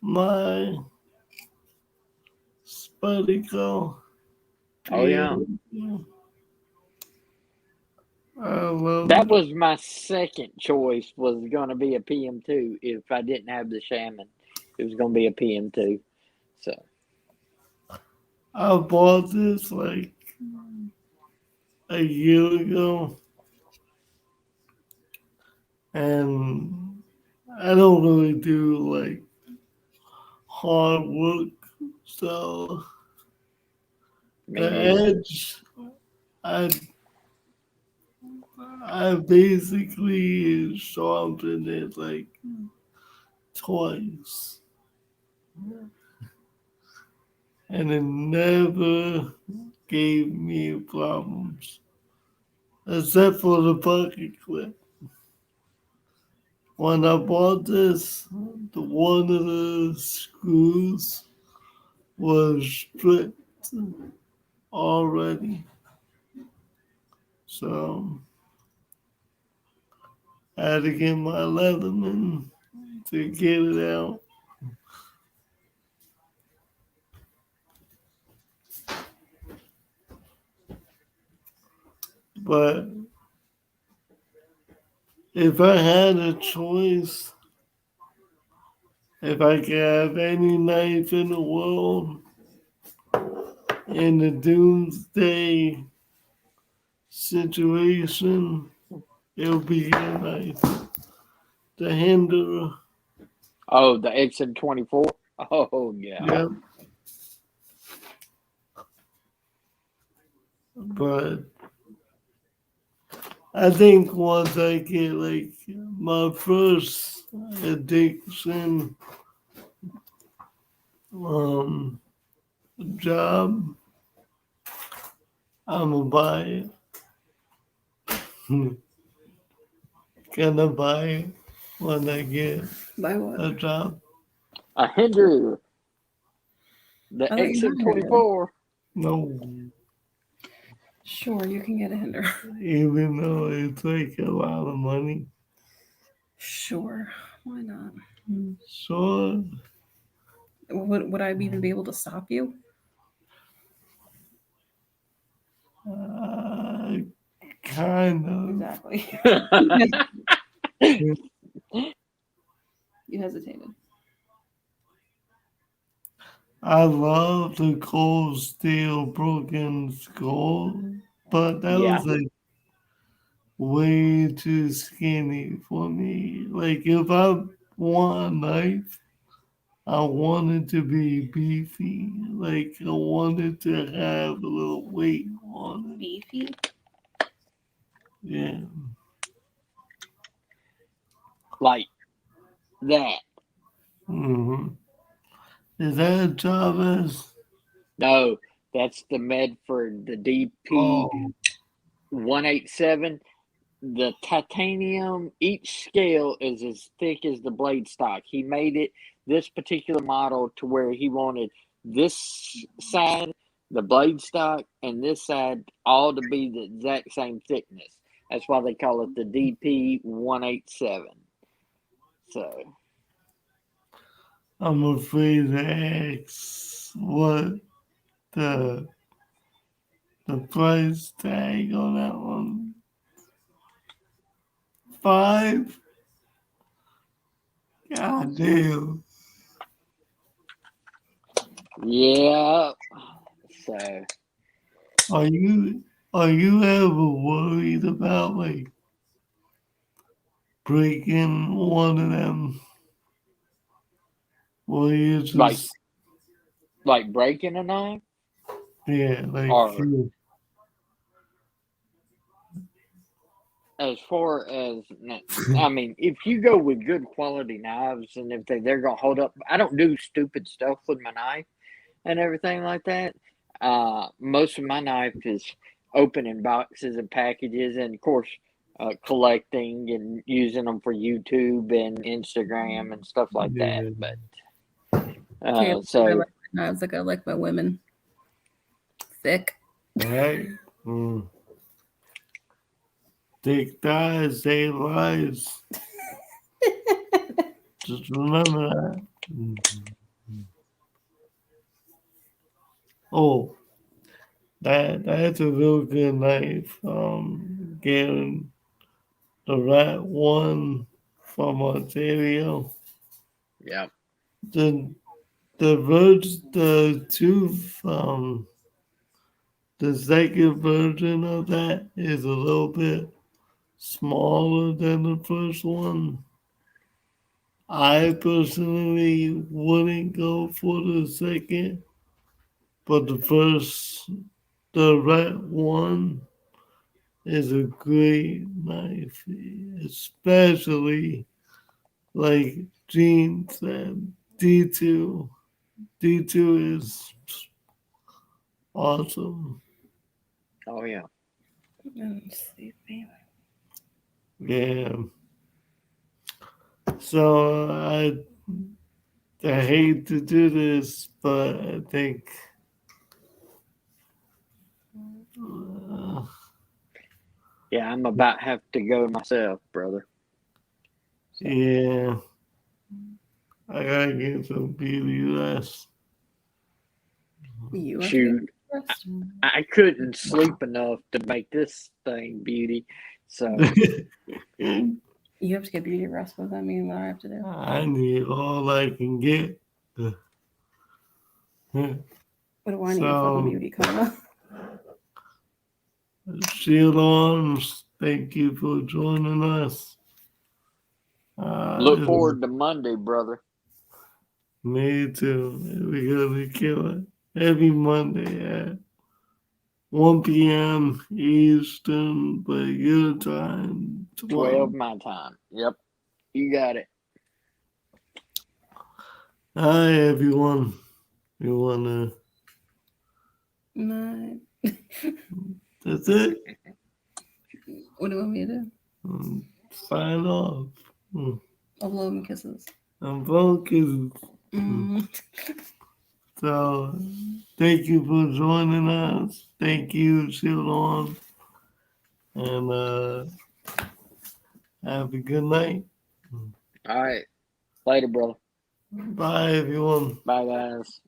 my Spedico. oh yeah, I love that it. was my second choice. Was going to be a PM2 if I didn't have the Shaman. It was going to be a PM2. So I bought this like a year ago, and I don't really do like hard work, so me the neither. edge, I I basically sharpened it like twice, and it never gave me problems, except for the bucket clip. When I bought this, one of the screws was stripped already. So I had to get my Leatherman to get it out. But if I had a choice, if I could have any knife in the world in the doomsday situation, it would be a knife. The Hinderer. Oh, the XM24. Oh yeah. Yep. But I think once I get like my first addiction job, I'm gonna buy it. Gonna buy it when I get By what? a job. A Hinder. The I thought you had a Hinder. XM24. No, Sure, you can get a Hinder. even though it's like a lot of money. Sure, why not? Sure. Would I even be able to stop you? Kind of. Exactly. You hesitated. I love the cold steel broken skull, but that Yeah. was like way too skinny for me. Like if I want a knife, I want it to be beefy. Like I want it to have a little weight on it. Beefy? Yeah. Like that. Mm-hmm. Is that a Chavez? No, that's the Medford, the DP Oh, 187. The titanium, each scale is as thick as the blade stock. He made it this particular model to where he wanted this side, the blade stock, and this side all to be the exact same thickness. That's why they call it the DP 187. So I'm afraid to ask what the price tag on that one. 5? God damn. Yeah. So Are you ever worried about like breaking one of them? Or you like just breaking a knife yeah, like or you, as far as I mean, if you go with good quality knives and if they're gonna hold up, I don't do stupid stuff with my knife and everything like that. Most of my knife is opening boxes and packages, and of course, collecting and using them for YouTube and Instagram and stuff like that. yeah, But Okay, I so like my knives like I like my women. Thick. right? Thick thighs save lives. Just remember that. Oh, that's a real good knife. Getting the Rat One from Ontario. yeah, The the tooth the second version of that is a little bit smaller than the first one. I personally wouldn't go for the second, but the Rat One is a great knife, especially like Gene said, D2. D2 is awesome. oh yeah, I'm sleepy. Yeah. So I hate to do this, but I think uh, yeah. I'm about have to go myself, brother. So yeah, I gotta get some beauty rest. You have to get shoot, rest. I couldn't sleep enough to make this thing beauty. So You have to get beauty rest. What does that mean? What I have to do? I need all I can get. What do I need? Fucking So, beauty coming up. Shield Arms, thank you for joining us. look forward to Monday, brother. Me too. We're gonna kill it every Monday at 1 p.m. Eastern, but your time, 12 12. my time. Yep, you got it. Hi, everyone. You wanna, No. that's it? What do you want me to do? Sign off. Love and kisses. I'm focused. Mm. So, thank you for joining us. Thank you, Shilon. And have a good night. All right, later, brother. Bye, everyone. Bye, guys.